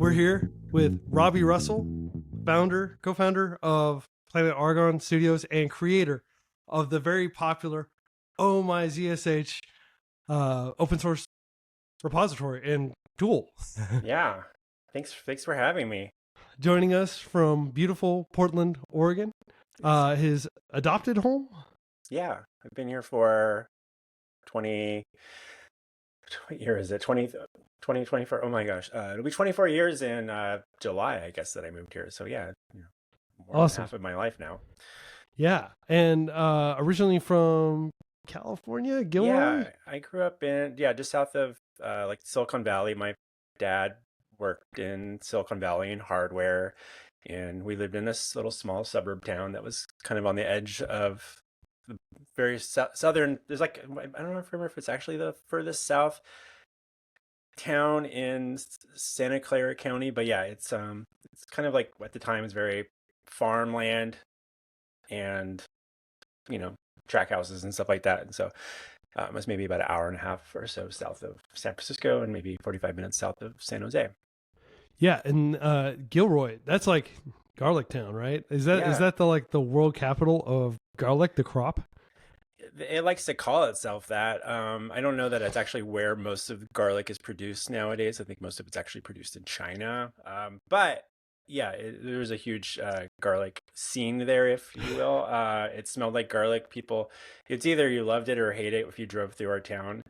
We're here with Robby Russell, co-founder of Planet Argon Studios and creator of the very popular Oh My Zsh open source repository and tool. Yeah. Thanks for having me. Joining us from beautiful Portland, Oregon, his adopted home. Yeah. I've been here for 20, what year is it? 2024. Oh my gosh. It'll be 24 years in July, I guess, that I moved here. So yeah, more Awesome. than half of my life now. Yeah. And originally from California, Gilroy? Yeah, I grew up just south of like Silicon Valley. My dad worked in Silicon Valley in hardware, and we lived in this little small suburb town that was kind of on the edge of the very southern. There's like, I don't remember if it's actually the furthest south town in Santa Clara County, but yeah, it's kind of like at the time it's very farmland and track houses and stuff like that. And so it was maybe about an hour and a half or so south of San Francisco and maybe 45 minutes south of San Jose. Yeah, and Gilroy, that's like garlic town, right? Is that the world capital of garlic, the crop? It likes to call itself that. I don't know that it's actually where most of garlic is produced nowadays. I think most of it's actually produced in China. But yeah, there was a huge garlic scene there, if you will. It smelled like garlic. It's either you loved it or hate it if you drove through our town.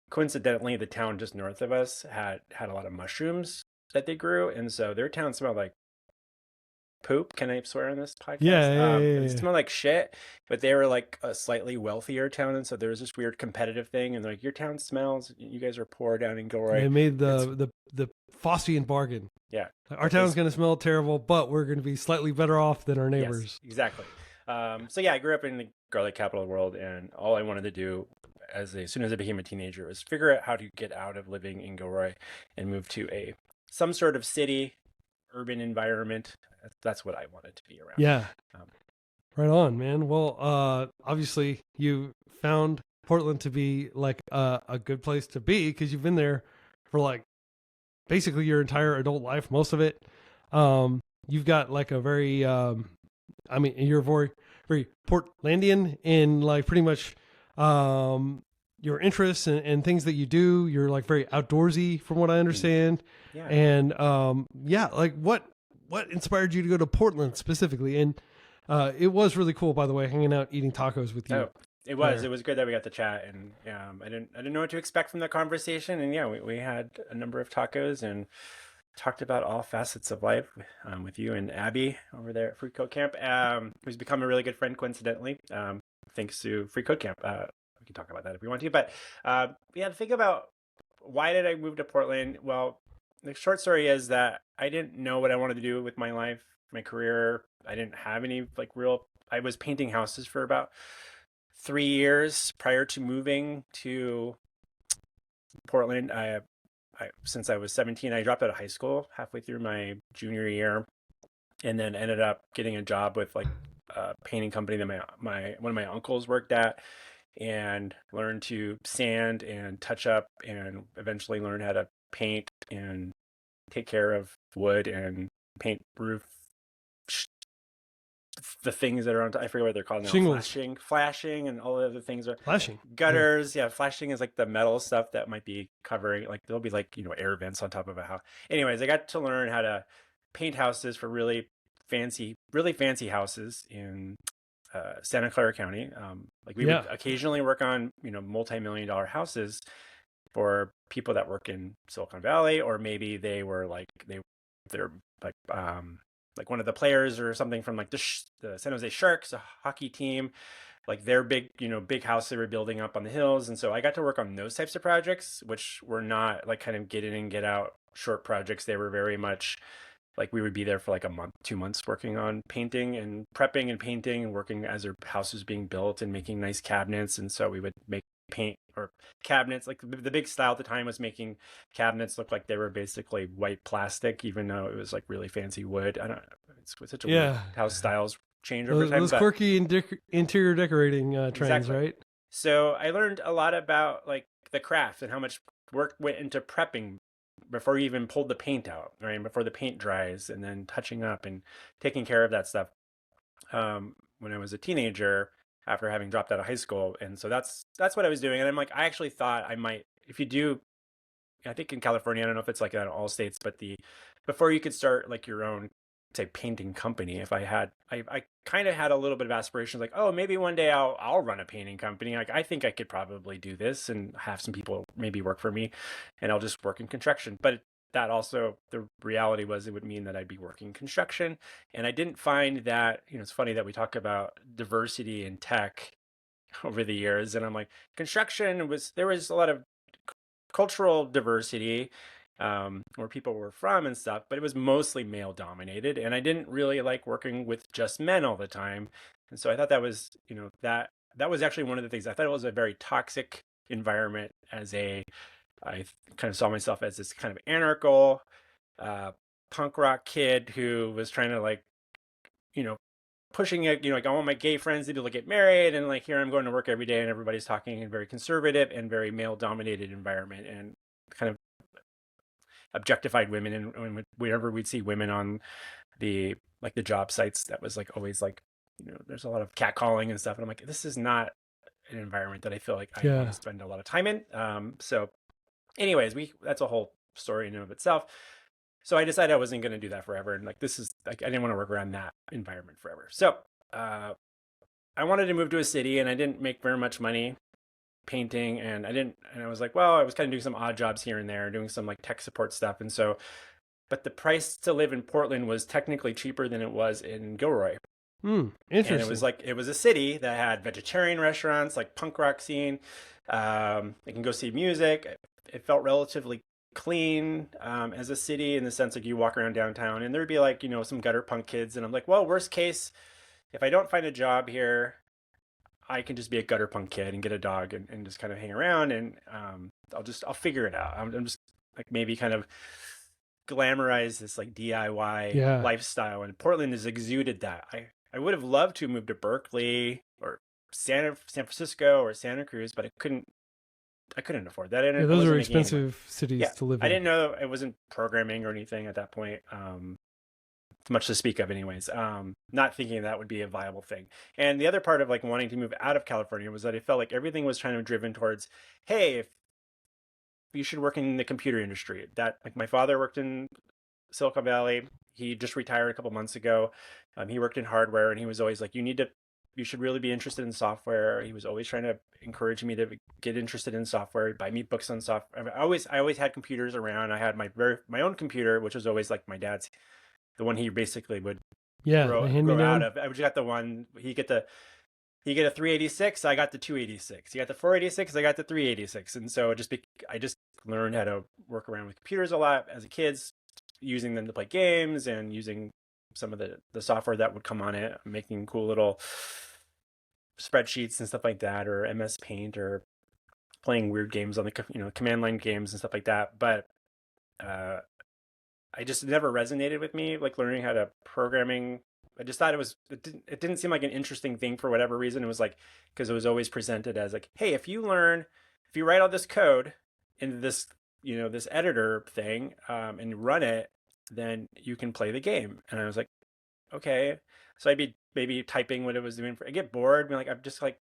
Coincidentally, the town just north of us had a lot of mushrooms that they grew, and so their town smelled like poop. Can I swear on this podcast? Yeah. It smelled like shit, but they were like a slightly wealthier town, and so there was this weird competitive thing, and they're like, your town smells, you guys are poor down in Gilroy. They made the Faustian bargain. Yeah. Our town's going to smell terrible, but we're going to be slightly better off than our neighbors. Yes, exactly. So yeah, I grew up in the garlic capital of the world, and all I wanted to do as soon as I became a teenager was figure out how to get out of living in Gilroy and move to some sort of city, urban environment. That's what I wanted to be around. Yeah. Right on, man. Well, obviously you found Portland to be like a good place to be because you've been there for like basically your entire adult life, most of it. You've got like a very, you're very, very Portlandian in like pretty much your interests and things that you do. You're like very outdoorsy from what I understand. Yeah. And like what inspired you to go to Portland specifically? And it was really cool, by the way, hanging out, eating tacos with you. Oh, it was. It was good that we got to chat, and I didn't know what to expect from the conversation, and yeah, we had a number of tacos and talked about all facets of life with you and Abby over there at freeCodeCamp, who's become a really good friend coincidentally, thanks to freeCodeCamp. We can talk about that if we want to, but to think about why did I move to Portland? Well, the short story is that I didn't know what I wanted to do with my life, my career. I didn't have any I was painting houses for about 3 years prior to moving to Portland. Since I was 17, I dropped out of high school halfway through my junior year, and then ended up getting a job with like a painting company that one of my uncles worked at, and learned to sand and touch up, and eventually learned how to paint and take care of wood and paint roof. The things that are on, I forget what they're called now. Shingles. Flashing, and all the other things are flashing. Gutters. Yeah, flashing is like the metal stuff that might be covering. Like there'll be like air vents on top of a house. Anyways, I got to learn how to paint houses for really fancy houses in Santa Clara County. We would occasionally work on multi-million-dollar houses for people that work in Silicon Valley, or maybe they're like one of the players or something from like the San Jose Sharks, a hockey team, like their big house they were building up on the hills. And so I got to work on those types of projects, which were not like kind of get in and get out short projects. They were very much like we would be there for like a month, 2 months working on painting and prepping and painting and working as their house was being built and making nice cabinets. And so we would make paint or cabinets. Like the big style at the time was making cabinets look like they were basically white plastic, even though it was like really fancy wood. I don't know. It's such a weird how styles change over time. Those quirky interior decorating trends, exactly. Right? So I learned a lot about like the craft and how much work went into prepping before you even pulled the paint out, right? Before the paint dries, and then touching up and taking care of that stuff. When I was a teenager, after having dropped out of high school, and so that's what I was doing. And I'm like, I actually thought I might, if you do, I think in California, I don't know if it's like that in all states, but before you could start like your own, say, painting company, if I kind of had a little bit of aspirations, like, oh, maybe one day I'll run a painting company. Like, I think I could probably do this and have some people maybe work for me, and I'll just work in construction. But that also, the reality was, it would mean that I'd be working construction, and I didn't find that. It's funny that we talk about diversity in tech over the years, and I'm like, there was a lot of cultural diversity, where people were from and stuff, but it was mostly male dominated, and I didn't really like working with just men all the time. And so I thought that was, that was actually one of the things. I thought it was a very toxic environment. I kind of saw myself as this kind of anarchical, punk rock kid who was trying to, like, you know, pushing it, like, I want my gay friends to be able to get married, and like, here I'm going to work every day and everybody's talking in very conservative and very male dominated environment, and kind of objectified women. And whenever we'd see women on the job sites, that was like always like, there's a lot of catcalling and stuff. And I'm like, this is not an environment that I feel like I want to spend a lot of time in. So anyways, that's a whole story in and of itself. So I decided I wasn't going to do that forever. And like, this is like, I didn't want to work around that environment forever. So I wanted to move to a city, and I didn't make very much money painting, and I was like, well, I was kind of doing some odd jobs here and there, doing some like tech support stuff. And so, but the price to live in Portland was technically cheaper than it was in Gilroy. Interesting. And it was a city that had vegetarian restaurants, like punk rock scene. You can go see music. It felt relatively clean, as a city, in the sense like you walk around downtown and there'd be like, some gutter punk kids. And I'm like, well, worst case, if I don't find a job here, I can just be a gutter punk kid and get a dog and just kind of hang around, and I'll figure it out. I'm just like, maybe kind of glamorize this like DIY lifestyle, and Portland has exuded that. I would have loved to move to Berkeley or San Francisco or Santa Cruz, but I couldn't afford that. And those are expensive cities to live in. I didn't know it wasn't programming or anything at that point. Much to speak of anyways. Not thinking that would be a viable thing. And the other part of like wanting to move out of California was that I felt like everything was kind of driven towards, hey, if you should work in the computer industry. That, like, my father worked in Silicon Valley. He just retired a couple months ago. He worked in hardware, and he was always like, you should really be interested in software. He was always trying to encourage me to get interested in software, buy me books on software. I always had computers around. I had my own computer, which was always like my dad's, the one he basically would grow out of. I just got the one. He get a 386. I got the 286. He got the 486. I got the 386. And so I just learned how to work around with computers a lot as a kid, using them to play games and using some of the software that would come on it, making cool little spreadsheets and stuff like that, or MS Paint, or playing weird games on the command line games and stuff like that. But I just never resonated with me, like learning how to programming. I just thought it didn't seem like an interesting thing for whatever reason. It was like, because it was always presented as like, hey, if you write all this code into this, this editor thing, and run it, then you can play the game. And I was like, okay. So I'd be maybe typing what it was doing. I get bored, like, I'm just like,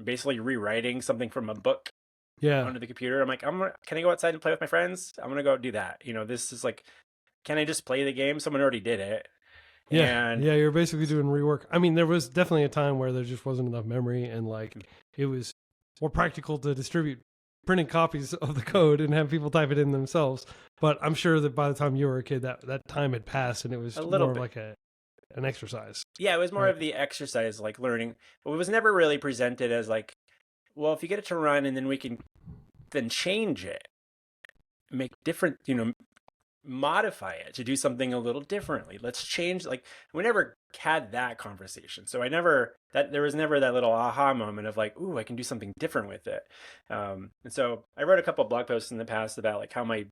basically rewriting something from a book onto the computer. I'm like, can I go outside and play with my friends? I'm going to go do that. This is like, can I just play the game? Someone already did it. Yeah, you're basically doing rework. I mean, there was definitely a time where there just wasn't enough memory, and like, it was more practical to distribute printing copies of the code and have people type it in themselves. But I'm sure that by the time you were a kid, that time had passed, and it was more like an exercise. Yeah, it was more of the exercise, like learning. But it was never really presented as like, well, if you get it to run, and then we can then change it, make different, modify it to do something a little differently. Let's change. Like, we never had that conversation. So there was never that little aha moment of like, ooh, I can do something different with it. And so I wrote a couple of blog posts in the past about like how my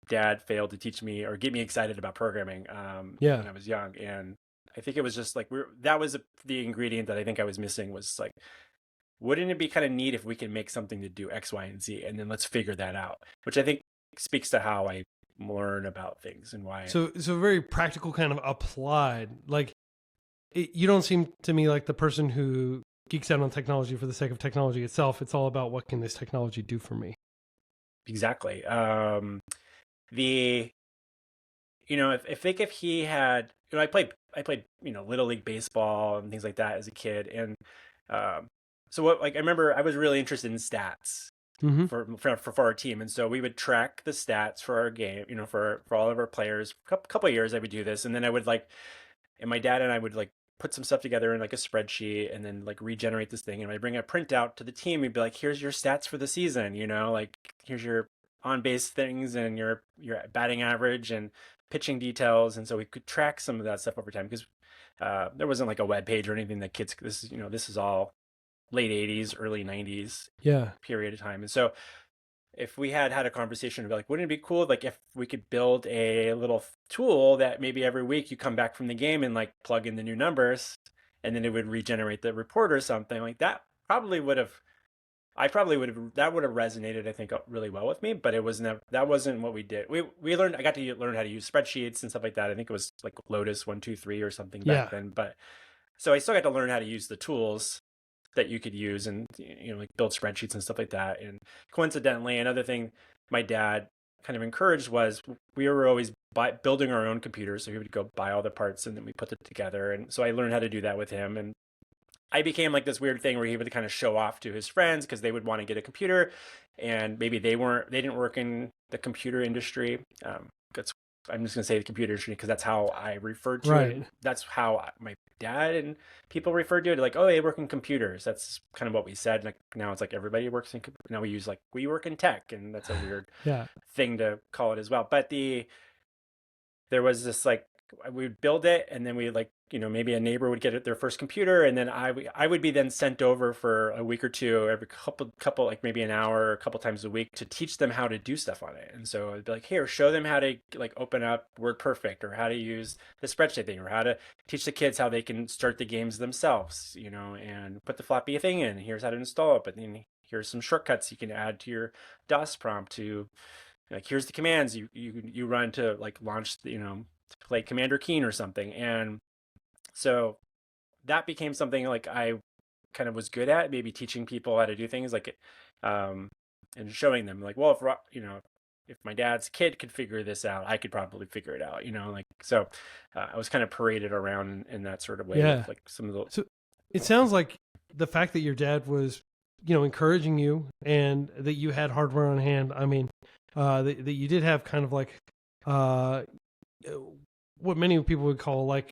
dad failed to teach me or get me excited about programming when I was young. And I think it was just like, that was the ingredient that I think I was missing, was like, wouldn't it be kind of neat if we can make something to do X, Y, and Z, and then let's figure that out, which I think speaks to how I learn about things and why. So very practical, kind of applied. Like you don't seem to me like the person who geeks out on technology for the sake of technology itself. It's all about what can this technology do for me. Exactly. The if he had, I played little league baseball and things like that as a kid, and um, so what, like, I remember I was really interested in stats Mm-hmm. for our team, and so we would track the stats for our game, for all of our players. Couple of years I would do this, and then I would and my dad and I would put some stuff together in like a spreadsheet and then like regenerate this thing. And I bring a printout to the team, we'd be like, here's your stats for the season, like here's your on base things and your batting average and pitching details. And so we could track some of that stuff over time because there wasn't like a web page or anything that kids, this is all late 80s, early 90s Yeah. period of time. And so if we had a conversation, like, wouldn't it be cool, like, if we could build a little tool that maybe every week you come back from the game and like plug in the new numbers, and then it would regenerate the report or something like that? That would have resonated, I think, really well with me. But that wasn't what we did. I got to learn how to use spreadsheets and stuff like that. I think it was like Lotus 123 or something back then. But so I still got to learn how to use the tools that you could use and like build spreadsheets and stuff like that. And coincidentally, another thing my dad kind of encouraged was we were always building our own computers. So he would go buy all the parts and then we put it together. And so I learned how to do that with him. And I became like this weird thing where he would kind of show off to his friends because they would want to get a computer, and maybe they didn't work in the computer industry. I'm just going to say the computer industry because that's how I referred to it. That's how my dad and people referred to it. Like, oh, they work in computers. That's kind of what we said. Like now it's like everybody works in. Now we use like we work in tech, and that's a weird thing to call it as well. But there was this like we would build it, and then we maybe a neighbor would get their first computer, and then I would be then sent over for a week or two, every couple like maybe an hour, a couple times a week, to teach them how to do stuff on it. And so I'd be like, here, show them how to like open up WordPerfect, or how to use the spreadsheet thing, or how to teach the kids how they can start the games themselves, and put the floppy thing in. Here's how to install it, but then here's some shortcuts you can add to your DOS prompt to, like, here's the commands you run to like launch to play Commander Keen or something. And so that became something like I kind of was good at, maybe teaching people how to do things like and showing them like, well, if my dad's kid could figure this out, I could probably figure it out, so I was kind of paraded around in that sort of way. Yeah. With like some of the. So it sounds like the fact that your dad was, encouraging you, and that you had hardware on hand. I mean, that you did have kind of like what many people would call like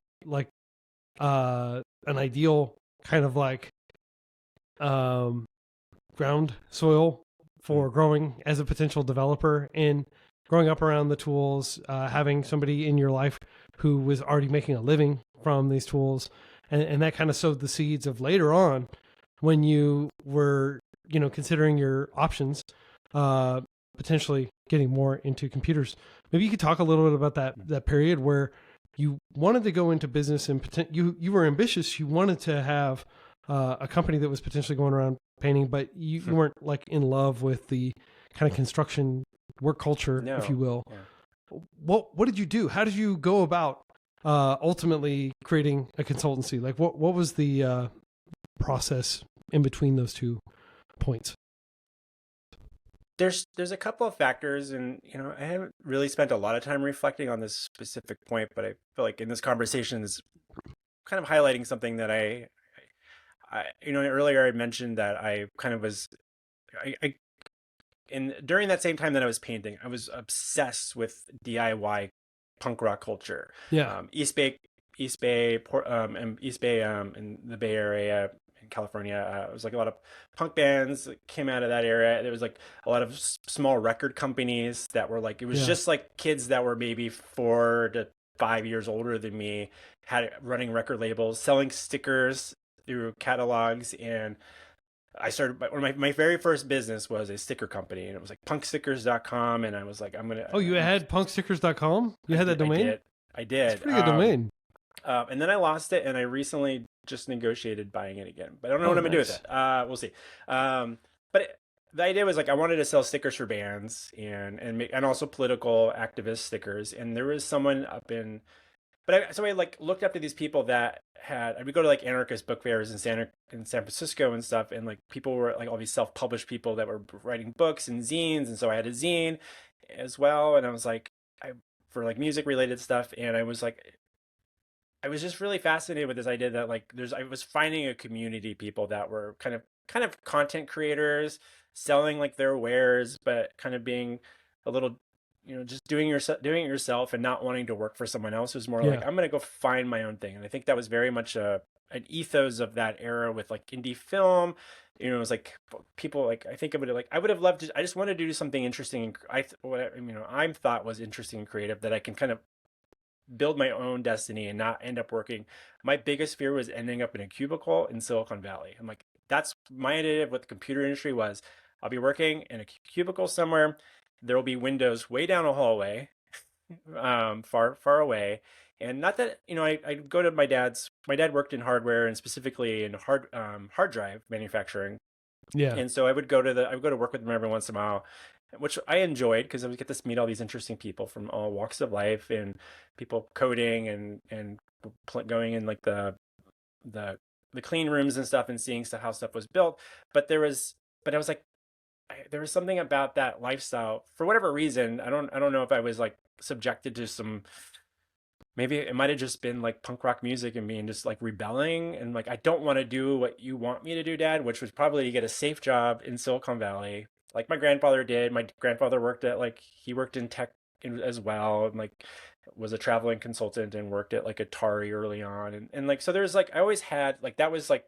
an ideal kind of like ground soil for growing as a potential developer, and growing up around the tools, having somebody in your life who was already making a living from these tools, and that kind of sowed the seeds of later on when you were considering your options, potentially getting more into computers. Maybe you could talk a little bit about that period where you wanted to go into business, and you were ambitious. You wanted to have a company that was potentially going around painting, but you weren't like in love with the kind of construction work culture, if you will. Yeah. What did you do? How did you go about ultimately creating a consultancy? Like what was the process in between those two points? There's a couple of factors, and I haven't really spent a lot of time reflecting on this specific point, but I feel like in this conversation is kind of highlighting something that I earlier I mentioned that I kind of was during that same time that I was painting, I was obsessed with DIY punk rock culture. Yeah. East Bay, and in the Bay Area, in California, it was like a lot of punk bands that came out of that area. There was like a lot of small record companies that were like, it was just like kids that were maybe 4 to 5 years older than me, had running record labels, selling stickers through catalogs. And I started, my very first business was a sticker company, and it was like punkstickers.com. And I was like, you had punkstickers.com? You had that domain? I did. It's a pretty good domain. And then I lost it, and I recently just negotiated buying it again, but I don't know what I'm gonna do with it. We'll see. But the idea was like I wanted to sell stickers for bands and also political activist stickers. And there was someone up in, so I like looked up to these people that had. I would go to like anarchist book fairs in San Francisco and stuff, and like people were like all these self-published people that were writing books and zines, and so I had a zine as well, and I was like, I for like music related stuff, and I was just really fascinated with this idea that like I was finding a community of people that were kind of content creators selling like their wares, but kind of being a little, just doing it yourself and not wanting to work for someone else. It was more like Yeah. I'm gonna go find my own thing, and I think that was very much an ethos of that era with like indie film. It was like people like I would have loved to. I just wanted to do something interesting, and I thought was interesting and creative that I can kind of build my own destiny and not end up working. My biggest fear was ending up in a cubicle in Silicon Valley. I'm like, that's my idea of what the computer industry was. I'll be working in a cubicle somewhere. There will be windows way down a hallway, far away. And not that, I go to my dad worked in hardware and specifically in hard drive manufacturing. Yeah. And so I would go to work with them every once in a while, which I enjoyed because I would get to meet all these interesting people from all walks of life and people coding and going in like the the clean rooms and stuff and seeing stuff how stuff was built. But I was like, there was something about that lifestyle for whatever reason. I don't know if I was like subjected to some, maybe it might have just been like punk rock music and being just like rebelling and like I don't want to do what you want me to do, Dad, which was probably to get a safe job in Silicon Valley like my grandfather did. My grandfather worked at like he worked in tech as well, and like was a traveling consultant and worked at like Atari early on. And like so there's like I always had like that was like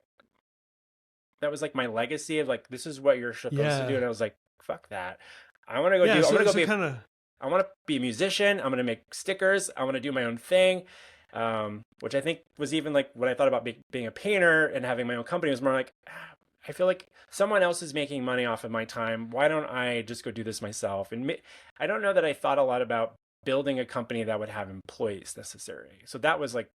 my legacy of like this is what you're supposed to do. Yeah. And I was like, fuck that. Yeah. I'm gonna So go so be kind of I want to be a musician. I'm going to make stickers. I want to do my own thing, which I think was even like when I thought about being a painter and having my own company, it was more like, I feel like someone else is making money off of my time. Why don't I just go do this myself? And I don't know that I thought a lot about building a company that would have employees necessarily. So that was like,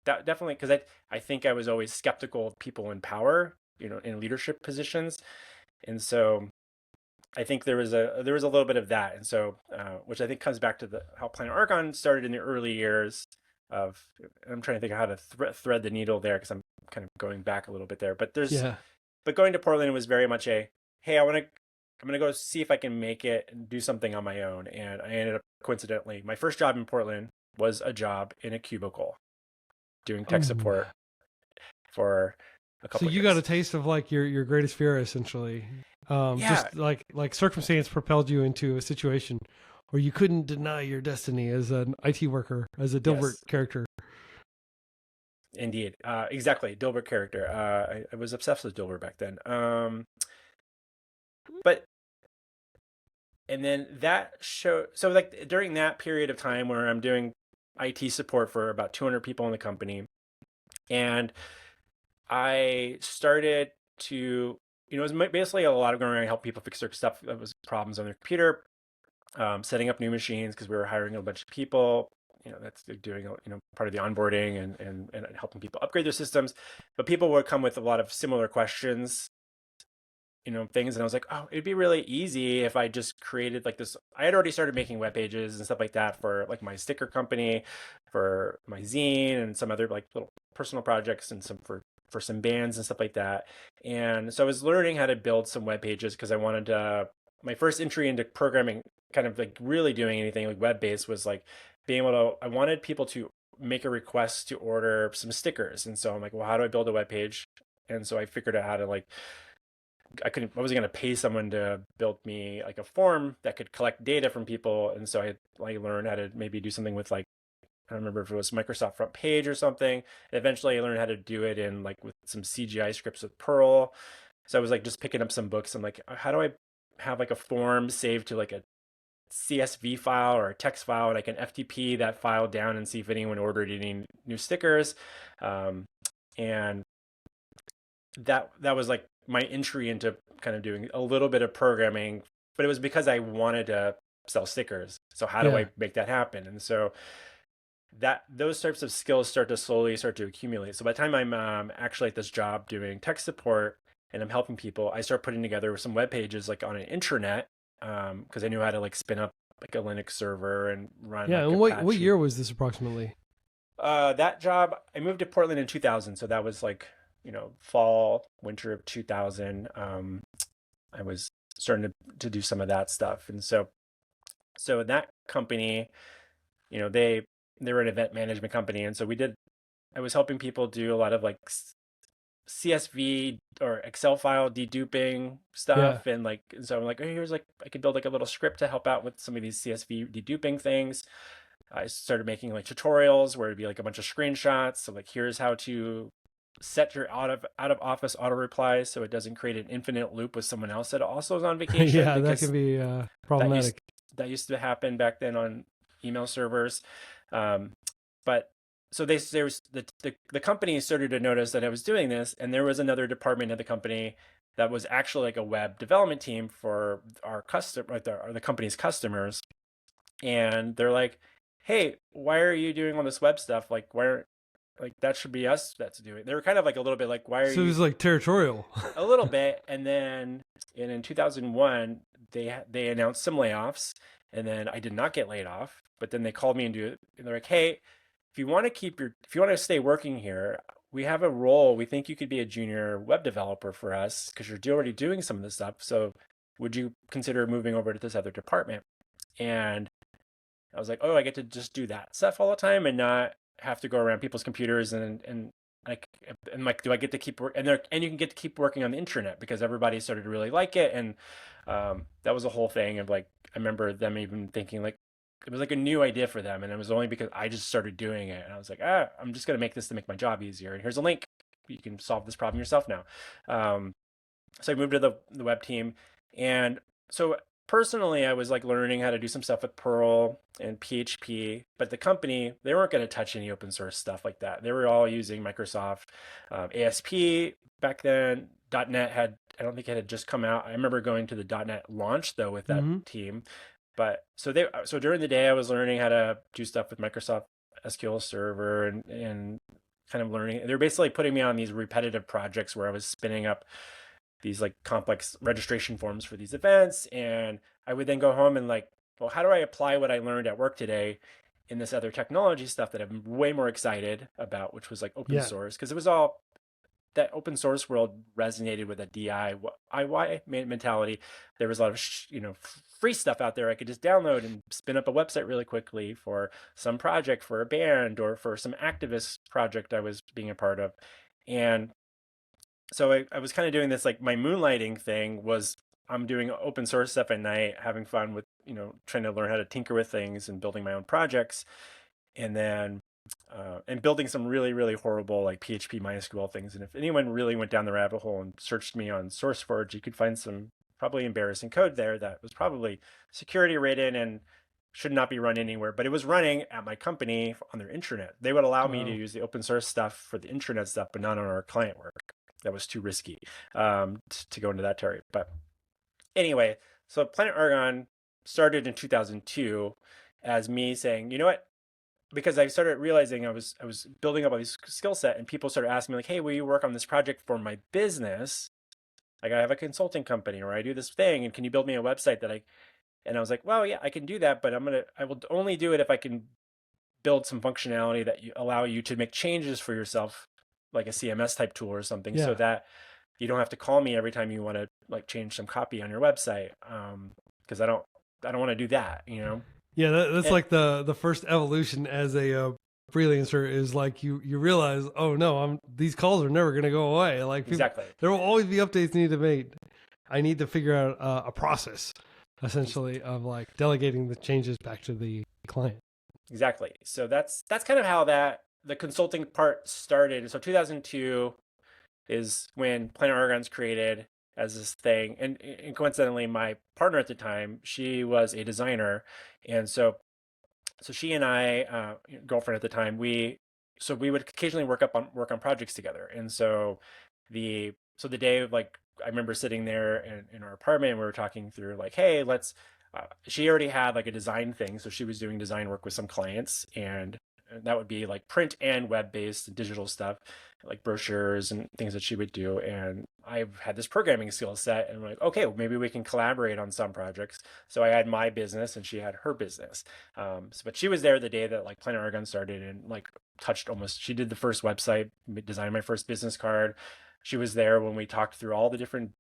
that definitely, because I think I was always skeptical of people in power, in leadership positions. And so I think there was a little bit of that, and so which I think comes back to how Planet Argon started in the early years of. I'm trying to think of how to thread the needle there because I'm kind of going back a little bit there. yeah. But going to Portland was very much a hey, I'm gonna go see if I can make it and do something on my own, and I ended up coincidentally my first job in Portland was a job in a cubicle doing tech Ooh. support for a So couple of you got a years. taste of like your greatest fear essentially. Yeah, Just like circumstance propelled you into a situation where you couldn't deny your destiny as an IT worker, as a Dilbert yes. character. Indeed. Exactly. Dilbert character. I was obsessed with Dilbert back then. But and then that show. So like during that period of time where I'm doing IT support for about 200 people in the company, and I started to, it was basically a lot of going around and help people fix their stuff that was problems on their computer, setting up new machines because we were hiring a bunch of people. That's doing part of the onboarding and helping people upgrade their systems. But people would come with a lot of similar questions, things, and I was like, oh, it'd be really easy if I just created like this. I had already started making web pages and stuff like that for like my sticker company, for my zine, and some other like little personal projects and some for some bands and stuff like that. And so I was learning how to build some web pages because I wanted to. My first entry into programming, kind of like really doing anything like web based, was like being able to. I wanted people to make a request to order some stickers, and so I'm like, well, how do I build a web page? And so I figured out how to like I wasn't going to pay someone to build me like a form that could collect data from people. And so I learned how to maybe do something with like, I don't remember if it was Microsoft Front Page or something. And eventually I learned how to do it in like with some CGI scripts with Perl. So I was like just picking up some books. I'm like, how do I have like a form saved to like a CSV file or a text file, and I can FTP that file down and see if anyone ordered any new stickers. And that was like my entry into kind of doing a little bit of programming, but it was because I wanted to sell stickers. So how do Yeah. I make that happen? And so that those types of skills start to slowly start to accumulate. So by the time I'm actually at this job doing tech support, and I'm helping people, I start putting together some web pages like on an intranet, because I knew how to like spin up like a Linux server and run Yeah. like And what Apache. year was this approximately? That job, I moved to Portland in 2000, so that was like, fall, winter of 2000. I was starting to do some of that stuff, and so in that company, they were an event management company, and so I was helping people do a lot of like CSV or Excel file deduping Yeah. stuff, and so I'm like, oh, here's like I could build like a little script to help out with some of these CSV deduping things. I started making like tutorials where it'd be like a bunch of screenshots. So like, here's how to set your out of office auto replies so it doesn't create an infinite loop with someone else that also is on vacation, Yeah, that can because be that used problematic. that used to happen back then on email servers. Um, but so there was the company started to notice that I was doing this, and there was another department of the company that was actually like a web development team for our the company's customers, and they're like, "Hey, why are you doing all this web stuff? Like, why are like that should be us that's doing it." They were kind of like a little bit like, "Why are So it you?" was like territorial. A little bit, and then in 2001 they announced some layoffs, and then I did not get laid off, but then they called me and they're like, "Hey, if you want to stay working here, we have a role. We think you could be a junior web developer for us because you're already doing some of this stuff. So would you consider moving over to this other department?" And I was like, "Oh, I get to just do that stuff all the time and not have to go around people's computers and like do I get to keep work and you can get to keep working on the internet because everybody started to really like it." And that was a whole thing of like, I remember them even thinking like it was like a new idea for them, and it was only because I just started doing it, and I was like, I'm just gonna make this to make my job easier, and here's a link, you can solve this problem yourself now. um, so I moved to the web team, and so personally, I was like learning how to do some stuff with Perl and PHP, but the company, they weren't going to touch any open source stuff like that. They were all using Microsoft ASP back then. .NET had, I don't think it had just come out. I remember going to the .NET launch though with that Hmm. team. But so during the day, I was learning how to do stuff with Microsoft SQL Server and kind of learning. They're basically putting me on these repetitive projects where I was spinning up these like complex registration forms for these events, and I would then go home and like, well, how do I apply what I learned at work today in this other technology stuff that I'm way more excited about, which was like open Yeah. source, because it was all that open source world resonated with a DIY mentality. There was a lot of free stuff out there I could just download and spin up a website really quickly for some project for a band or for some activist project I was being a part of. And so I was kind of doing this, like my moonlighting thing was I'm doing open source stuff at night, having fun with, trying to learn how to tinker with things and building my own projects. And then, and building some really, really horrible like PHP MySQL things. And if anyone really went down the rabbit hole and searched me on SourceForge, you could find some probably embarrassing code there that was probably security ridden and should not be run anywhere, but it was running at my company on their intranet. They would allow me to Wow. use the open source stuff for the intranet stuff, but not on our client work. That was too risky to go into that territory. But anyway, so Planet Argon started in 2002 as me saying, you know what? Because I started realizing I was building up all these skill set, and people started asking me like, "Hey, will you work on this project for my business? Like, I have a consulting company, or I do this thing, and can you build me a website that I?" And I was like, "Well, yeah, I can do that, but I will only do it if I can build some functionality that you allow you to make changes for yourself, like a CMS type tool or something, so Yeah. that you don't have to call me every time you want to like change some copy on your website." Because I don't want to do that. Yeah, that's And, like the first evolution as a freelancer is like you realize, oh no, I'm these calls are never going to go away. Like people, exactly. there will always be updates need to make. I need to figure out a process, essentially, of like delegating the changes back to the client. Exactly. So that's kind of how that the consulting part started. So 2002 is when Planet Argon's created as this thing, and coincidentally, my partner at the time, she was a designer, and so she and I, girlfriend at the time, we would occasionally work on projects together, and so the day of like I remember sitting there in our apartment, and we were talking through like, hey, let's. She already had like a design thing, so she was doing design work with some clients, and and that would be like print and web-based digital stuff, like brochures and things that she would do. And I've had this programming skill set, and we're like, okay, well, maybe we can collaborate on some projects. So I had my business and she had her business. But she was there the day that like Planet Argon started, and like touched almost, she did the first website, designed my first business card. She was there when we talked through all the different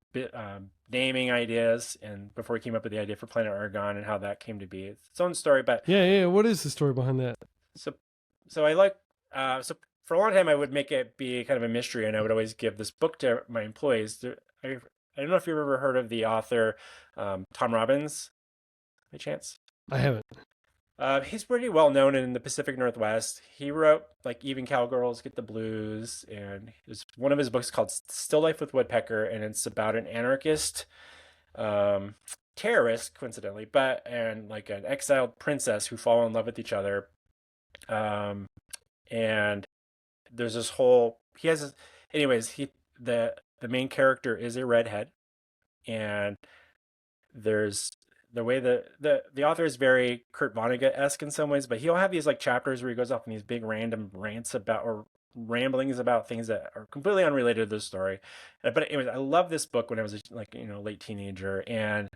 naming ideas, and before we came up with the idea for Planet Argon and how that came to be. It's its own story, but Yeah. What is the story behind that? so so I like so for a long time I would make it be kind of a mystery, and I would always give this book to my employees. I don't know if you've ever heard of the author Tom Robbins, by chance. I haven't. He's pretty well known in the Pacific Northwest. He wrote like Even Cowgirls Get the Blues, and there's one of his books called Still Life with Woodpecker, and it's about an anarchist terrorist, coincidentally, and like an exiled princess who fall in love with each other. And there's this whole anyways, the main character is a redhead, and there's the way the author is very Kurt Vonnegut-esque in some ways, but he'll have these like chapters where he goes off on these big random rants about or ramblings about things that are completely unrelated to the story. But anyways, I love this book when I was a, like late teenager. And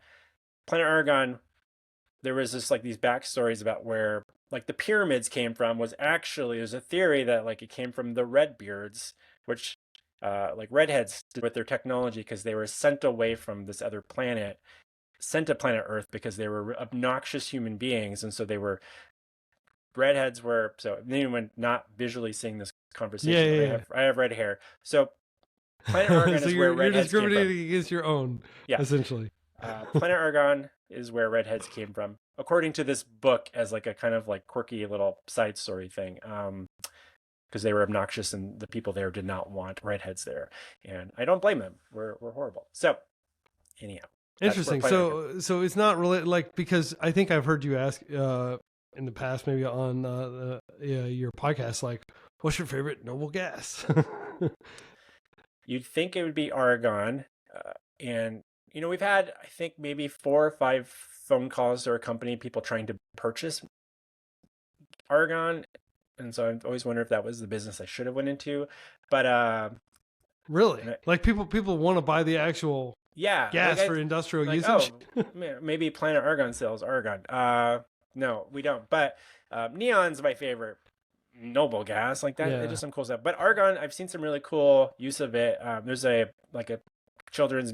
Planet Argon, there was this like these backstories about where like the pyramids came from. Was actually, there's a theory that like it came from the Redbeards, which like redheads did with their technology because they were sent away from this other planet, sent to planet Earth because they were obnoxious human beings. And so they were, redheads were, so anyone not visually seeing this conversation, Yeah. I have red hair. So Planet Argon So is where you're redheads came from. discriminating against your own, essentially. Planet Argon is where redheads came from, according to this book, as like a kind of like quirky little side story thing. Because they were obnoxious and the people there did not want redheads there. And I don't blame them. We're horrible. So anyhow. Interesting. So it's not really like, because I think I've heard you ask in the past, maybe on your podcast, like, what's your favorite noble gas? You'd think it would be Argon. And, we've had, I think, maybe 4 or 5 phone calls to our company, people trying to purchase Argon. And so I always wonder if that was the business I should have went into. But really? Like people want to buy the actual gas for industrial usage? Oh, maybe Planet Argon sells Argon. No, we don't. But neon's my favorite noble gas. Like that, it's just some cool stuff. But Argon, I've seen some really cool use of it. There's a children's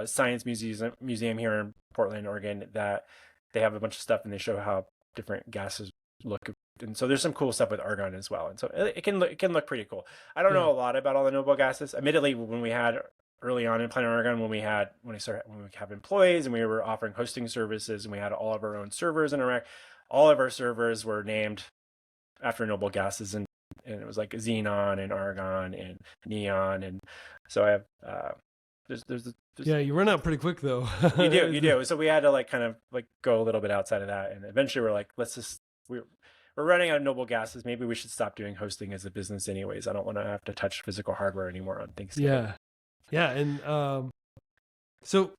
science museum here in Portland, Oregon, that they have a bunch of stuff and they show how different gases look. And so there's some cool stuff with argon as well. And so it can look pretty cool. I don't know a lot about all the noble gases. Admittedly, when we had early on in Planet Argon, when we have employees and we were offering hosting services and we had all of our own servers in Iraq, all of our servers were named after noble gases, and it was like xenon and argon and neon. And so I have there's you run out pretty quick though. You do. So we had to like kind of like go a little bit outside of that, and eventually we're like, we're running out of noble gases. Maybe we should stop doing hosting as a business anyways. I don't want to have to touch physical hardware anymore on things. Yeah. And so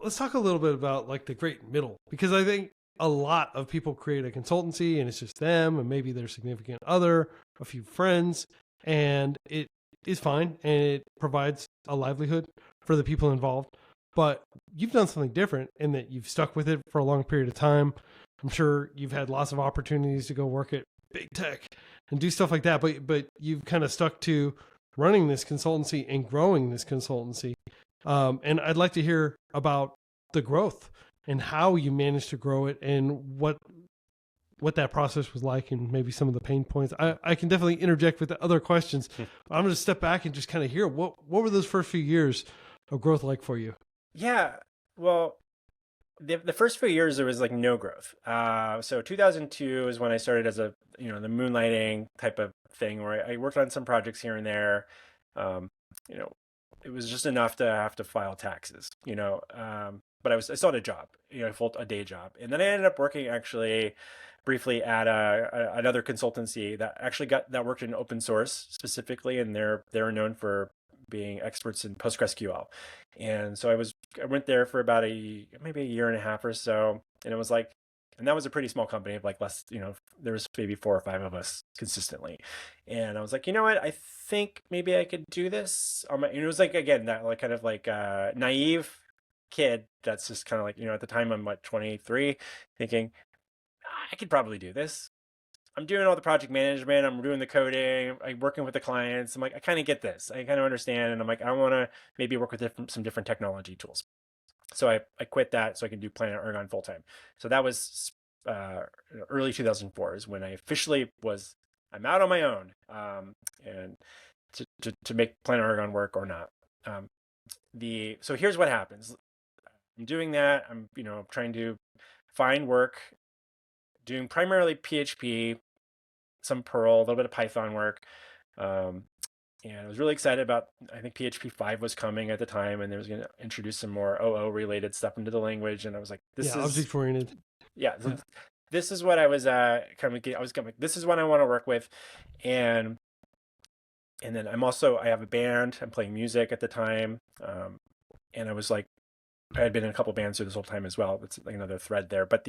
let's talk a little bit about like the great middle, because I think a lot of people create a consultancy and it's just them and maybe their significant other, a few friends, and it is fine and it provides a livelihood for the people involved. But you've done something different in that you've stuck with it for a long period of time. I'm sure you've had lots of opportunities to go work at big tech and do stuff like that, but you've kind of stuck to running this consultancy and growing this consultancy. And I'd like to hear about the growth and how you managed to grow it and what that process was like and maybe some of the pain points. I can definitely interject with the other questions. I'm going to step back and just kind of hear what were those first few years of growth like for you? Yeah, well, the first few years, there was like no growth. So 2002 is when I started as the moonlighting type of thing where I worked on some projects here and there. It was just enough to have to file taxes, but I still had a job, a day job. And then I ended up working actually briefly at another consultancy that worked in open source specifically. And they're known for being experts in PostgreSQL. And so I went there for about maybe a year and a half or so. And it was like, And that was a pretty small company of like less, there was maybe 4 or 5 of us consistently. And I was like, you know what? I think maybe I could do this on my, and it was like, again, that like kind of like naive kid that's just kind of like, at the time I'm like 23, thinking I could probably do this. I'm doing all the project management. I'm doing the coding. I'm working with the clients. I'm like, I kind of get this. I kind of understand. And I'm like, I want to maybe work with some different technology tools. So I quit that so I can do Planet Argon full time. So that was early 2004 is when I officially I'm out on my own, and to make Planet Argon work or not. So here's what happens. I'm doing that. I'm trying to find work, doing primarily PHP, some Perl, a little bit of Python work. And I was really excited about, I think PHP 5 was coming at the time, and they was going to introduce some more OO related stuff into the language. And I was like, object oriented. Yeah. This is what I was this is what I want to work with. And then I have a band. I'm playing music at the time. And I was like, I had been in a couple bands through this whole time as well. It's like another thread there. But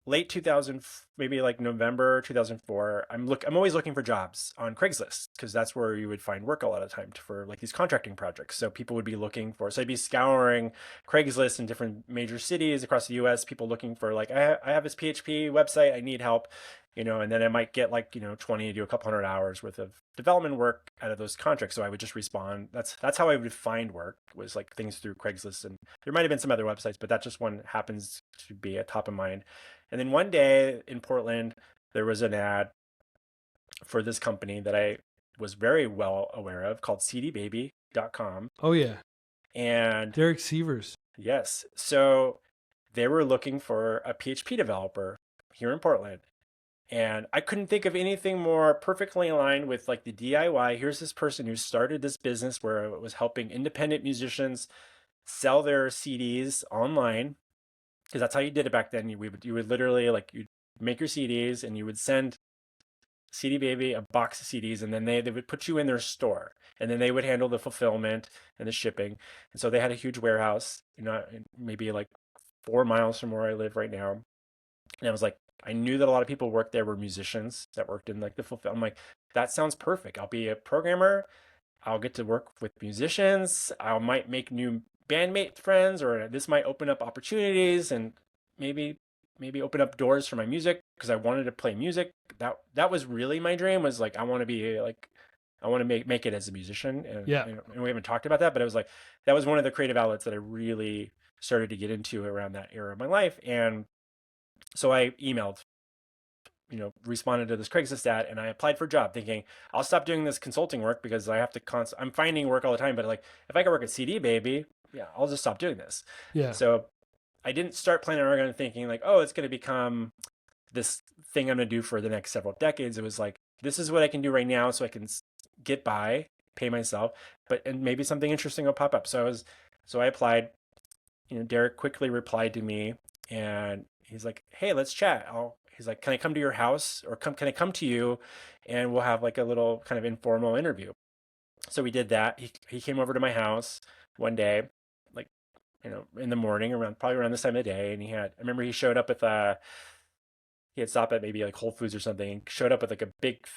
late 2000, maybe like November 2004, I'm always looking for jobs on Craigslist because that's where you would find work a lot of the time for like these contracting projects. So people would be looking for, so I'd be scouring Craigslist in different major cities across the US, people looking for like, I have this PHP website, I need help, and then I might get like, 20 to a couple hundred hours worth of development work out of those contracts. So I would just respond. That's how I would find work, was like things through Craigslist. And there might've been some other websites, but that just one happens to be at top of mind. And then one day in Portland, there was an ad for this company that I was very well aware of called cdbaby.com. Oh, yeah. And Derek Sievers. Yes. So they were looking for a PHP developer here in Portland. And I couldn't think of anything more perfectly aligned with like the DIY. Here's this person who started this business where it was helping independent musicians sell their CDs online, because that's how you did it back then. You would literally like, you'd make your CDs and you would send CD Baby a box of CDs, and then they would put you in their store, and then they would handle the fulfillment and the shipping. And so they had a huge warehouse, maybe like 4 miles from where I live right now. And I was like, I knew that a lot of people worked there were musicians that worked in like the fulfillment. I'm like, that sounds perfect. I'll be a programmer. I'll get to work with musicians. I might make new bandmate friends, or this might open up opportunities and maybe open up doors for my music, because I wanted to play music. That was really my dream, was like, I want to make it as a musician. And, yeah. And we haven't talked about that, but it was like, that was one of the creative outlets that I really started to get into around that era of my life. And so I emailed, responded to this Craigslist ad, and I applied for a job thinking I'll stop doing this consulting work because I have to I'm finding work all the time, but like if I could work at CD Baby, yeah, I'll just stop doing this. Yeah. So I didn't start Planet Argon thinking like, oh, it's going to become this thing I'm going to do for the next several decades. It was like, this is what I can do right now so I can get by, pay myself, and maybe something interesting will pop up. So I applied. Derek quickly replied to me, and he's like, hey, let's chat. He's like, can I come to your house, or can I come to you, and we'll have like a little kind of informal interview. So we did that. He came over to my house one day, like, in the morning, probably around this time of the day. And I remember he showed up with he had stopped at maybe like Whole Foods or something, and showed up with like a big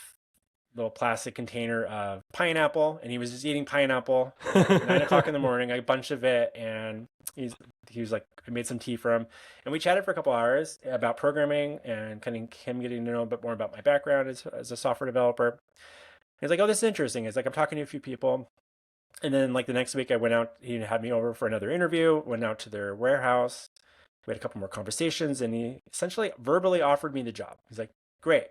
little plastic container of pineapple, and he was just eating pineapple at 9 o'clock in the morning, a bunch of it. And he was like, I made some tea for him, and we chatted for a couple hours about programming and kind of him getting to know a bit more about my background as a software developer. He's like, oh, this is interesting. It's like, I'm talking to a few people. And then like the next week I went out, he had me over for another interview, went out to their warehouse. We had a couple more conversations, and he essentially verbally offered me the job. He's like, great.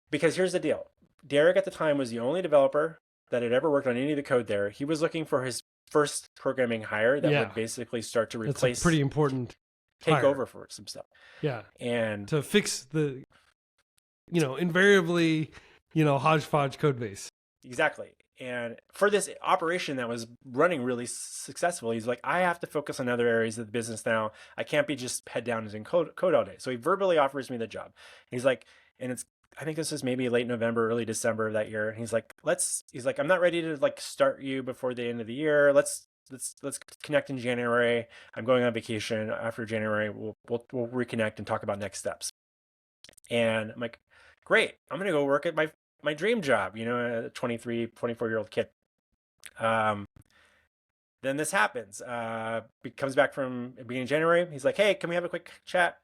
Because here's the deal. Derek at the time was the only developer that had ever worked on any of the code there. He was looking for his first programming hire that would basically start to replace. That's a pretty important take over for some stuff. Yeah. And to fix the, invariably, hodgepodge code base. Exactly. And for this operation that was running really successfully, he's like, I have to focus on other areas of the business now. I can't be just head down and in code all day. So he verbally offers me the job. He's like, and I think this is maybe late November, early December of that year. And he's like, I'm not ready to like start you before the end of the year. Let's let's connect in January. I'm going on vacation. After January, we'll reconnect and talk about next steps. And I'm like, great, I'm gonna go work at my dream job, a 23, 24-year-old kid. Um, then this happens. He comes back from the beginning of January. He's like, hey, can we have a quick chat?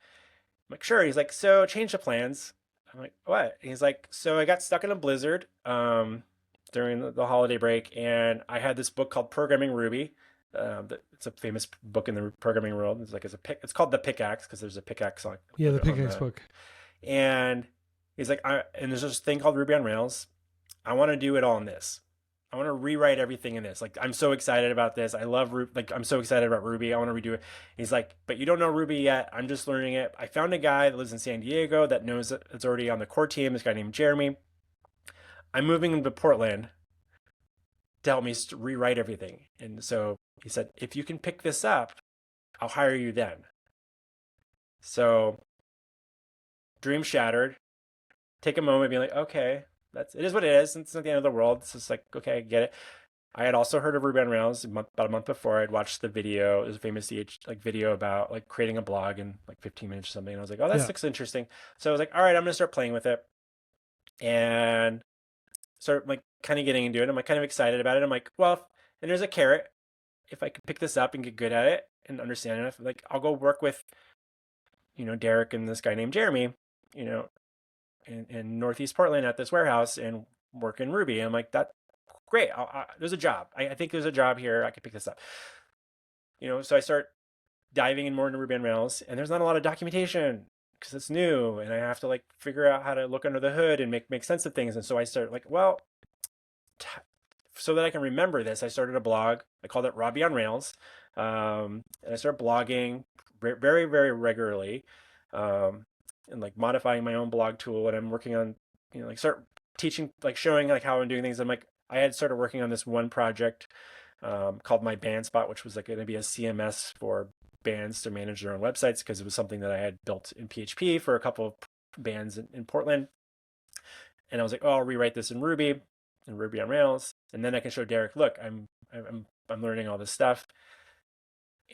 I'm like, sure. He's like, so change the plans. I'm like, what? And he's like, so I got stuck in a blizzard during the holiday break, and I had this book called Programming Ruby. It's a famous book in the programming world. It's called the Pickaxe because there's a pickaxe on Yeah, the on pickaxe book. And he's like, and there's this thing called Ruby on Rails. I want to do it all in this. I want to rewrite everything in this. Like, I'm so excited about this. I love Ruby. Like, I'm so excited about Ruby. I want to redo it. He's like, but you don't know Ruby yet. I'm just learning it. I found a guy that lives in San Diego that knows it's already on the core team. This guy named Jeremy. I'm moving him to Portland to help me rewrite everything. And so he said, if you can pick this up, I'll hire you then. So, dream shattered. Take a moment, be like, okay, it is what it is. It's not the end of the world. It's just like, okay, I get it. I had also heard of Ruby on Rails about a month before. I'd watched the video. It was a famous video about like creating a blog in like 15 minutes or something. And I was like, oh, that looks interesting. So I was like, all right, I'm gonna start playing with it, and start like kind of getting into it. I'm like kind of excited about it. I'm like, well, and there's a carrot. If I could pick this up and get good at it and understand enough, like I'll go work with, Derek and this guy named Jeremy, in Northeast Portland at this warehouse and work in Ruby. And I'm like, that great. There's a job. I think there's a job here. I could pick this up. So I start diving in more into Ruby on Rails, and there's not a lot of documentation because it's new, and I have to like figure out how to look under the hood and make sense of things. And so I start like, well, so that I can remember this, I started a blog. I called it Robby on Rails, and I started blogging very, very regularly. And like modifying my own blog tool, and I'm working on, like start teaching, like showing like how I'm doing things. I had started working on this one project called My Band Spot, which was like going to be a CMS for bands to manage their own websites, because it was something that I had built in PHP for a couple of bands in Portland. And I was like, oh, I'll rewrite this in Ruby and Ruby on Rails, and then I can show Derek, look, I'm learning all this stuff.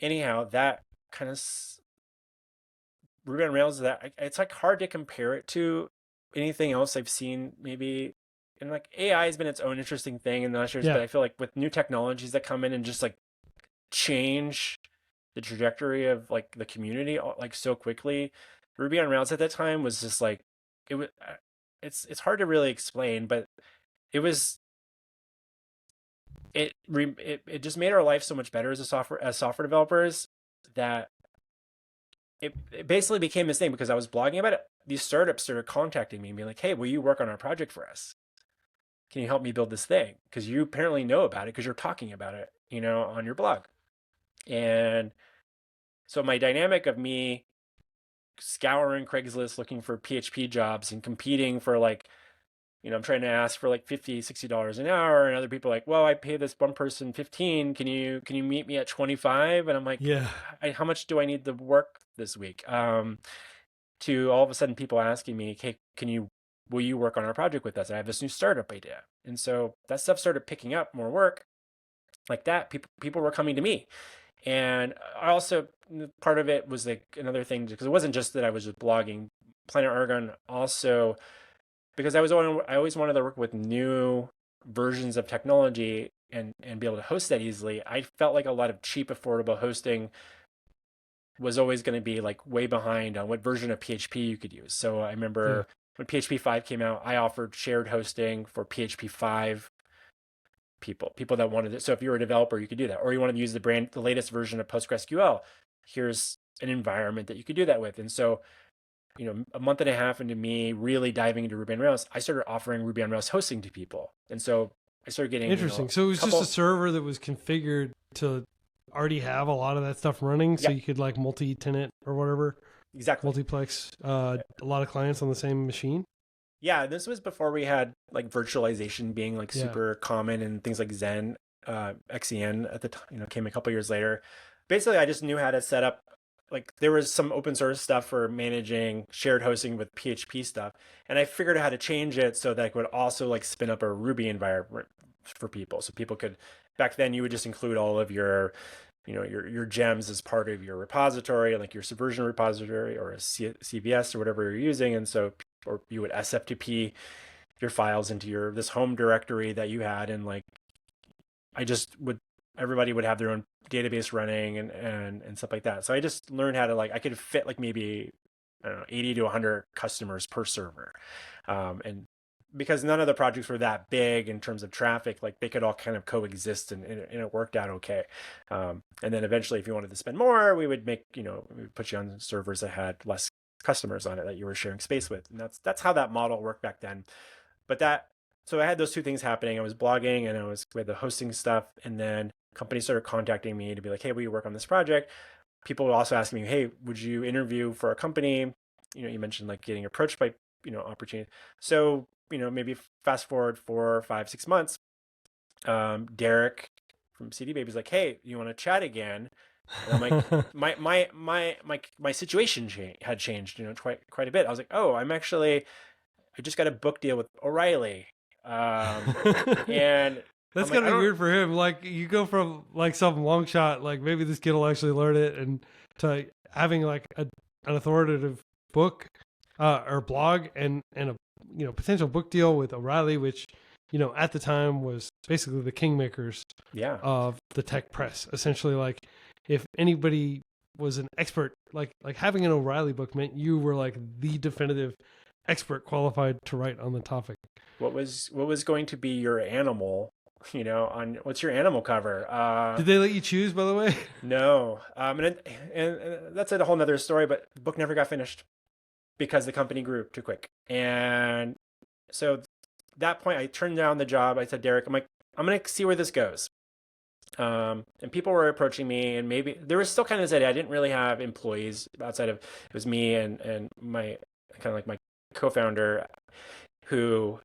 Anyhow, that kind of Ruby on Rails, that it's like hard to compare it to anything else I've seen, maybe. And like AI has been its own interesting thing in the last years, but I feel like with new technologies that come in and just like change the trajectory of like the community like so quickly, Ruby on Rails at that time was just like, it was. It's hard to really explain, but it was. It just made our life so much better as software developers, that it basically became this thing because I was blogging about it. These startups started contacting me and being like, hey, will you work on our project for us? Can you help me build this thing? Because you apparently know about it because you're talking about it, on your blog. And so my dynamic of me scouring Craigslist looking for PHP jobs and competing for like, I'm trying to ask for like $50, $60 an hour, and other people are like, well, I pay this one person 15. Can you meet me at 25? And I'm like, yeah, how much do I need to work this week? To all of a sudden people asking me, hey, will you work on our project with us? I have this new startup idea. And so that stuff started picking up more work like that. People were coming to me. And I also, part of it was like another thing, because it wasn't just that I was just blogging. Planet Argon also, because I always wanted to work with new versions of technology and be able to host that easily. I felt like a lot of cheap, affordable hosting was always going to be like way behind on what version of PHP you could use. So I remember when PHP 5 came out, I offered shared hosting for PHP 5 people that wanted it. So if you were a developer, you could do that, or you wanted to use the latest version of PostgreSQL. Here's an environment that you could do that with. And so, a month and a half into me really diving into Ruby on Rails, I started offering Ruby on Rails hosting to people. And so I started getting interesting. So it was just a server that was configured to already have a lot of that stuff running, so you could like multi-tenant or whatever. Exactly. Multiplex a lot of clients on the same machine. Yeah, this was before we had like virtualization being like super common, and things like Zen, XEN at the time, came a couple years later. Basically, I just knew how to set up, like there was some open source stuff for managing shared hosting with PHP stuff, and I figured out how to change it so that I could also like spin up a Ruby environment for people. So people could, back then you would just include all of your, your gems as part of your repository, like your Subversion repository or a CVS or whatever you're using. And so, or you would SFTP your files into this home directory that you had. And like, everybody would have their own database running and stuff like that. So I just learned how to I could fit like maybe, I don't know, 80 to 100 customers per server. And because none of the projects were that big in terms of traffic, like they could all kind of coexist and it worked out okay. And then eventually if you wanted to spend more, we would we would put you on servers that had less customers on it that you were sharing space with. And that's how that model worked back then. So I had those two things happening. I was blogging and we had the hosting stuff. And then companies started contacting me to be like, hey, will you work on this project? People were also asking me, hey, would you interview for a company? You mentioned like getting approached by, opportunity. So, maybe fast forward 4, 5, 6 months, Derek from CD Baby is like, hey, you want to chat again? And I'm like, my situation had changed, quite a bit. I was like, oh, I just got a book deal with O'Reilly. And that's gotta be weird for him. Like you go from like some long shot, like maybe this kid will actually learn it, and to having like an authoritative book or blog and a potential book deal with O'Reilly, which at the time was basically the kingmakers of the tech press. Essentially, like if anybody was an expert, like having an O'Reilly book meant you were like the definitive expert qualified to write on the topic. What was going to be your animal? On what's your animal cover? Did they let you choose, by the way? No. And that's a whole nother story. But the book never got finished because the company grew too quick. And so at that point, I turned down the job. I said, Derek, I'm going to see where this goes. And people were approaching me, and maybe there was still kind of this idea. I didn't really have employees outside of, it was me and my kind of like my co-founder who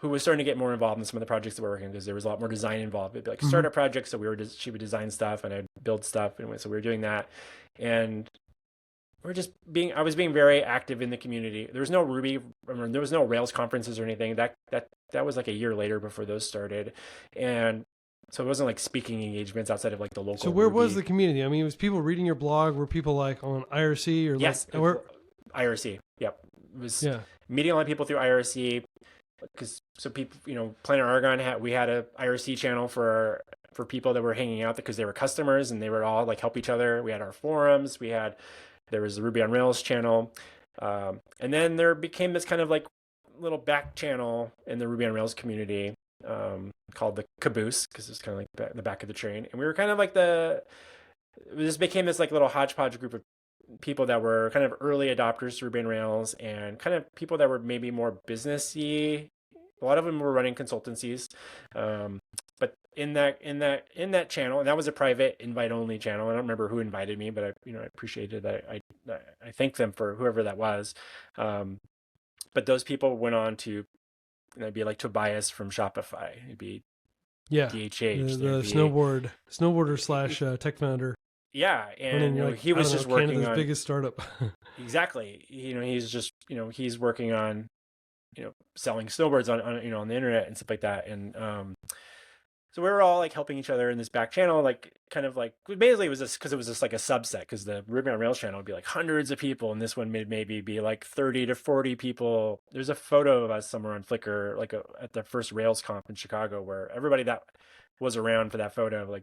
was starting to get more involved in some of the projects that we're working on because there was a lot more design involved. It'd be like startup projects, so she would design stuff and I'd build stuff, and so we were doing that. And I was being very active in the community. There was no Ruby, there was no Rails conferences or anything. That was like a year later before those started, and so it wasn't like speaking engagements outside of like the local. So where Ruby. was the community? I mean, was people reading your blog? Were people like on IRC or yes, IRC? Yep, it was meeting a lot of people through IRC. So people, Planet Argon we had a IRC channel for people that were hanging out because they were customers and they would all like help each other. We had our forums. There was the Ruby on Rails channel, and then there became this kind of like little back channel in the Ruby on Rails community called the Caboose, because it's kind of like the back of the train, and we were kind of like this became this like little hodgepodge group of people that were kind of early adopters to Ruby on Rails and kind of people that were maybe more businessy. A lot of them were running consultancies, but in that channel, and that was a private invite-only channel. I don't remember who invited me, but I appreciated that. I thank them for whoever that was. But those people went on to, it'd be like Tobias from Shopify. It'd be DHH, the snowboarder / tech founder. Yeah, and he was just working Canada's on biggest startup. Exactly. He's just he's working on selling snowboards on the internet and stuff like that. And so we were all like helping each other in this back channel, like kind of like basically it was just like a subset, because the Ruby on Rails channel would be like hundreds of people, and this one maybe be like 30 to 40 people. There's a photo of us somewhere on Flickr, like at the first Rails Conf in Chicago, where everybody that was around for that photo, like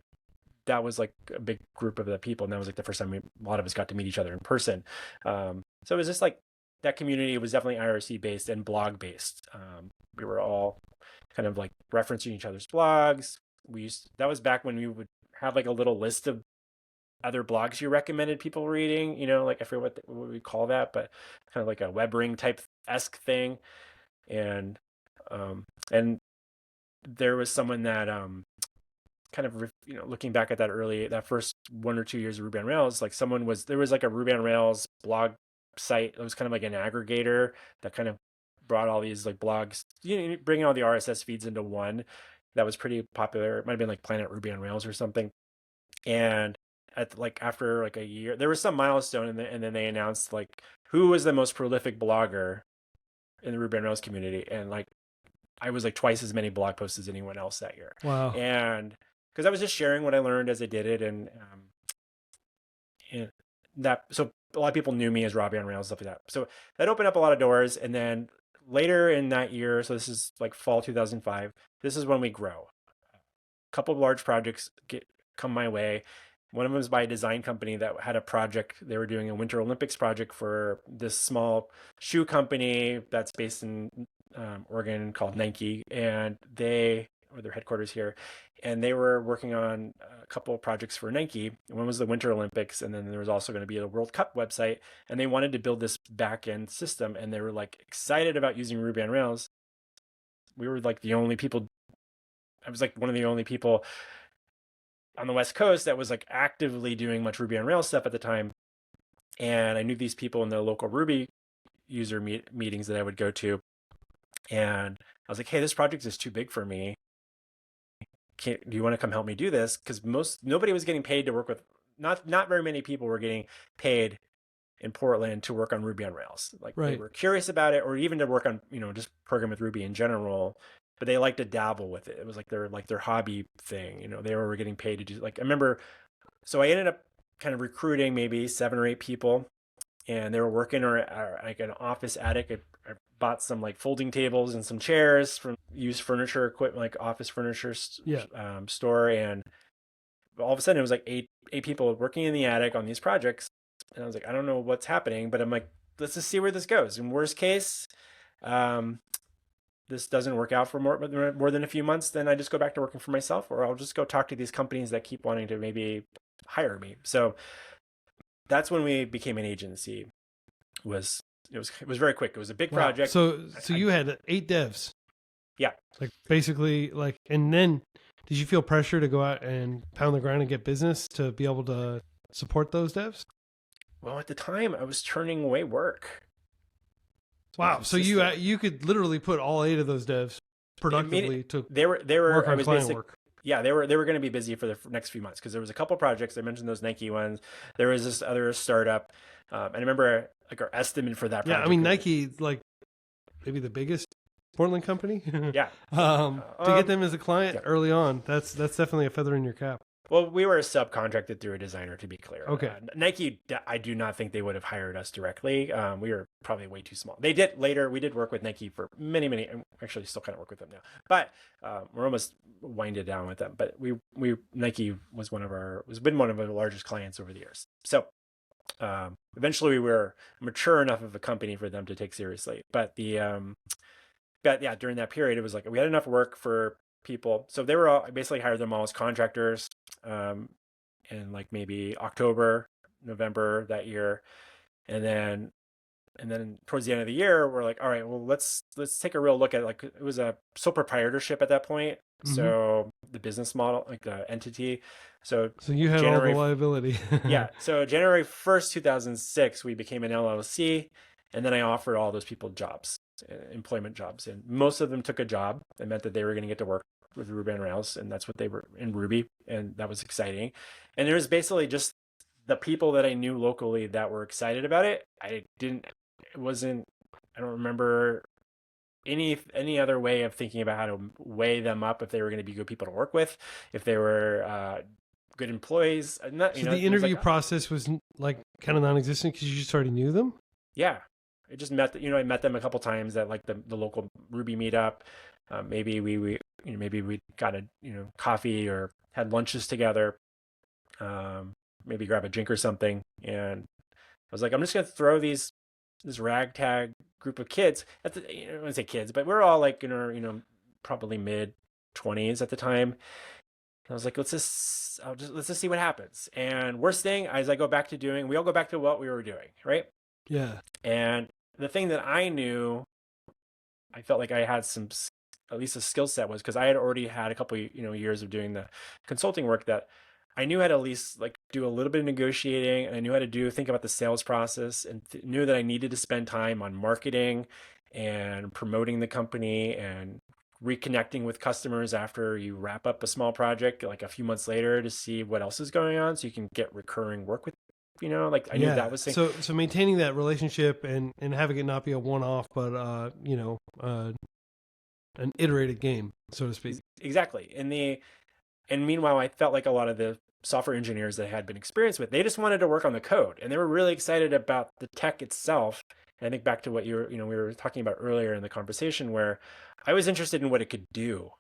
that was like a big group of the people, and that was like the first time a lot of us got to meet each other in person. So it was just like that community was definitely IRC based and blog based. We were all kind of like referencing each other's blogs. That was back when we would have like a little list of other blogs you recommended people reading, like I forget what we call that, but kind of like a WebRing type-esque thing. And there was someone that kind of looking back at that first 1 or 2 years of Ruby on Rails, like there was like a Ruby on Rails blog site. It was kind of like an aggregator that kind of brought all these like blogs, bringing all the RSS feeds into one. That was pretty popular. It might have been like Planet Ruby on Rails or something. And after like a year, there was some milestone, and then they announced like who was the most prolific blogger in the Ruby on Rails community, and like I was like twice as many blog posts as anyone else that year. Wow. And because I was just sharing what I learned as I did it. And that, so a lot of people knew me as Robby on Rails, stuff like that. So that opened up a lot of doors. And then later in that year, so this is like fall 2005, this is when we grow. A couple of large projects come my way. One of them was by a design company that had a project. They were doing a Winter Olympics project for this small shoe company that's based in Oregon called Nike, and their headquarters here, and they were working on a couple of projects for Nike. One was the Winter Olympics, and then there was also going to be a World Cup website, and they wanted to build this back end system, and they were like excited about using Ruby on Rails. We were like the only people. I was like one of the only people on the West Coast that was like actively doing much Ruby on Rails stuff at the time. And I knew these people in the local Ruby user meetings that I would go to. And I was like, hey, this project is too big for me. Do you want to come help me do this? Because nobody was getting paid to work with, not very many people were getting paid in Portland to work on Ruby on Rails. Like Right. They were curious about it, or even to work on, just program with Ruby in general, but they like to dabble with it. It was like their hobby thing. They were getting paid to do, like, I remember, so I ended up kind of recruiting maybe 7 or 8 people, and they were working or like an office attic. I bought some like folding tables and some chairs from used furniture equipment, like office furniture store. And all of a sudden it was like eight people working in the attic on these projects. And I was like, I don't know what's happening, but I'm like, let's just see where this goes. In worst case, this doesn't work out for more than a few months, then I just go back to working for myself, or I'll just go talk to these companies that keep wanting to maybe hire me. So that's when we became an agency. It was very quick. It was a big project. So you had 8 devs. Yeah. Like basically and then did you feel pressure to go out and pound the ground and get business to be able to support those devs? Well, at the time I was turning away work. Wow. So you could literally put all 8 of those devs productively to work on client work. Yeah, they were going to be busy for the next few months because there was a couple projects. I mentioned those Nike ones. There was this other startup, and I remember like our estimate for that project. Yeah, I mean Nike, like maybe the biggest Portland company. Yeah. To get them as a client early on, that's definitely a feather in your cap. Well, we were subcontracted through a designer, to be clear. Okay. Nike, I do not think they would have hired us directly. We were probably way too small. They did later. We did work with Nike for many, actually still kind of work with them now. But we're almost winded down with them. But Nike was been one of our largest clients over the years. So eventually we were mature enough of a company for them to take seriously. But during that period, it was like we had enough work for people. So they were I basically hired them all as contractors in like maybe October, November that year. And then towards the end of the year, we're like, all right, well, let's take a real look at, like, it was a sole proprietorship at that point. Mm-hmm. So the business model, like the entity. So you had all the liability. Yeah. So January 1st, 2006, we became an LLC. And then I offered all those people jobs, employment jobs. And most of them took a job. That meant that they were going to get to work with Ruby on Rails. And that's what they were in Ruby. And that was exciting. And there was basically just the people that I knew locally that were excited about it. I don't remember any other way of thinking about how to weigh them up, if they were going to be good people to work with, if they were good employees. So the interview process was like kind of non-existent because you just already knew them? Yeah. I just met them a couple times at like the local Ruby meetup. Maybe we got a coffee or had lunches together. Maybe grab a drink or something. And I was like, I'm just gonna throw this ragtag group of kids I wouldn't say kids, but we're all like in our probably mid-20s at the time. And I was like, let's just see what happens. And worst thing, as I go back to doing, we all go back to what we were doing, right? Yeah. And the thing that I knew, I felt like I had at least a skill set, was because I had already had a couple years of doing the consulting work, that I knew how to at least like do a little bit of negotiating, and I knew how to think about the sales process, and knew that I needed to spend time on marketing and promoting the company and reconnecting with customers after you wrap up a small project, like a few months later, to see what else is going on, so you can get recurring work with. I knew that was so maintaining that relationship and having it not be a one-off, but an iterated game, so to speak. Exactly. And meanwhile, I felt like a lot of the software engineers that I had been experienced with, they just wanted to work on the code, and they were really excited about the tech itself. And I think back to what we were talking about earlier in the conversation, where I was interested in what it could do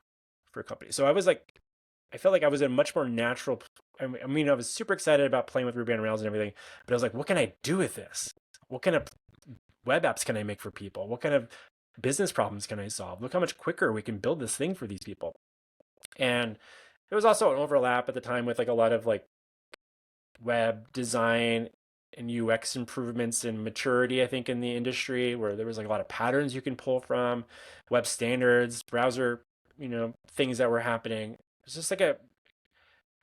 for a company. So I felt like I was in a much more natural. I mean, I was super excited about playing with Ruby on Rails and everything, but I was like, what can I do with this? What kind of web apps can I make for people? What kind of business problems can I solve? Look how much quicker we can build this thing for these people. And there was also an overlap at the time with like a lot of like web design and UX improvements and maturity, I think, in the industry, where there was like a lot of patterns you can pull from, web standards, browser, things that were happening. It's just like a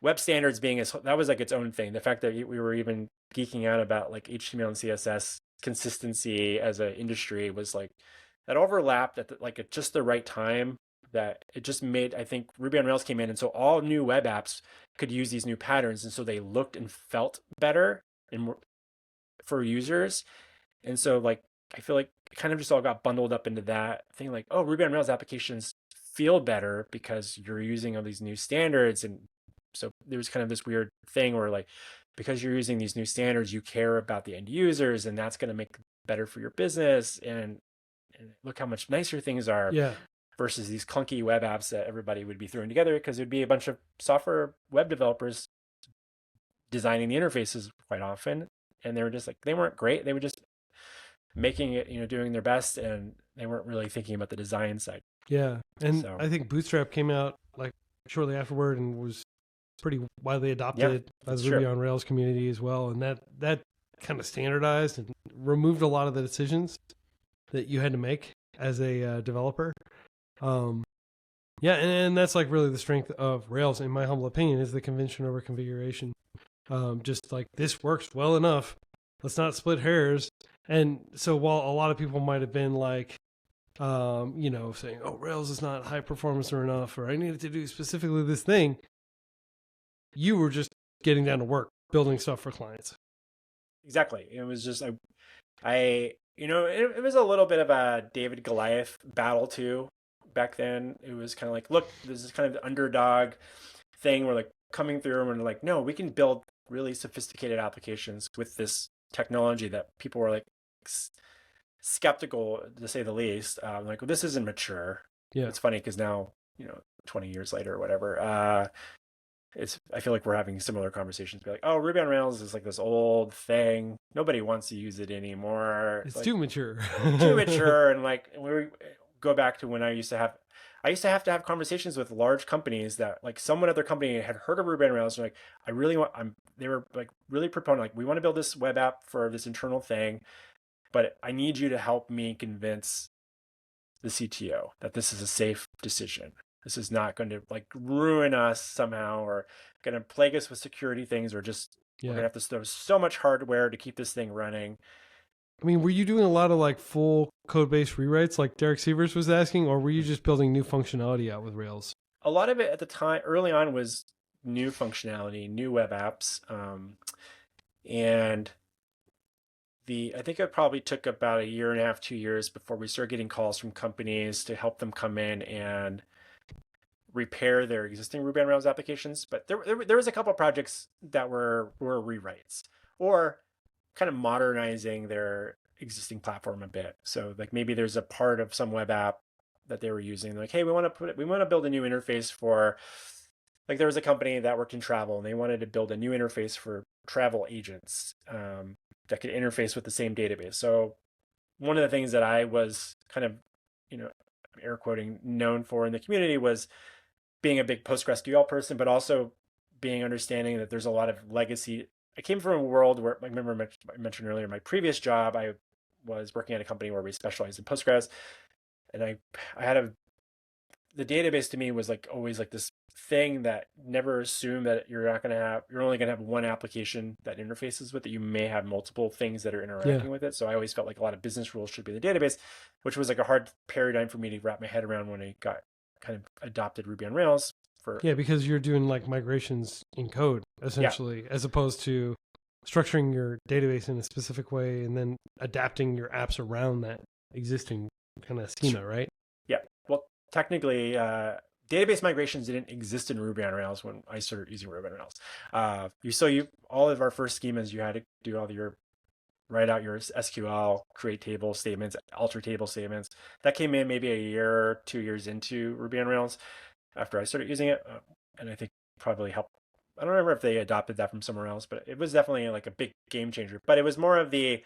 web standards being that was like its own thing. The fact that we were even geeking out about like HTML and CSS consistency as an industry was like that overlapped at just the right time, that it just made, I think Ruby on Rails came in, and so all new web apps could use these new patterns, and so they looked and felt better and more for users. And so like I feel like it kind of just all got bundled up into that thing, like, oh, Ruby on Rails applications feel better because you're using all these new standards. And so there was kind of this weird thing where like, because you're using these new standards, you care about the end users, and that's going to make it better for your business. And look how much nicer things are. Yeah. Versus these clunky web apps that everybody would be throwing together, because it'd be a bunch of software web developers designing the interfaces quite often, and they were just like, they weren't great. They were just making it, doing their best, and they weren't really thinking about the design side. Yeah. And So, I think Bootstrap came out like shortly afterward and was pretty widely adopted by the Ruby on Rails community as well. And that kind of standardized and removed a lot of the decisions that you had to make as a developer. Yeah, and that's like really the strength of Rails, in my humble opinion, is the convention over configuration. Just like, this works well enough, let's not split hairs. And so while a lot of people might have been like, saying, oh, Rails is not high performance or enough, or I needed to do specifically this thing, you were just getting down to work, building stuff for clients. Exactly. It was just, it was a little bit of a David Goliath battle too. Back then, it was kind of like, look, this is kind of the underdog thing. We're like coming through, and we're like, no, we can build really sophisticated applications with this technology that people were like skeptical, to say the least. Like, well, this isn't mature. Yeah, it's funny because now, 20 years later or whatever, I feel like we're having similar conversations. Be like, oh, Ruby on Rails is like this old thing. Nobody wants to use it anymore. It's like, too mature. Too mature. And like, we go back to when I used to have to have conversations with large companies that like someone at their company had heard of Ruby on Rails. And like, they were like really proponent, like, we want to build this web app for this internal thing, but I need you to help me convince the CTO that this is a safe decision. This is not going to like ruin us somehow, or going to plague us with security things, or just we're going to have to throw so much hardware to keep this thing running. I mean, were you doing a lot of like full code-based rewrites like Derek Sievers was asking, or were you just building new functionality out with Rails? A lot of it at the time, early on, was new functionality, new web apps. And I think it probably took about 1.5 years, 2 years before we started getting calls from companies to help them come in and repair their existing Ruby on Rails applications. But there was a couple of projects that were rewrites, or kind of modernizing their existing platform a bit. So like, maybe there's a part of some web app that they were using, like, hey, we want to build a new interface for, like, there was a company that worked in travel, and they wanted to build a new interface for travel agents that could interface with the same database. So one of the things that I was kind of, air quoting, known for in the community was being a big PostgreSQL person, but also being understanding that there's a lot of legacy. I came from a world where, I remember I mentioned earlier, my previous job, I was working at a company where we specialized in Postgres, and the database to me was like always like this thing that never assume that you're only going to have one application that interfaces with it. You may have multiple things that are interacting with it. So I always felt like a lot of business rules should be the database, which was like a hard paradigm for me to wrap my head around when I got kind of adopted Ruby on Rails. Because you're doing like migrations in code essentially, as opposed to structuring your database in a specific way and then adapting your apps around that existing kind of schema, right? Yeah. Well, technically, database migrations didn't exist in Ruby on Rails when I started using Ruby on Rails. All of our first schemas, you had to do all your write out your SQL, create table statements, alter table statements. That came in maybe a year, 2 years into Ruby on Rails after I started using it, and I think probably helped. I don't remember if they adopted that from somewhere else, but it was definitely like a big game changer. But it was more of the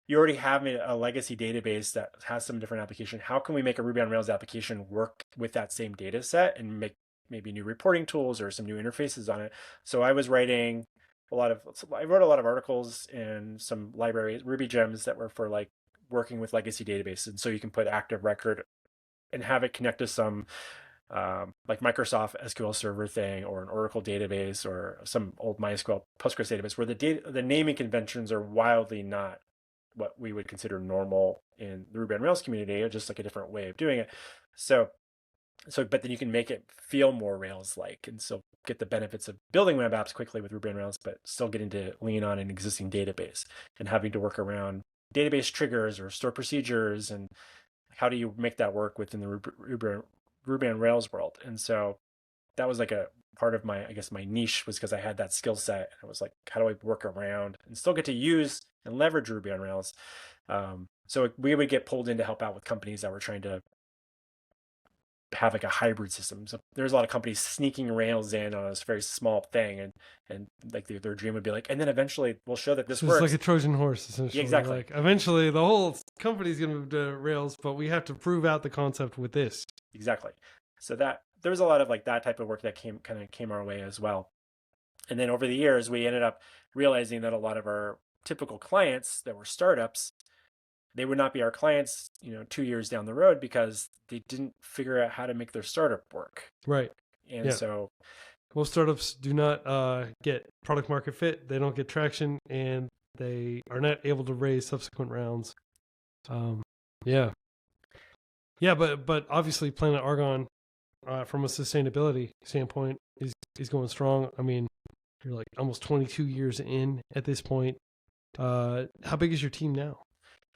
you already have a legacy database that has some different application. How can we make a Ruby on Rails application work with that same data set and make maybe new reporting tools or some new interfaces on it? So I wrote a lot of articles in some libraries, Ruby gems that were for like working with legacy databases. And so you can put active record and have it connect to some like Microsoft SQL Server thing or an Oracle database or some old MySQL Postgres database where the naming conventions are wildly not what we would consider normal in the Ruby on Rails community, or just like a different way of doing it. But then you can make it feel more Rails-like and still get the benefits of building web apps quickly with Ruby on Rails, but still getting to lean on an existing database and having to work around database triggers or store procedures, and how do you make that work within the Ruby on Rails world. And so that was like a part of my, I guess my niche, was because I had that skill set. And I was like, how do I work around and still get to use and leverage Ruby on Rails? So we would get pulled in to help out with companies that were trying to have like a hybrid system. So there's a lot of companies sneaking Rails in on this very small thing, and like their dream would be like, and then eventually we'll show that this So works. it's like a Trojan horse, essentially. Yeah, exactly. Like eventually the whole company's going to move to Rails, but we have to prove out the concept with this. Exactly. So that there was a lot of like that type of work that came our way as well. And then over the years, we ended up realizing that a lot of our typical clients that were startups, they would not be our clients, 2 years down the road, because they didn't figure out how to make their startup work. Right. And so most startups do not get product market fit. They don't get traction, and they are not able to raise subsequent rounds. But obviously Planet Argon, from a sustainability standpoint, is going strong. I mean, you're like almost 22 years in at this point. How big is your team now?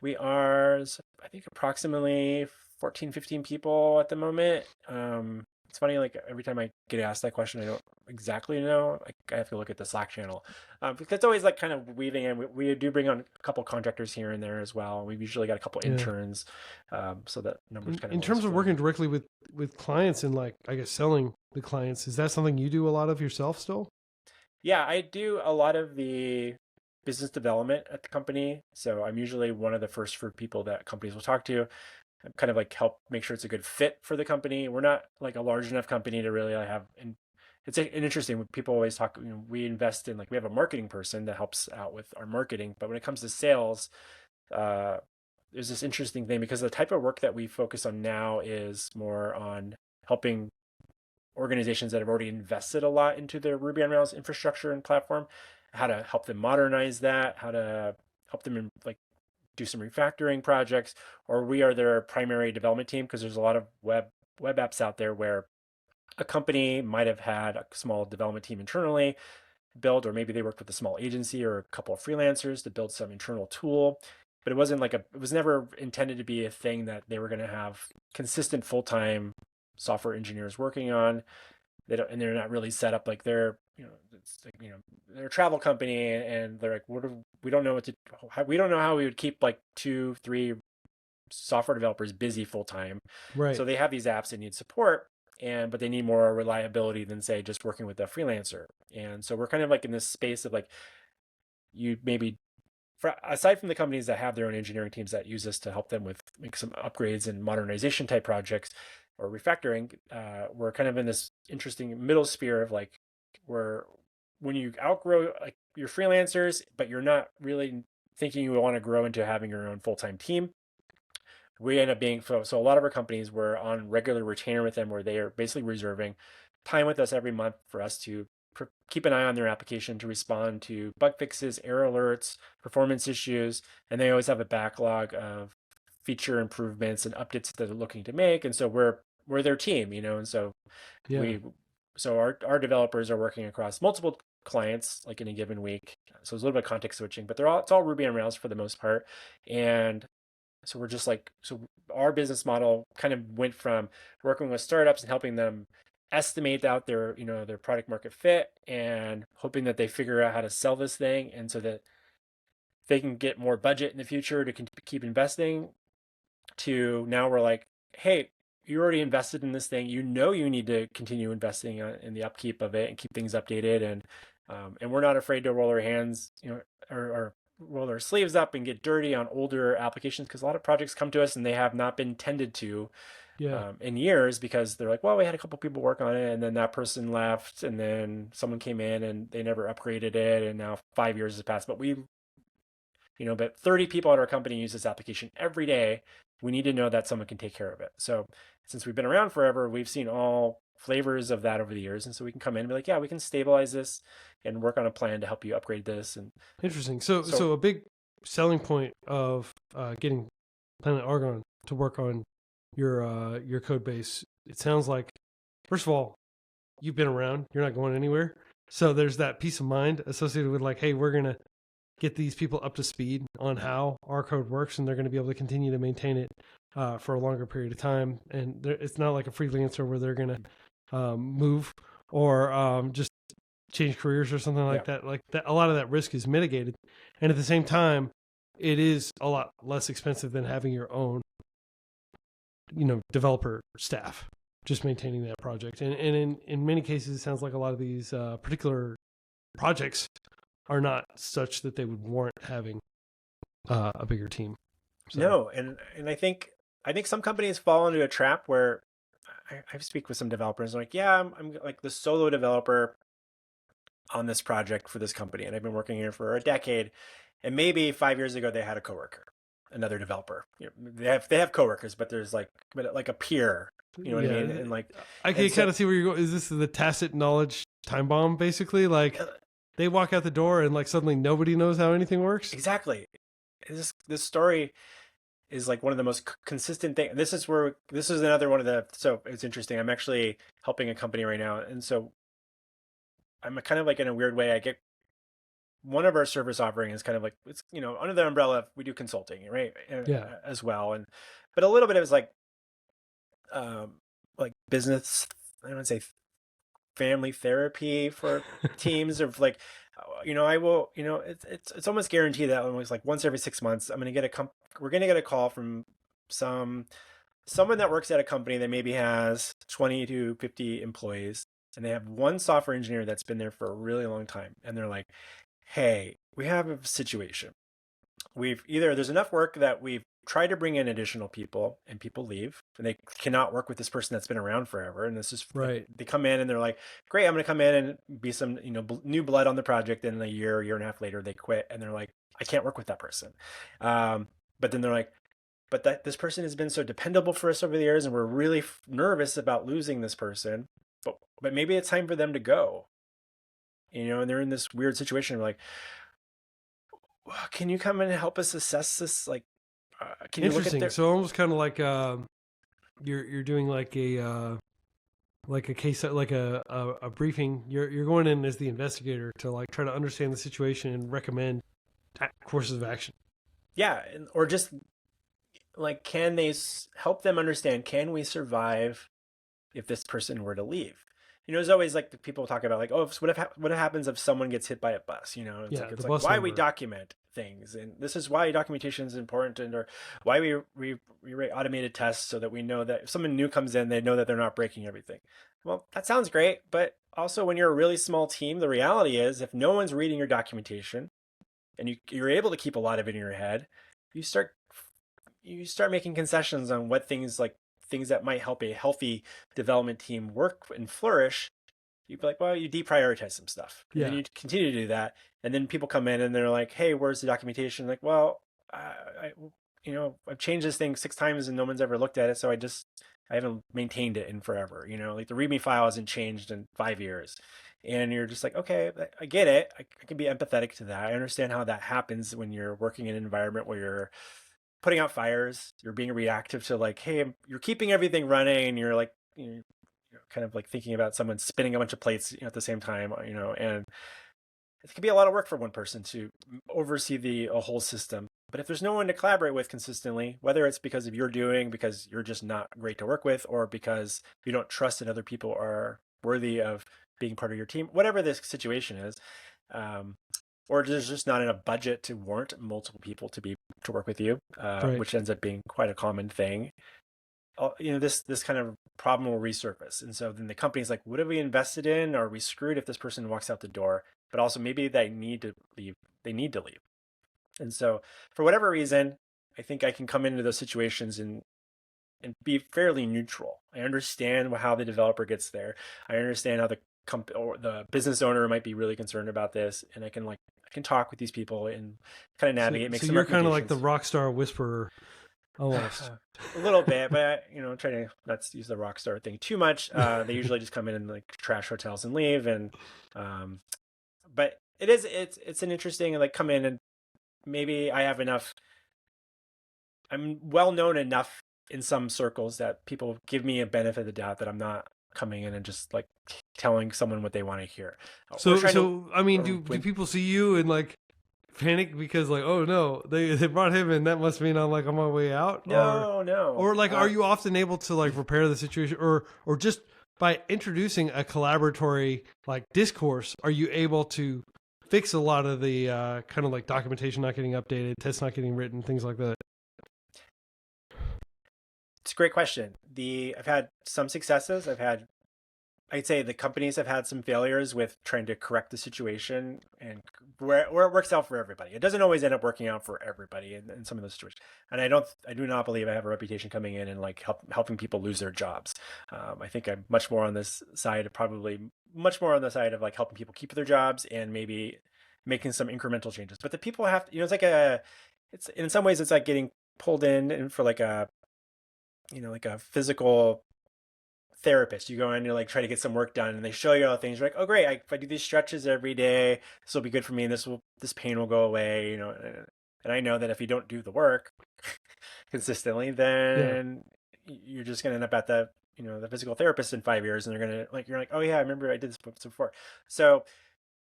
We are, I think, approximately 14, 15 people at the moment. It's funny, like every time I get asked that question, I don't exactly know. I have to look at the Slack channel, because it's always like kind of weaving in. We do bring on a couple contractors here and there as well. We've usually got a couple interns, so that numbers kind of. In terms of working directly with clients and like, I guess, selling the clients, is that something you do a lot of yourself still? Yeah, I do a lot of the business development at the company. So I'm usually one of the first for people that companies will talk to. I'm kind of like help make sure it's a good fit for the company. We're not like a large enough company to really have, and it's an interesting, people always talk, we invest in, like, we have a marketing person that helps out with our marketing, but when it comes to sales, there's this interesting thing, because the type of work that we focus on now is more on helping organizations that have already invested a lot into their Ruby on Rails infrastructure and platform, how to help them modernize that, how to help them like do some refactoring projects, or we are their primary development team, because there's a lot of web apps out there where a company might have had a small development team internally build, or maybe they worked with a small agency or a couple of freelancers to build some internal tool, but it was never intended to be a thing that they were going to have consistent full-time software engineers working on. They're not really set up like they're they're a travel company, and they're like, we don't know how we would keep like 2-3 software developers busy full time. Right. So they have these apps that need support, but they need more reliability than, say, just working with a freelancer. And so we're kind of like in this space of like, you maybe, aside from the companies that have their own engineering teams that use us to help them with make some upgrades and modernization type projects or refactoring, we're kind of in this interesting middle sphere of like, where when you outgrow like your freelancers, but you're not really thinking you want to grow into having your own full-time team, we end up being, so a lot of our companies were on regular retainer with them, where they are basically reserving time with us every month for us to keep an eye on their application, to respond to bug fixes, error alerts, performance issues, and they always have a backlog of feature improvements and updates that they're looking to make. And so we're their team, and so our developers are working across multiple clients like in a given week. So it's a little bit of context switching, but it's all Ruby on Rails for the most part. And So we're just like, so our business model kind of went from working with startups and helping them estimate out their, their product market fit and hoping that they figure out how to sell this thing. And so that they can get more budget in the future to keep investing, to now we're like, hey, you already invested in this thing. You know you need to continue investing in the upkeep of it and keep things updated. And we're not afraid to roll our hands, or roll our sleeves up and get dirty on older applications, because a lot of projects come to us and they have not been tended to in years, because they're like, well, we had a couple people work on it and then that person left and then someone came in and they never upgraded it, and now 5 years has passed. But but 30 people at our company use this application every day. We need to know that someone can take care of it. So since we've been around forever, we've seen all flavors of that over the years. And so we can come in and be like, yeah, we can stabilize this and work on a plan to help you upgrade this. And interesting. So a big selling point of getting Planet Argon to work on your code base, it sounds like, first of all, you've been around, you're not going anywhere. So there's that peace of mind associated with like, hey, we're going to get these people up to speed on how our code works, and they're going to be able to continue to maintain it for a longer period of time. And it's not like a freelancer where they're going to move or just change careers or something like that. Like that, a lot of that risk is mitigated. And at the same time, it is a lot less expensive than having your own, developer staff just maintaining that project. And in many cases, it sounds like a lot of these particular projects are not such that they would warrant having a bigger team. So. No, and I think some companies fall into a trap where I speak with some developers like, yeah, I'm like the solo developer on this project for this company, and I've been working here for a decade, and maybe 5 years ago they had a coworker, another developer. They have coworkers, but there's like a peer. You know what I mean? And like, I can kind of see where you're going. Is this the tacit knowledge time bomb, basically? Like, they walk out the door and like suddenly nobody knows how anything works. Exactly. This story is like one of the most consistent things. This is another one of the, so it's interesting. I'm actually helping a company right now. And so I'm kind of like, in a weird way, I get one of our service offering is kind of like, it's, under the umbrella, we do consulting, right? As well. But a little bit of it's like business, I don't want to say family therapy for teams, of like, I will, it's almost guaranteed that almost like once every 6 months, we're going to get a call from someone that works at a company that maybe has 20 to 50 employees, and they have one software engineer that's been there for a really long time. And they're like, hey, we have a situation. There's enough work that we've tried to bring in additional people and people leave, and they cannot work with this person that's been around forever. And this is right. They come in and they're like, great, I'm going to come in and be some, new blood on the project. And a year and a half later, they quit. And they're like, I can't work with that person. But then they're like, but this person has been so dependable for us over the years, and we're really nervous about losing this person. But maybe it's time for them to go. And they're in this weird situation. We're like, can you come in and help us assess this? Like, can you look at their... So almost kind of like you're doing like a case, like a briefing. You're going in as the investigator to like try to understand the situation and recommend courses of action. Yeah, or just like, can they help them understand, can we survive if this person were to leave? There's always like the people talk about like, oh, what happens if someone gets hit by a bus? It's like why we document things, and this is why documentation is important, or why we write automated tests so that we know that if someone new comes in, they know that they're not breaking everything. Well, that sounds great, but also when you're a really small team, the reality is if no one's reading your documentation and you're able to keep a lot of it in your head, you start making concessions on what things that might help a healthy development team work and flourish. You'd be like, well, you deprioritize some stuff. And then you continue to do that. And then people come in and they're like, hey, where's the documentation? Like, well, I've changed this thing 6 times and no one's ever looked at it. So I haven't maintained it in forever. Like the README file hasn't changed in 5 years. And you're just like, okay, I get it. I can be empathetic to that. I understand how that happens when you're working in an environment where you're putting out fires, you're being reactive to like, hey, you're keeping everything running, and you're like, you're kind of like thinking about someone spinning a bunch of plates at the same time, and it can be a lot of work for one person to oversee a whole system. But if there's no one to collaborate with consistently, whether it's because of your doing, because you're just not great to work with, or because you don't trust that other people are worthy of being part of your team, whatever this situation is, um, or there's just not enough budget to warrant multiple people to work with you, Right. which ends up being quite a common thing. This kind of problem will resurface, and so then the company's like, "What have we invested in? Are we screwed if this person walks out the door?" But also maybe they need to leave. They need to leave, and so for whatever reason, I think I can come into those situations and be fairly neutral. I understand how the developer gets there. I understand how the or the business owner might be really concerned about this, and I can talk with these people and kind of navigate, make So some you're kind of like recommendations. the rock star whisperer almost. A little bit, but try to not use the rock star thing too much. They usually just come in and like trash hotels and leave, and but it's an interesting like come in and maybe I have enough. I'm well known enough in some circles that people give me a benefit of the doubt that I'm not coming in and just like telling someone what they want to hear. I mean, do people see you and like panic because like, oh no, they brought him in, that must mean I'm like on my way out? No. Or like, are you often able to like repair the situation, or just by introducing a collaboratory like discourse, are you able to fix a lot of the kind of like documentation not getting updated, tests not getting written, things like that? It's a great question. I've had some successes. I'd say the companies have had some failures with trying to correct the situation and where it works out for everybody. It doesn't always end up working out for everybody in some of those situations. And I do not believe I have a reputation coming in and like helping people lose their jobs. I think I'm much more on this side of like helping people keep their jobs and maybe making some incremental changes. But the people have to, it's in some ways it's like getting pulled in and for like like a physical therapist. You go in and like try to get some work done and they show you all the things. You're like, oh great, if I do these stretches every day, this will be good for me and this pain will go away, and I know that if you don't do the work consistently, then you're just gonna end up at the physical therapist in 5 years and you're like, oh yeah, I remember I did this before. So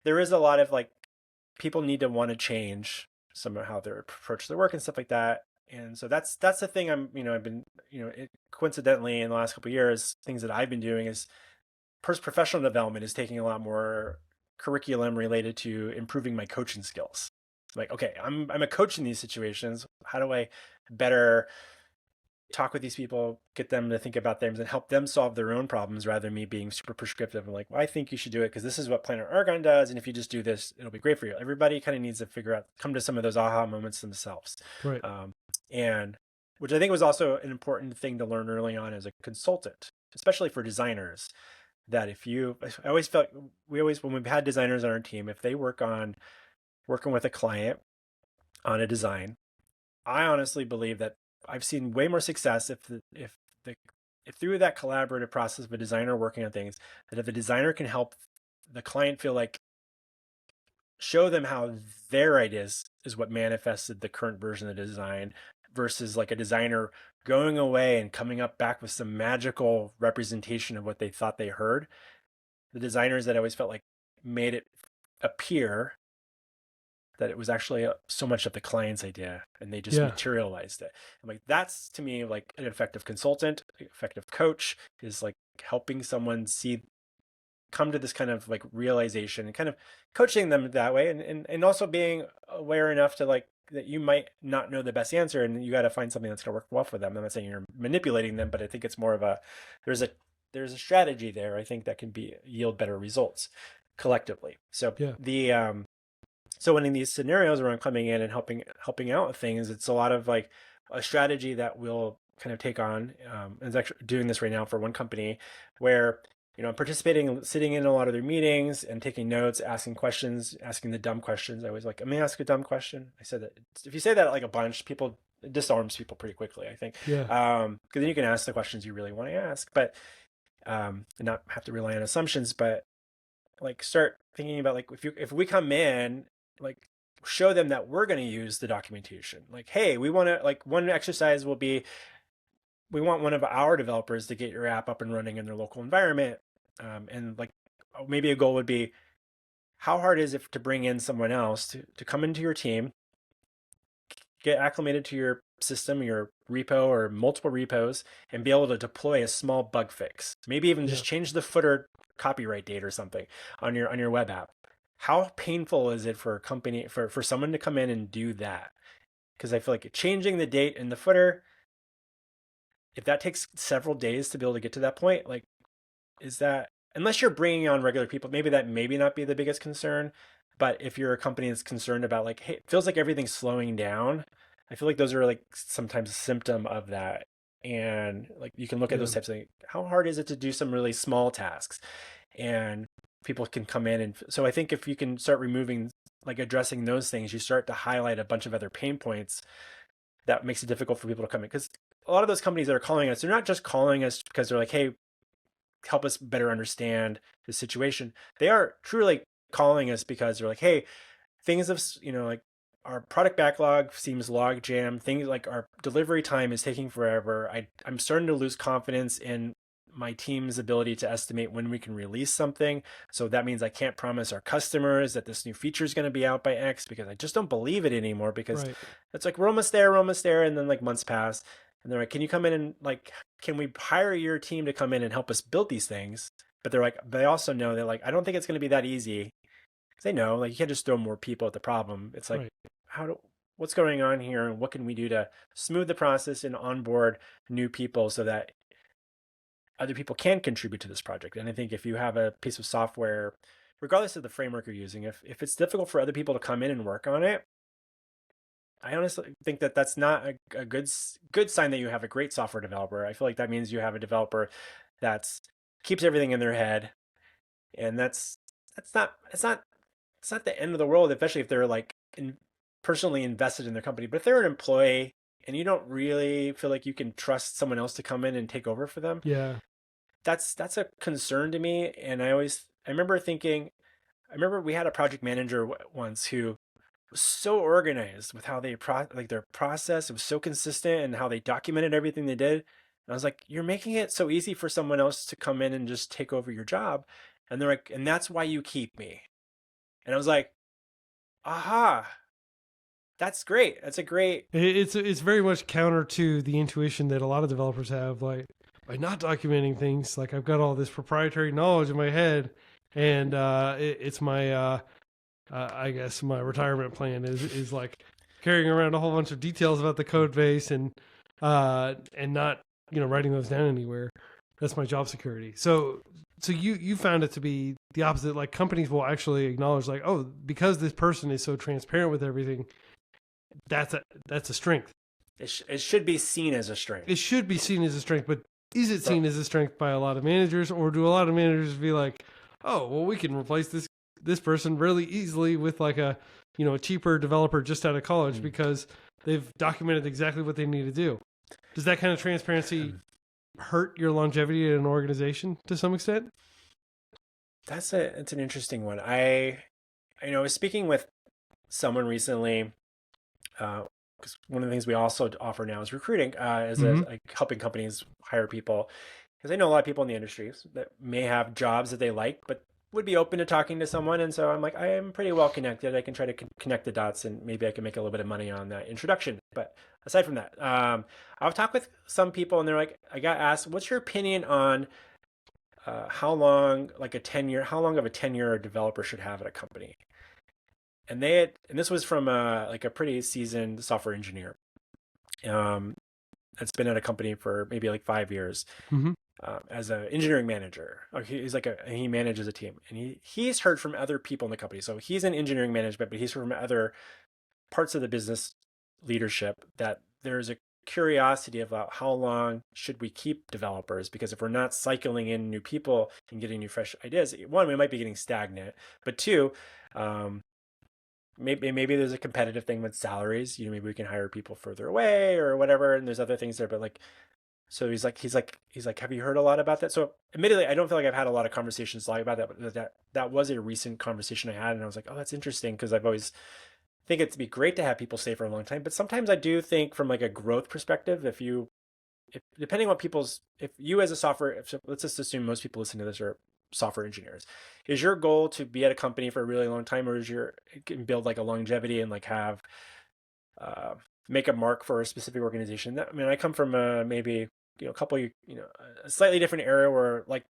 there is a lot of like people need to want to change some of how they approach their work and stuff like that. And so that's the thing I've been, coincidentally in the last couple of years, things that I've been doing is professional development is taking a lot more curriculum related to improving my coaching skills. Like, okay, I'm a coach in these situations. How do I better talk with these people, get them to think about things and help them solve their own problems rather than me being super prescriptive and like, well, I think you should do it because this is what Planet Argon does. And if you just do this, it'll be great for you. Everybody kind of needs to come to some of those aha moments themselves. Right. And which I think was also an important thing to learn early on as a consultant, especially for designers, that I always felt when we've had designers on our team, if they working with a client on a design, I honestly believe that I've seen way more success if through that collaborative process of a designer working on things, that if the designer can help the client feel like show them how their ideas is what manifested the current version of the design versus like a designer going away and coming up back with some magical representation of what they thought they heard. The designers that I always felt like made it appear that it was actually so much of the client's idea and they just materialized it. I'm like, that's to me like an effective consultant, effective coach is like helping someone come to this kind of like realization and kind of coaching them that way. And also being aware enough to like, that you might not know the best answer and you got to find something that's going to work well for them. I'm not saying you're manipulating them, but I think it's more of there's a strategy there. I think that can yield better results collectively. So so when in these scenarios where I'm coming in and helping out with things, it's a lot of like a strategy that we'll kind of take on. And it's actually doing this right now for one company where, I'm participating, sitting in a lot of their meetings and taking notes, asking questions, asking the dumb questions. I always like, let me ask a dumb question. I said that if you say that like a bunch, it disarms people pretty quickly, I think. Because then you can ask the questions you really want to ask, but and not have to rely on assumptions, but like start thinking about like if we come in, like show them that we're going to use the documentation. Like, hey, we want to like one exercise will be we want one of our developers to get your app up and running in their local environment. And like maybe a goal would be how hard is it to bring in someone else to come into your team, get acclimated to your system, your repo or multiple repos, and be able to deploy a small bug fix. Maybe even Yeah. just change the footer copyright date or something on your web app. How painful is it for a company for someone to come in and do that? Because I feel like changing the date in the footer, if that takes several days to be able to get to that point, like, is that, unless you're bringing on regular people, maybe that maybe not be the biggest concern. But if you're a company that's concerned about like, hey, it feels like everything's slowing down, I feel like those are like sometimes a symptom of that. And like you can look at Yeah. those types of things. How hard is it to do some really small tasks? And people can come in. And so I think if you can start removing, like addressing those things, you start to highlight a bunch of other pain points that makes it difficult for people to come in. Because a lot of those companies that are calling us, they're not just calling us because they're like, hey, help us better understand the situation. They are truly calling us because they're like, hey, things of, like our product backlog seems log jam. Things like our delivery time is taking forever. I'm starting to lose confidence in my team's ability to estimate when we can release something. So that means I can't promise our customers that this new feature is going to be out by X, because I just don't believe it anymore, because Right. it's like, we're almost there, we're almost there. And then like months pass and they're like, can you come in and like, can we hire your team to come in and help us build these things? But they're like, they also know that like, I don't think it's going to be that easy. Because they know like you can't just throw more people at the problem. It's like, Right. what's going on here, and what can we do to smooth the process and onboard new people so that other people can contribute to this project? And I think if you have a piece of software, regardless of the framework you're using, if it's difficult for other people to come in and work on it, I honestly think that that's not a good sign that you have a great software developer. I feel like that means you have a developer that's keeps everything in their head, and that's not it's not the end of the world, especially if they're like personally invested in their company. But if they're an employee and you don't really feel like you can trust someone else to come in and take over for them, Yeah. that's a concern to me. And I remember thinking, I remember we had a project manager once who was so organized with how like their process. It was so consistent and how they documented everything they did. And I was like, you're making it so easy for someone else to come in and just take over your job. And they're like, and that's why you keep me. And I was like, aha, that's great. That's a great. It's very much counter to the intuition that a lot of developers have, like by not documenting things. Like I've got all this proprietary knowledge in my head, and it's my I guess my retirement plan is like carrying around a whole bunch of details about the code base and not writing those down anywhere. That's my job security. So you found it to be the opposite. Like companies will actually acknowledge like, oh, because this person is so transparent with everything, that's a strength. It should be seen as a strength. It should be seen as a strength, but is it seen as a strength by a lot of managers, or do a lot of managers be like, oh, well, we can replace this person really easily with like a a cheaper developer just out of college because they've documented exactly what they need to do. Does that kind of transparency hurt your longevity in an organization to some extent? It's an interesting one. I was speaking with someone recently, because one of the things we also offer now is recruiting, like helping companies hire people. Because I know a lot of people in the industry that may have jobs that they like, but would be open to talking to someone. And so I'm like, I am pretty well connected. I can try to connect the dots, and maybe I can make a little bit of money on that introduction. But aside from that, I've talked with some people, and they're like, I got asked, what's your opinion on how long of a tenure a developer should have at a company? And this was from like a pretty seasoned software engineer, um, that's been at a company for maybe like 5 years, Mm-hmm. as an engineering manager. He manages a team, and he's heard from other people in the company. So he's in engineering management, but he's heard from other parts of the business leadership that there's a curiosity about how long should we keep developers, because if we're not cycling in new people and getting new fresh ideas, one, we might be getting stagnant, but two, maybe there's a competitive thing with salaries. Maybe we can hire people further away or whatever, and there's other things there. But like, so he's like, have you heard a lot about that? So admittedly, I don't feel like I've had a lot of conversations like about that, but that was a recent conversation I had, and I was like, oh, that's interesting, because I've always think it'd be great to have people stay for a long time. But sometimes I do think from like a growth perspective, if depending on if you as a let's just assume most people listening to this are software engineers, is your goal to be at a company for a really long time, or build like a longevity and like have make a mark for a specific organization. I mean, I come from maybe a couple, a slightly different area where like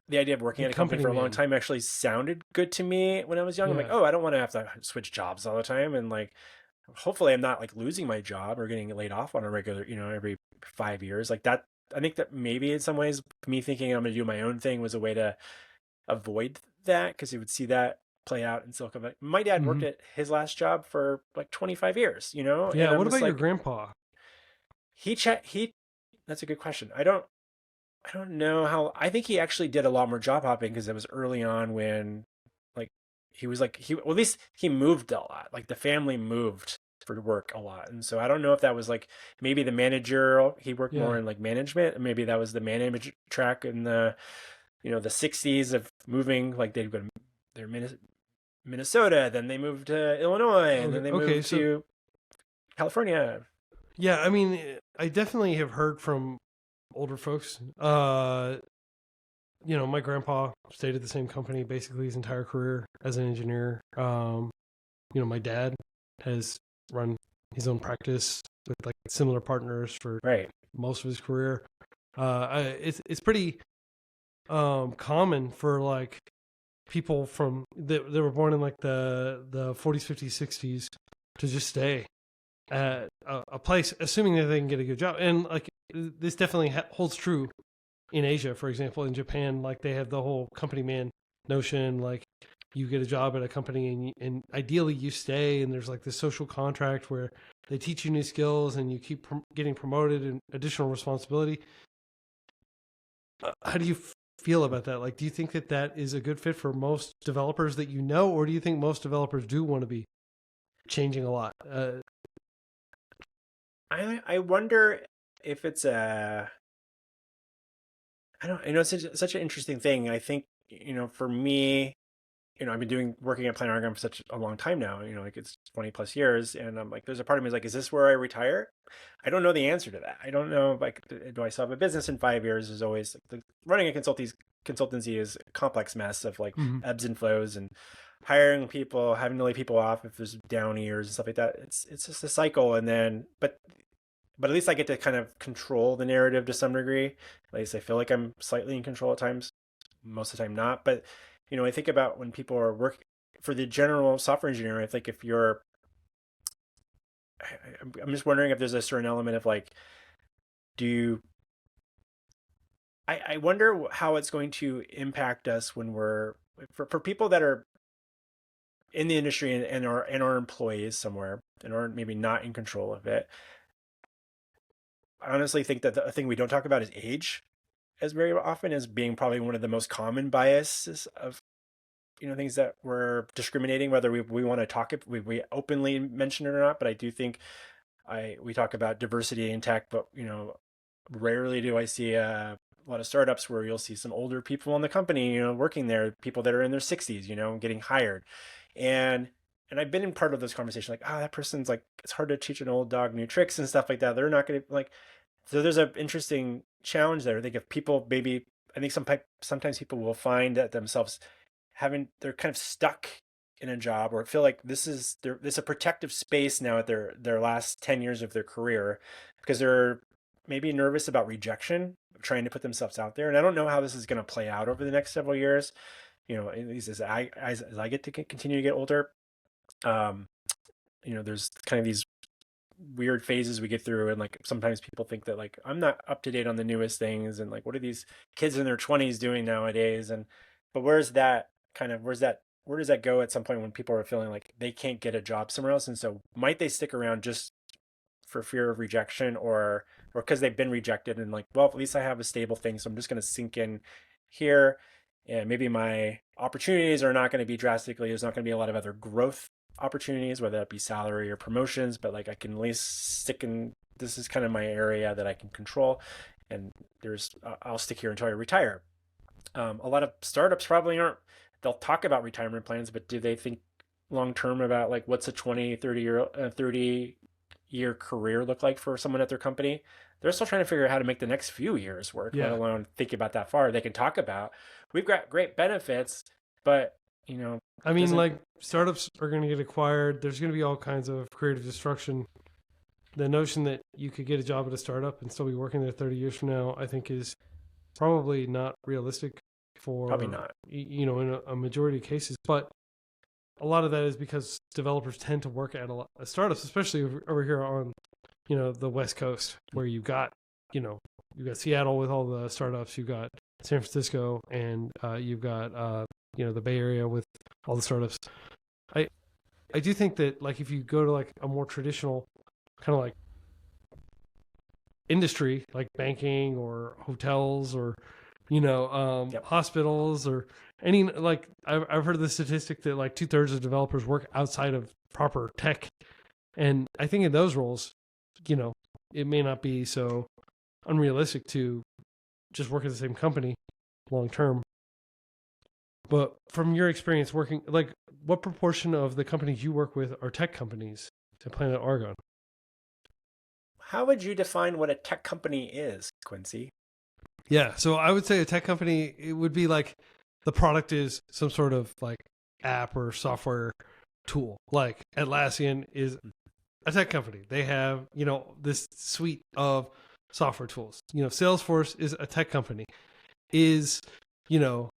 the idea of working The at a company company for a long man. time actually sounded good to me when I was young. I'm like, Yeah. oh, I don't want to have to switch jobs all the time, and like hopefully I'm not like losing my job or getting laid off on a regular, every 5 years like that. I think that maybe in some ways me thinking I'm going to do my own thing was a way to avoid that, because you would see that play out in Silicon Valley. My dad Hmm. worked at his last job for like 25 years, Yeah. and I'm What just about your like, grandpa? he that's a good question. I don't know how. I think he actually did a lot more job hopping because it was early on when, like, he was like well, at least he moved a lot. Like the family moved for work a lot, and so I don't know if that was like maybe the manager. He worked more Yeah. in like management, and maybe that was the management track in the the '60s of moving. Like they'd go to their Minnesota, then they moved to Illinois, and Okay. then they Okay. moved So to California. yeah, I mean, I definitely have heard from older folks. My grandpa stayed at the same company basically his entire career as an engineer. My dad has run his own practice with like similar partners for Right. most of his career. It's pretty common for like people from that were born in like the 40s, 50s, 60s to just stay at a place, assuming that they can get a good job. And like this definitely holds true in Asia, for example. In Japan, like they have the whole company man notion. Like you get a job at a company and ideally you stay, and there's like this social contract where they teach you new skills and you keep getting promoted and additional responsibility. How do you feel about that? Like, do you think that that is a good fit for most developers that you know, or do you think most developers do want to be changing a lot? I wonder if it's a I don't it's such an interesting thing. I think for me, I've been working at Planet Argon for such a long time now, like it's 20 plus years. And I'm like, there's a part of me is like, is this where I retire? I don't know the answer to that. I don't know, like, do I still have a business in 5 years? Is always like running a consultancy is a complex mess of like Mm-hmm. ebbs and flows and hiring people, having to lay people off if there's down years and stuff like that. It's just a cycle. And then, but at least I get to kind of control the narrative to some degree. At least I feel like I'm slightly in control at times. Most of the time, not. But I think about when people are working for the general software engineer. I think if you're, I'm just wondering if there's a certain element of like, do you? I wonder how it's going to impact us when we're for people that are in the industry and are employees somewhere and are maybe not in control of it. I honestly think that the thing we don't talk about is age as very often as being probably one of the most common biases of things that we're discriminating, whether we want to talk it, we openly mention it or not. But I do think we talk about diversity in tech, but rarely do I see a lot of startups where you'll see some older people in the company working there, people that are in their 60s getting hired. And and I've been in part of this conversation like, that person's like, it's hard to teach an old dog new tricks and stuff like that. They're not going to like. So there's an interesting challenge there. I think if people maybe, I think sometimes people will find that themselves they're kind of stuck in a job or feel like there's a protective space now at their last 10 years of their career because they're maybe nervous about rejection, trying to put themselves out there. And I don't know how this is going to play out over the next several years. At least as I get to continue to get older. um there's kind of these weird phases we get through, and like sometimes people think that like I'm not up to date on the newest things, and like what are these kids in their 20s doing nowadays? And but where does that go at some point when people are feeling like they can't get a job somewhere else? And so might they stick around just for fear of rejection, or because they've been rejected and like, well, at least I have a stable thing, so I'm just going to sink in here, and maybe my opportunities are not going to be drastically, there's not going to be a lot of other growth opportunities, whether that be salary or promotions, but like I can at least stick in, this is kind of my area that I can control, and I'll stick here until I retire. A lot of startups probably aren't, they'll talk about retirement plans, but do they think long term about like what's a 20, 30 year career look like for someone at their company? They're still trying to figure out how to make the next few years work, let Yeah. alone think about that far. They can talk about, we've got great benefits, but I mean, doesn't. like startups are going to get acquired. There's going to be all kinds of creative destruction. The notion that you could get a job at a startup and still be working there 30 years from now, I think is probably not realistic Probably for, not. in a majority of cases. But a lot of that is because developers tend to work at a lot of startups, especially over here on, the West Coast, where you've got Seattle with all the startups, you've got San Francisco, and you've got, the Bay Area with all the startups. I, I do think that like if you go to like a more traditional kind of like industry, like banking or hotels or Yep. hospitals or any like I've heard the statistic that like 2/3 of developers work outside of proper tech, and I think in those roles, it may not be so unrealistic to just work at the same company long term. But from your experience working, like, what proportion of the companies you work with are tech companies to Planet Argon? How would you define what a tech company is, Quincy? Yeah, so I would say a tech company, it would be like the product is some sort of like app or software tool. Like Atlassian is a tech company. They have, this suite of software tools. Salesforce is a tech company. Is, you know,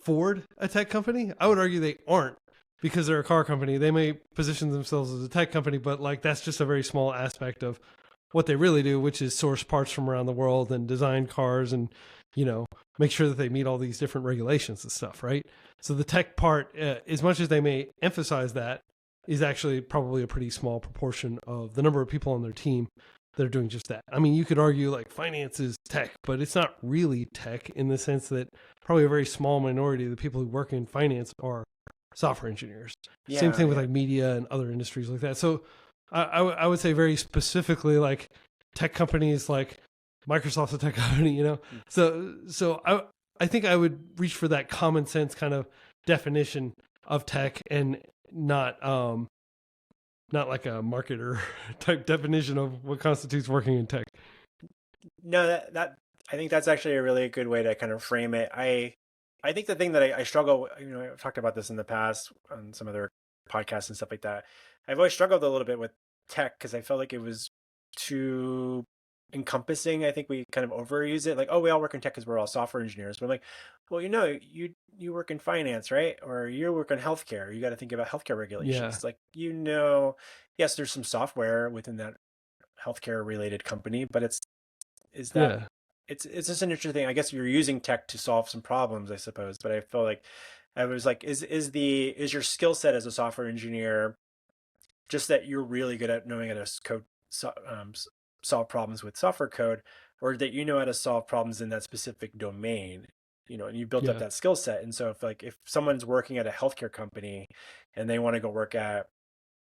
Ford a tech company? I would argue they aren't because they're a car company. They may position themselves as a tech company, but like that's just a very small aspect of what they really do, which is source parts from around the world and design cars and, make sure that they meet all these different regulations and stuff, right? So the tech part, as much as they may emphasize that, is actually probably a pretty small proportion of the number of people on their team that are doing just that. I mean, you could argue like finance is tech, but it's not really tech in the sense that probably a very small minority of the people who work in finance are software engineers. Same Yeah, thing with yeah. like media and other industries like that. So I would say very specifically like tech companies like Microsoft's a tech company. Mm. So I think I would reach for that common sense kind of definition of tech and not like a marketer type definition of what constitutes working in tech. No, that I think that's actually a really good way to kind of frame it. I think the thing that I struggle, I've talked about this in the past on some other podcasts and stuff like that. I've always struggled a little bit with tech because I felt like it was too encompassing. I think we kind of overuse it. Like, oh, we all work in tech because we're all software engineers. But I'm like, well, you work in finance, right? Or you work in healthcare. You got to think about healthcare Yeah. regulations. Like, yes, there's some software within that healthcare related company, but is that Yeah. it's just an interesting thing. I guess you're using tech to solve some problems, I suppose. But I feel like I was like, is your skill set as a software engineer just that you're really good at knowing how to solve problems with software code, or that you know how to solve problems in that specific domain? And you built up Yeah. that skill set. And so if someone's working at a healthcare company and they want to go work at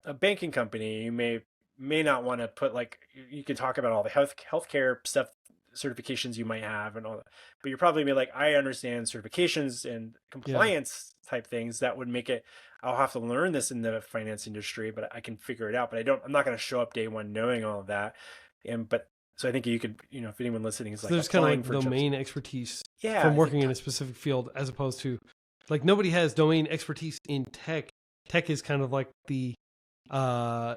a banking company, you may not want to put like you could talk about all the healthcare stuff certifications you might have and all that, but you're probably be like, I understand certifications and Yeah. compliance type things that would make it. I'll have to learn this in the finance industry, but I can figure it out. But I'm not going to show up day one knowing all of that. But so I think you could, if anyone listening is So like there's kind of applying like for jobs, domain expertise yeah, from I think working in a specific field as opposed to like nobody has domain expertise in tech. Tech is kind of like the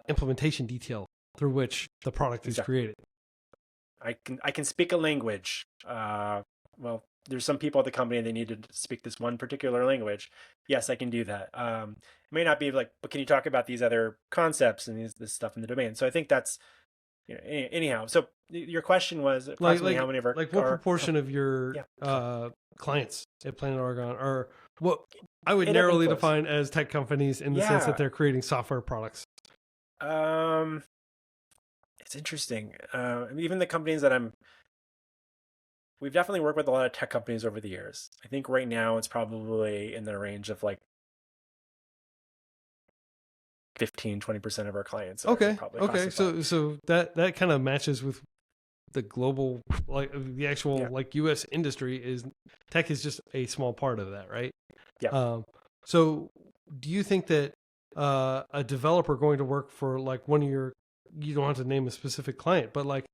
implementation detail through which the product is exactly. created. I can speak a language. Well, there's some people at the company they need to speak this one particular language. Yes, I can do that. It may not be like, but can you talk about these other concepts and this stuff in the domain? So I think that's anyhow. So your question was Like approximately how like many of our like what proportion company? of your Yeah, clients at Planet Argon are what I would it ebb and narrowly flows. define as tech companies in the sense that Yeah. they're creating software products. Um, it's interesting. Even the companies that we've definitely worked with a lot of tech companies over the years. I think right now it's probably in the range of like 15-20% of our clients that I would Okay. probably Okay. classify. So that kind of matches with the global, like the actual Yeah. like US industry is tech is just a small part of that, right? Yeah. So do you think that a developer going to work for like one of you don't have to name a specific client, but like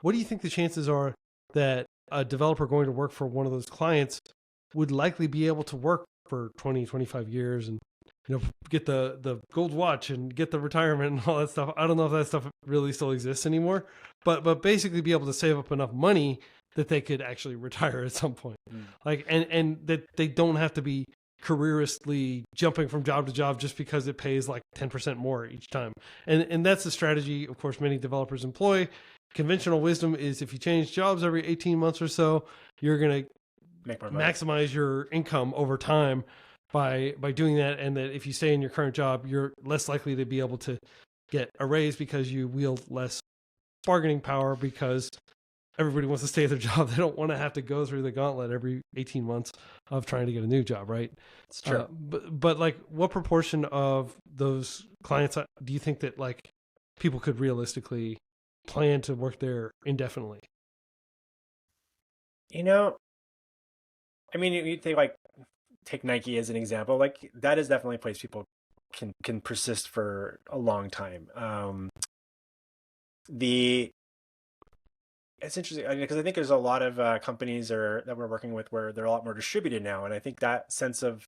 what do you think the chances are that a developer going to work for one of those clients would likely be able to work for 20, 25 years and get the gold watch and get the retirement and all that stuff. I don't know if that stuff really still exists anymore, but basically be able to save up enough money that they could actually retire at some point. Like, and that they don't have to be careeristly jumping from job to job just because it pays like 10% more each time. And that's the strategy, of course, many developers employ. Conventional wisdom is if you change jobs every 18 months or so, you're going to maximize your income over time by doing that, and that if you stay in your current job, you're less likely to be able to get a raise because you wield less bargaining power because everybody wants to stay at their job. They don't want to have to go through the gauntlet every 18 months of trying to get a new job, right? It's true. But like, what proportion of those clients do you think that like people could realistically plan to work there indefinitely? I mean, you take Nike as an example. Like that is definitely a place people can persist for a long time. It's interesting because I think there's a lot of companies that we're working with where they're a lot more distributed now, and I think that sense of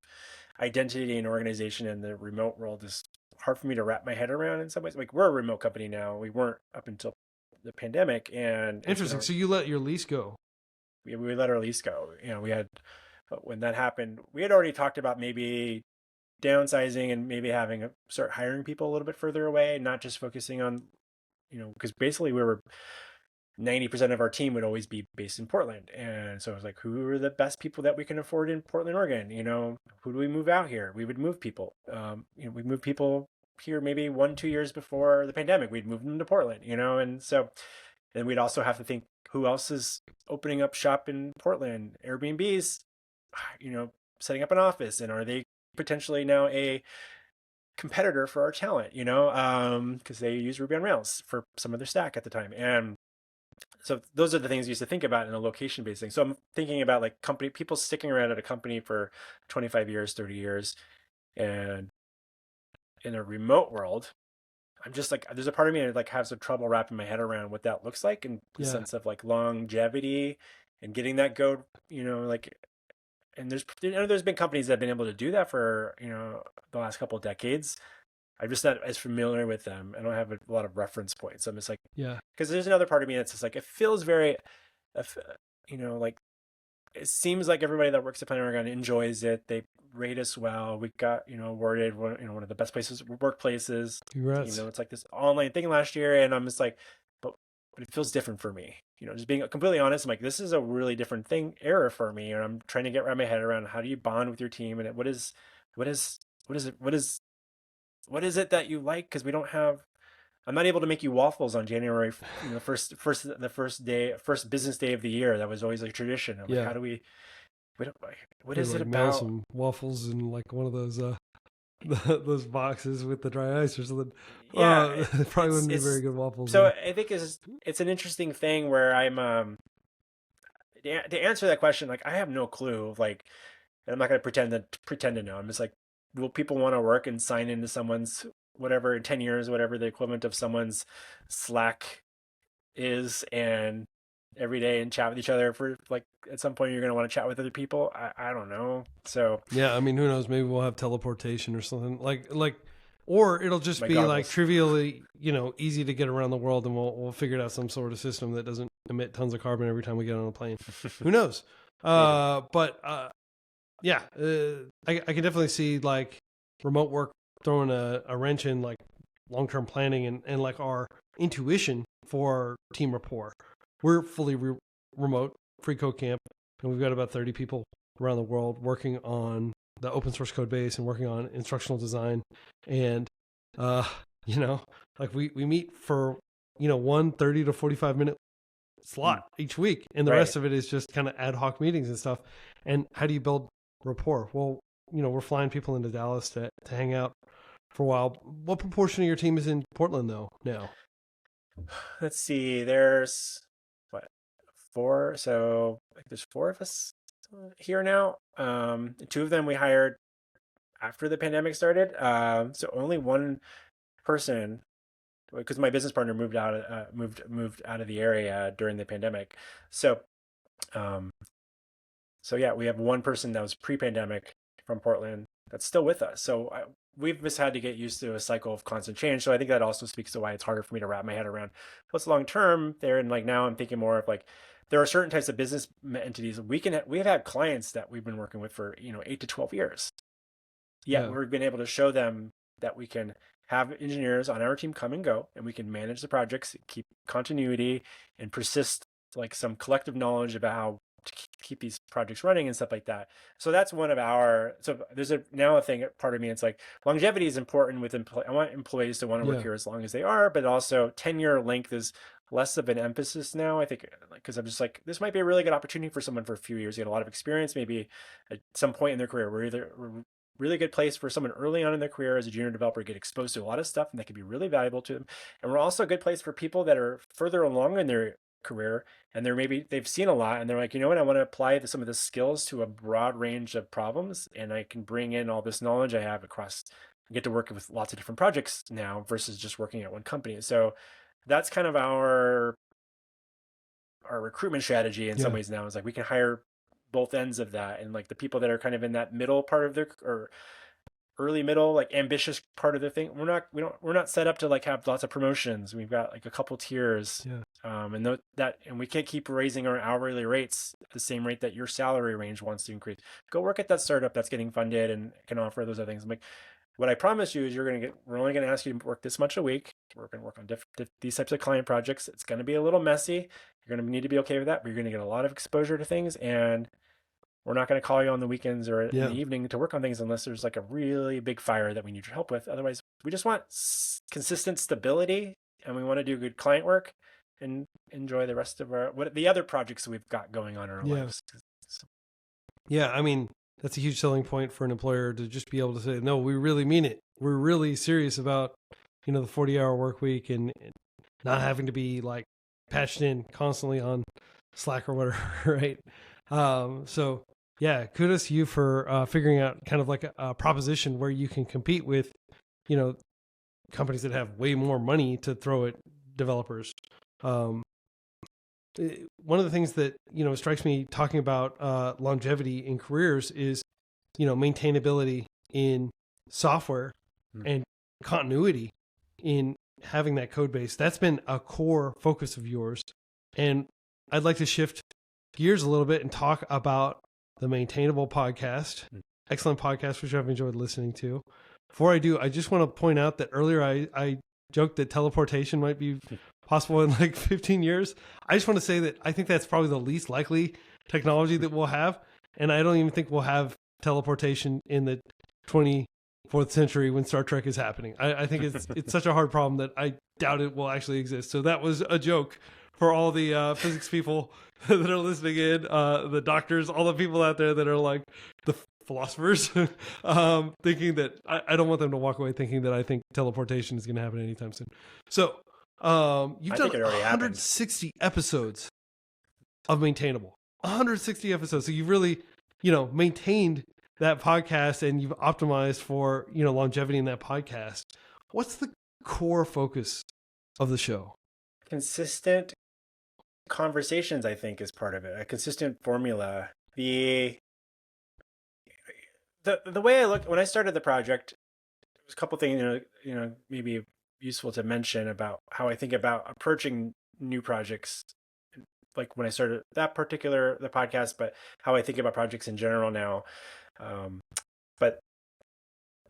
identity and organization in the remote world is hard for me to wrap my head around in some ways. Like we're a remote company now. We weren't up until the pandemic, and interesting. So you let your lease go? We let our lease go. We had when that happened, we had already talked about maybe downsizing and maybe start hiring people a little bit further away, not just focusing on, because basically we were 90% of our team would always be based in Portland. And so I was like, who are the best people that we can afford in Portland, Oregon? Who do we move out here? We would move people. We moved people here maybe 1-2 years before the pandemic. We'd move them to Portland, and so then we'd also have to think who else is opening up shop in Portland, Airbnbs, setting up an office, and are they potentially now a competitor for our talent, because they use Ruby on Rails for some of their stack at the time. And so those are the things you used to think about in a location-based thing. So I'm thinking about like people sticking around at a company for 25 years, 30 years. And in a remote world, I'm just like, there's a part of me that like has some trouble wrapping my head around what that looks like, and the sense of like longevity and getting that go, and there's been companies that have been able to do that for, the last couple of decades. I'm just not as familiar with them. I don't have a lot of reference points. I'm just like, because there's another part of me that's just like, it feels very, like it seems like everybody that works at Planet Argon enjoys it. They rate us well. We got, awarded one of the best workplaces. Congrats. It's like this online thing last year, and I'm just like, but it feels different for me. Just being completely honest, I'm like, this is a really different era for me, and I'm trying to get my head around how do you bond with your team, and what is it that you like? Because I'm not able to make you waffles on January, first business day of the year. That was always a tradition. I'm like, how do we? What is it about? Some waffles in like one of those those boxes with the dry ice or something. Yeah, probably wouldn't be very good waffles. So I think it's an interesting thing where I'm to answer that question. Like I have no clue. Like, and I'm not going to pretend to know. I'm just like, will people want to work and sign into someone's whatever 10 years, whatever the equivalent of someone's Slack is, and every day and chat with each other for like at some point you're going to want to chat with other people. I don't know. So yeah, I mean, who knows? Maybe we'll have teleportation or something like, or it'll just be goggles. Like trivially, easy to get around the world, and we'll figure out some sort of system that doesn't emit tons of carbon every time we get on a plane. Who knows? Yeah, I can definitely see like remote work throwing a wrench in like long-term planning and like our intuition for team rapport. We're fully remote, freeCodeCamp, and we've got about 30 people around the world working on the open source code base and working on instructional design. And, like we meet for, 30 to 45 minute slot each week. And the rest of it is just kind of ad hoc meetings and stuff. And how do you build rapport? Well, we're flying people into Dallas to hang out for a while. What proportion of your team is in Portland though now? Let's see. There's 4. So there's 4 of us here now. 2 of them we hired after the pandemic started. So only one person, because my business partner moved out of the area during the pandemic. So, yeah, we have one person that was pre-pandemic from Portland that's still with us. So we've just had to get used to a cycle of constant change. So I think that also speaks to why it's harder for me to wrap my head around what's long term there. And like now I'm thinking more of like, there are certain types of business entities we've had clients that we've been working with for 8 to 12 years. Yet Yeah. we've been able to show them that we can have engineers on our team come and go, and we can manage the projects, keep continuity, and persist like some collective knowledge about how to keep these projects running and stuff like that. So that's one of our. So there's now a thing. Part of me, it's like longevity is important with I want employees to want to work here as long as they are, but also tenure length is less of an emphasis now. I think because I'm just like, this might be a really good opportunity for someone for a few years, get a lot of experience, maybe at some point in their career. We're really good place for someone early on in their career as a junior developer, get exposed to a lot of stuff, and that can be really valuable to them. And we're also a good place for people that are further along in their career, and they've seen a lot, and they're like, you know what, I want to apply some of the skills to a broad range of problems, and I can bring in all this knowledge I have across, get to work with lots of different projects now versus just working at one company. So that's kind of our recruitment strategy in some ways now, is like we can hire both ends of that, and like the people that are kind of in that middle part of their, or early middle, like ambitious part of the thing, we're not set up to like have lots of promotions. We've got like a couple tiers. And we can't keep raising our hourly rates at the same rate that your salary range wants to increase. Go work at that startup that's getting funded and can offer those other things. I'm like, what I promise you is we're only going to ask you to work this much a week. We're going to work on these types of client projects. It's going to be a little messy. You're going to need to be okay with that, but you're going to get a lot of exposure to things, and we're not going to call you on the weekends or in the evening to work on things unless there's like a really big fire that we need your help with. Otherwise, we just want consistent stability, and we want to do good client work and enjoy the rest of the other projects we've got going on in our lives. Yeah, I mean, that's a huge selling point for an employer to just be able to say, no, we really mean it. We're really serious about, the 40-hour work week, and not having to be like patched in constantly on Slack or whatever, right? So yeah, kudos to you for figuring out kind of like a proposition where you can compete with, companies that have way more money to throw at developers. One of the things that, strikes me talking about longevity in careers is, maintainability in software and continuity in having that code base. That's been a core focus of yours. And I'd like to shift gears a little bit and talk about the Maintainable podcast. Excellent podcast, which I've enjoyed listening to. Before I do, I just want to point out that earlier I joked that teleportation might be possible in like 15 years. I just want to say that I think that's probably the least likely technology that we'll have. And I don't even think we'll have teleportation in the 24th century when Star Trek is happening. I think it's such a hard problem that I doubt it will actually exist. So that was a joke for all the physics people that are listening in, the doctors, all the people out there that are like the philosophers, thinking that I don't want them to walk away thinking that I think teleportation is going to happen anytime soon. So you've done 160 episodes of Maintainable. 160 episodes. So you've really, maintained that podcast, and you've optimized for, longevity in that podcast. What's the core focus of the show? Consistent conversations, I think, is part of it. A consistent formula. The way I look when I started the project, there's a couple things, maybe useful to mention about how I think about approaching new projects. Like when I started the podcast, but how I think about projects in general now. But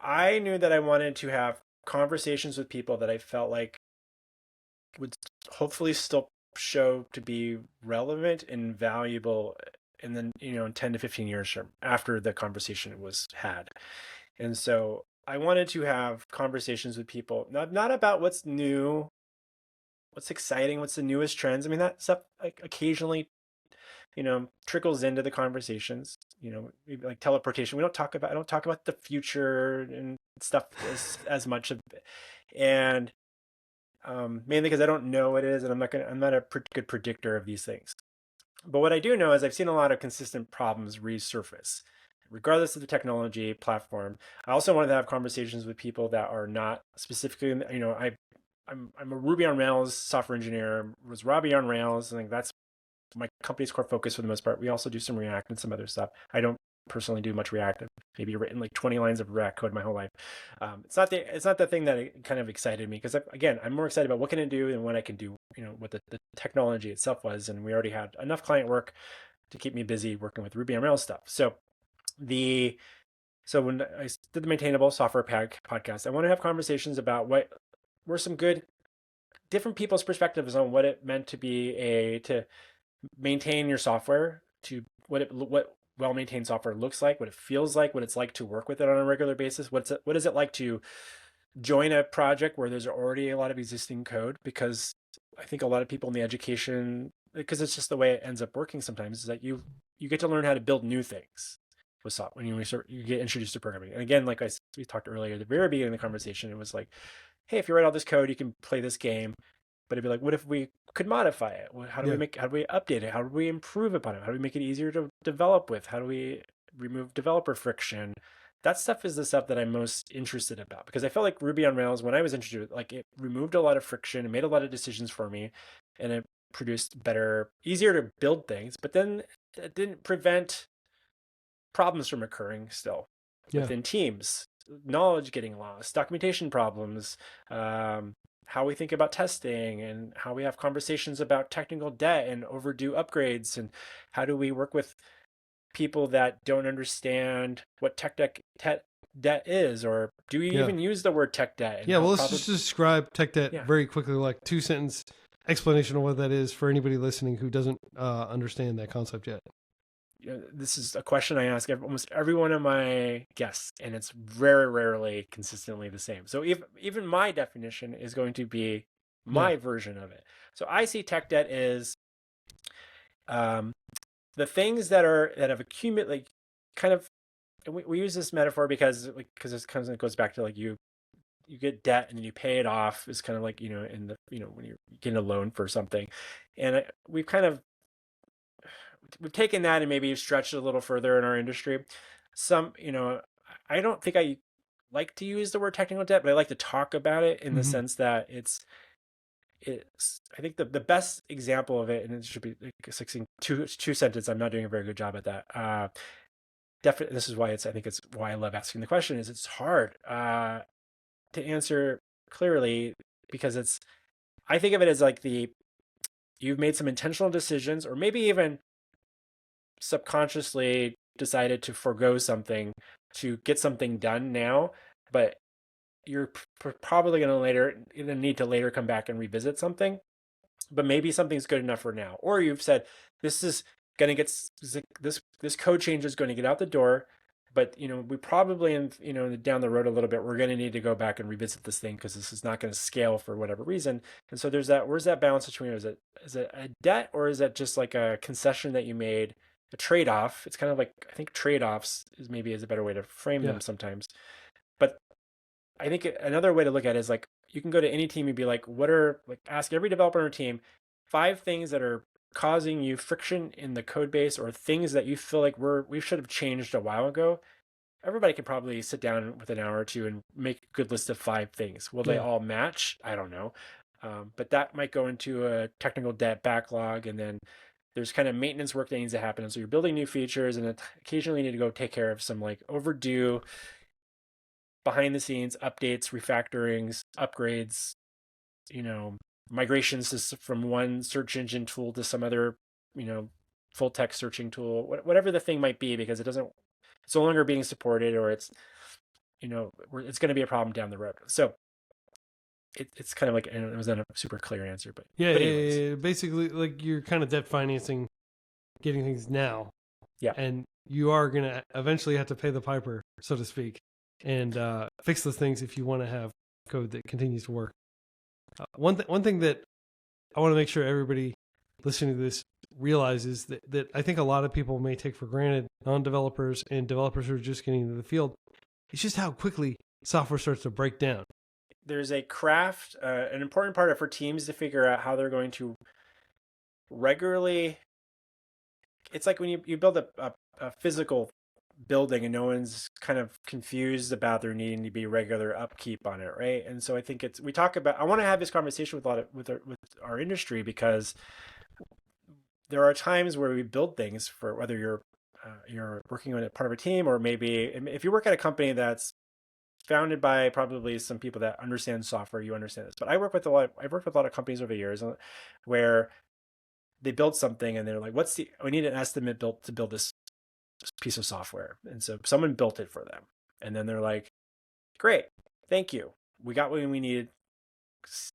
I knew that I wanted to have conversations with people that I felt like would hopefully still show to be relevant and valuable, and then, in 10 to 15 years after the conversation was had. And so I wanted to have conversations with people, not about what's new, what's exciting, what's the newest trends. I mean, that stuff like occasionally, trickles into the conversations, maybe like teleportation. I don't talk about the future and stuff as much of it. And mainly because I don't know what it is, and I'm not a good predictor of these things. But what I do know is I've seen a lot of consistent problems resurface, regardless of the technology platform. I also wanted to have conversations with people that are not specifically, I'm a Ruby on Rails software engineer. Was Robby on Rails? I think that's my company's core focus for the most part. We also do some React and some other stuff. I don't personally do much React. I've maybe written like 20 lines of React code my whole life. It's not the thing that kind of excited me, because again, I'm more excited about what can I do and what I can do, what the technology itself was. And we already had enough client work to keep me busy working with Ruby on Rails stuff. So when I did the Maintainable Software podcast, I want to have conversations about what were some good different people's perspectives on what it meant to to maintain your software, to what well-maintained software looks like, what it feels like, what it's like to work with it on a regular basis. What is it like to join a project where there's already a lot of existing code? Because I think a lot of people in the education, because it's just the way it ends up working sometimes, is that you get to learn how to build new things with software when you get introduced to programming. And again, like we talked earlier at the very beginning of the conversation, it was like, hey, if you write all this code, you can play this game. But it'd be like, what if we could modify it? How do we update it? How do we improve upon it? How do we make it easier to develop with? How do we remove developer friction? That stuff is the stuff that I'm most interested about, because I felt like Ruby on Rails, when I was introduced, like it removed a lot of friction, it made a lot of decisions for me, and it produced better, easier to build things. But then it didn't prevent problems from occurring still within teams, knowledge getting lost, documentation problems, how we think about testing, and how we have conversations about technical debt and overdue upgrades, and how do we work with people that don't understand what tech debt is, or do we even use the word tech debt? And well, let's just describe tech debt very quickly, like 2-sentence explanation of what that is for anybody listening who doesn't understand that concept yet. This is a question I ask almost every one of my guests, and it's very rarely consistently the same. So even my definition is going to be my version of it. So I see tech debt is the things that have accumulated, like kind of. We use this metaphor because it kind of goes back to like you get debt and then you pay it off. It's kind of like when you're getting a loan for something, and we've taken that and maybe stretched it a little further in our industry. I don't think I like to use the word technical debt, but I like to talk about it in the sense that it's I think the best example of it, and it should be like a succinct two sentence. I'm not doing a very good job at that. Definitely, this is why I think it's why I love asking the question, is it's hard to answer clearly, because I think of it as like you've made some intentional decisions, or maybe even subconsciously decided to forego something to get something done now, but you're probably going to need to later come back and revisit something, but maybe something's good enough for now. Or you've said, this is going to get this code change is going to get out the door, but we probably down the road a little bit, we're going to need to go back and revisit this thing because this is not going to scale for whatever reason. And so where's that balance between, is it a debt, or is it just like a concession that you made, a trade-off? It's kind of like, I think trade-offs is a better way to frame them sometimes. But I think another way to look at it is like, you can go to any team and be like, ask every developer on our team 5 things that are causing you friction in the code base, or things that you feel like we should have changed a while ago. Everybody can probably sit down with an hour or two and make a good list of 5 things. Will they all match? I don't know. But that might go into a technical debt backlog, and then there's kind of maintenance work that needs to happen. And so you're building new features, and occasionally you need to go take care of some like overdue behind the scenes updates, refactorings, upgrades, migrations from one search engine tool to some other, full text searching tool, whatever the thing might be, because it's no longer being supported, or it's going to be a problem down the road. So it's kind of like, and it was not a super clear answer, but basically like you're kind of debt financing getting things now, and you are going to eventually have to pay the piper, so to speak, and fix those things if you want to have code that continues to work. One thing that I want to make sure everybody listening to this realizes that I think a lot of people may take for granted, non-developers and developers who are just getting into the field, it's just how quickly software starts to break down. There's a craft, an important part for teams to figure out how they're going to regularly. It's like when you build a physical building and no one's kind of confused about there needing to be regular upkeep on it, right? And so I think I want to have this conversation with our industry, because there are times where we build things for, whether you're you're working on a part of a team, or maybe if you work at a company that's founded by probably some people that understand software, you understand this. But I've worked with a lot of companies over the years where they build something and they're like, we need an estimate built to build this piece of software. And so someone built it for them. And then they're like, great, thank you. We got what we needed.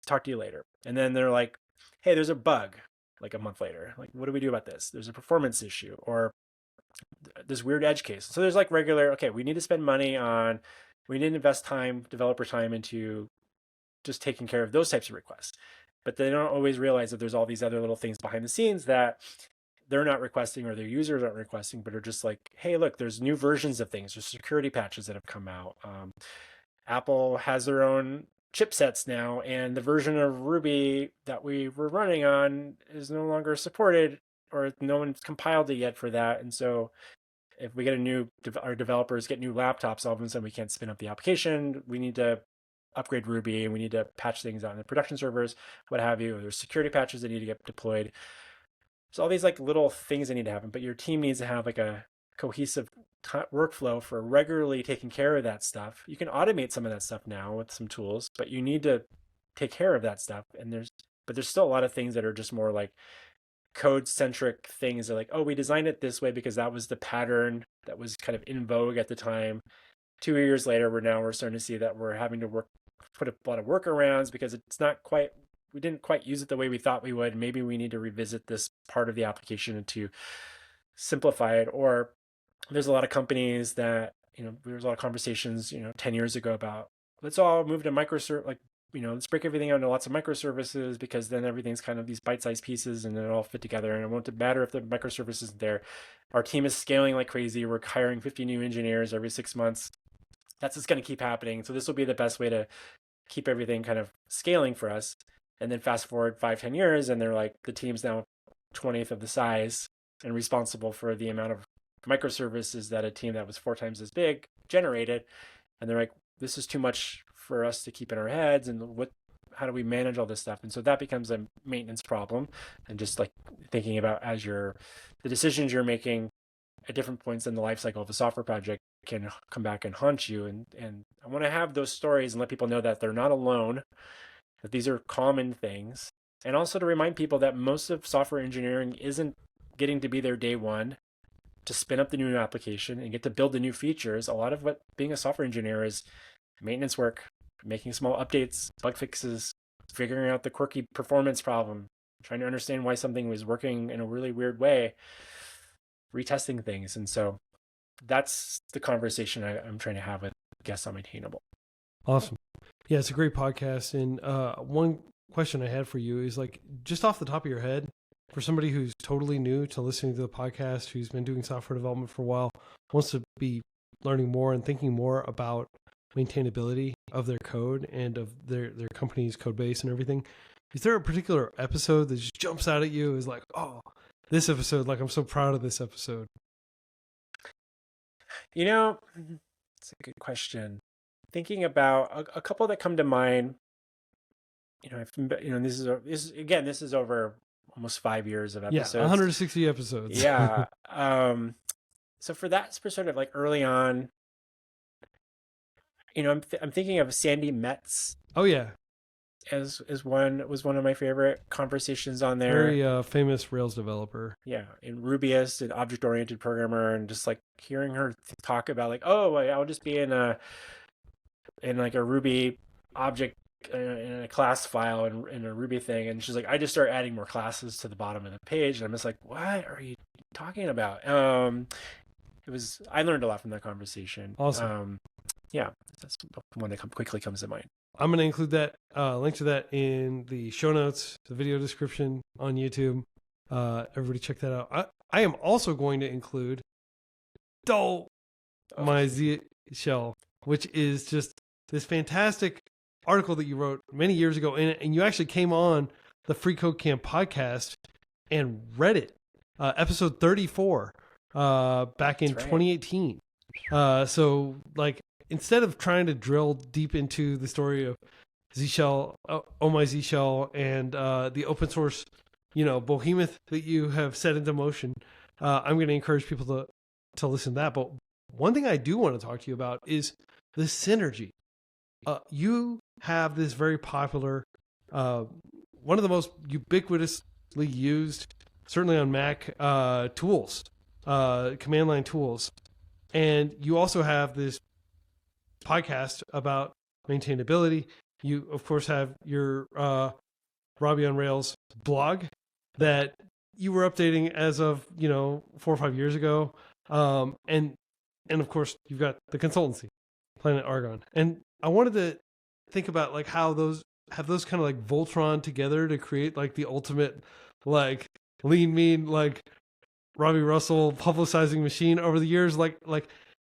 Talk to you later. And then they're like, hey, there's a bug like a month later. Like, what do we do about this? There's a performance issue or this weird edge case. So there's like okay, we need to spend money we need to invest developer time into just taking care of those types of requests. But they don't always realize that there's all these other little things behind the scenes that they're not requesting or their users aren't requesting, but are just like, hey, look, there's new versions of things. There's security patches that have come out. Apple has their own chipsets now, and the version of Ruby that we were running on is no longer supported, or no one's compiled it yet for that. And so if we get our developers get new laptops, all of a sudden we can't spin up the application. We need to upgrade Ruby, and we need to patch things out in the production servers, what have you. There's security patches that need to get deployed. So all these like little things that need to happen, but your team needs to have like a cohesive workflow for regularly taking care of that stuff. You can automate some of that stuff now with some tools, but you need to take care of that stuff. And there's still a lot of things that are just more like code centric things. They're like, oh, we designed it this way because that was the pattern that was kind of in vogue at the time. 2 years later, we're starting to see that we're having to put a lot of workarounds because we didn't quite use it the way we thought we would. Maybe we need to revisit this part of the application to simplify it. Or there's a lot of companies that, there's a lot of conversations, 10 years ago about let's all move to microservice, let's break everything out into lots of microservices because then everything's kind of these bite-sized pieces and it'll all fit together. And it won't matter if the microservice isn't there. Our team is scaling like crazy. We're hiring 50 new engineers every 6 months. That's just going to keep happening. So this will be the best way to keep everything kind of scaling for us. And then fast forward 5-10 years, and they're like, the team's now 20th of the size and responsible for the amount of microservices that a team that was 4 times as big generated. And they're like, this is too much for us to keep in our heads. And how do we manage all this stuff? And so that becomes a maintenance problem. And just like thinking about the decisions you're making at different points in the life cycle of a software project can come back and haunt you. And I want to have those stories and let people know that they're not alone, that these are common things. And also to remind people that most of software engineering isn't getting to be there day one to spin up the new application and get to build the new features. A lot of what being a software engineer is maintenance work, making small updates, bug fixes, figuring out the quirky performance problem, trying to understand why something was working in a really weird way, retesting things. And so that's the conversation I'm trying to have with guests on Maintainable. Awesome. Yeah, it's a great podcast. And one question I had for you is like, just off the top of your head, for somebody who's totally new to listening to the podcast, who's been doing software development for a while, wants to be learning more and thinking more about maintainability of their code and of their company's code base and everything, is there a particular episode that just jumps out at you as like, oh, this episode, like I'm so proud of this episode? It's a good question. Thinking about a couple that come to mind, this is over almost 5 years of episodes. Yeah, 160 episodes. Yeah. So for that sort of like early on, I'm thinking of Sandy Metz. Oh yeah. Was one of my favorite conversations on there. Very famous Rails developer. Yeah, in Rubyist, an object-oriented programmer, and just like hearing her talk about like, oh, I'll just be in like a Ruby object in a class file in a Ruby thing, and she's like, I just start adding more classes to the bottom of the page, and I'm just like, what are you talking about? I learned a lot from that conversation. Awesome. Yeah, that's one that quickly comes to mind. I'm going to include that link to that in the show notes, the video description on YouTube. Everybody check that out. I am also going to include Oh My Zsh, which is just this fantastic article that you wrote many years ago. And you actually came on the freeCodeCamp podcast and read it, episode 34, back in 2018. So like, instead of trying to drill deep into the story of Zsh, Oh My Zsh, and the open source, behemoth that you have set into motion, I'm going to encourage people to to listen to that. But one thing I do want to talk to you about is the synergy. You have this very popular, one of the most ubiquitously used, certainly on Mac, tools, command line tools. And you also have this podcast about maintainability. You, of course, have your Robby on Rails blog that you were updating as of 4 or 5 years ago, and of course you've got the consultancy, Planet Argon. And I wanted to think about like how those have those kind of like Voltron together to create like the ultimate like lean mean like Robby Russell publicizing machine over the years. Like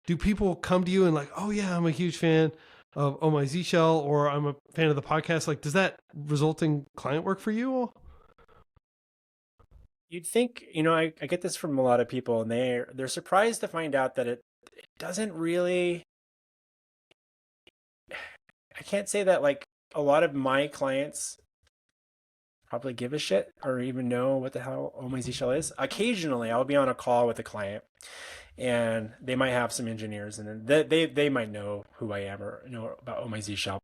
do people come to you and like, oh yeah, I'm a huge fan of Oh My Zsh, or I'm a fan of the podcast? Like, does that result in client work for you? You'd think, I get this from a lot of people, and they're surprised to find out that it doesn't really. I can't say that like a lot of my clients probably give a shit or even know what the hell Oh My Zsh is. Occasionally, I'll be on a call with a client, and they might have some engineers, and then they might know who I am or know about Oh My Zsh.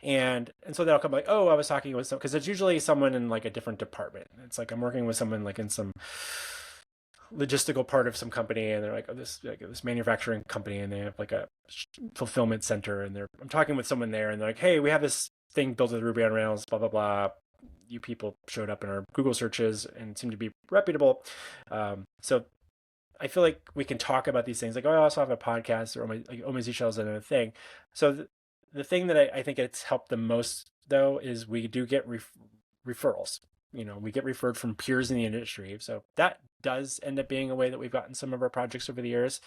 And so they'll come like, oh, I was talking with some, because it's usually someone in like a different department. It's like I'm working with someone like in some logistical part of some company, and they're like, oh, this manufacturing company, and they have like a fulfillment center, and I'm talking with someone there, and they're like, hey, we have this thing built with Ruby on Rails, blah blah blah. You people showed up in our Google searches and seem to be reputable. So I feel like we can talk about these things. Like, oh, I also have a podcast, or Oh My Zsh is another thing. So the thing that I think it's helped the most, though, is we do get referrals. We get referred from peers in the industry. So that does end up being a way that we've gotten some of our projects over the years,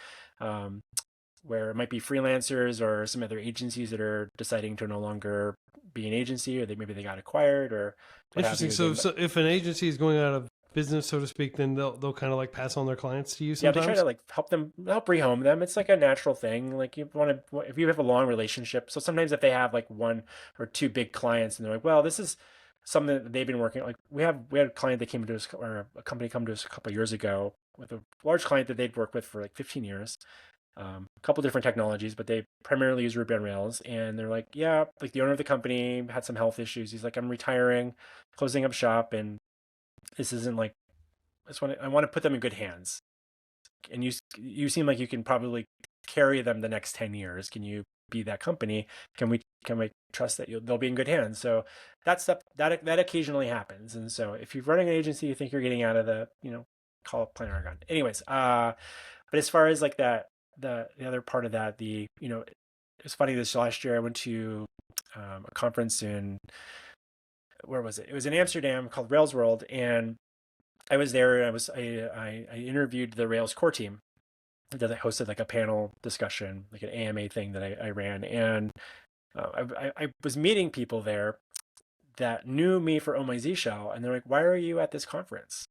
where it might be freelancers or some other agencies that are deciding to no longer be an agency, or maybe they got acquired or what have Interesting. you. So if an agency is going out of business, so to speak, then they'll kind of like pass on their clients to you sometimes? Yeah, they try to like help rehome them. It's like a natural thing. Like if you have a long relationship. So sometimes if they have like one or two big clients, and they're like, well, this is something that they've been working. Like we had a client that came to us, or a company come to us a couple of years ago with a large client that they'd worked with for like 15 years. A couple different technologies, but they primarily use Ruby on Rails. And they're like, yeah, like the owner of the company had some health issues. He's like, I'm retiring, closing up shop, and this isn't like, I want to put them in good hands. And you seem like you can probably carry them the next 10 years. Can you be that company? Can we trust that they'll be in good hands? So that stuff that occasionally happens. And so if you're running an agency, you think you're getting out of call it Planet Argon. Anyways, but as far as like that, the other part of that, it's funny, this last year I went to a conference where was it? It was in Amsterdam called Rails World, and I was there. I interviewed the Rails core team that I hosted like a panel discussion, like an AMA thing that I ran, and I was meeting people there that knew me for Oh My Zsh, and they're like, "Why are you at this conference?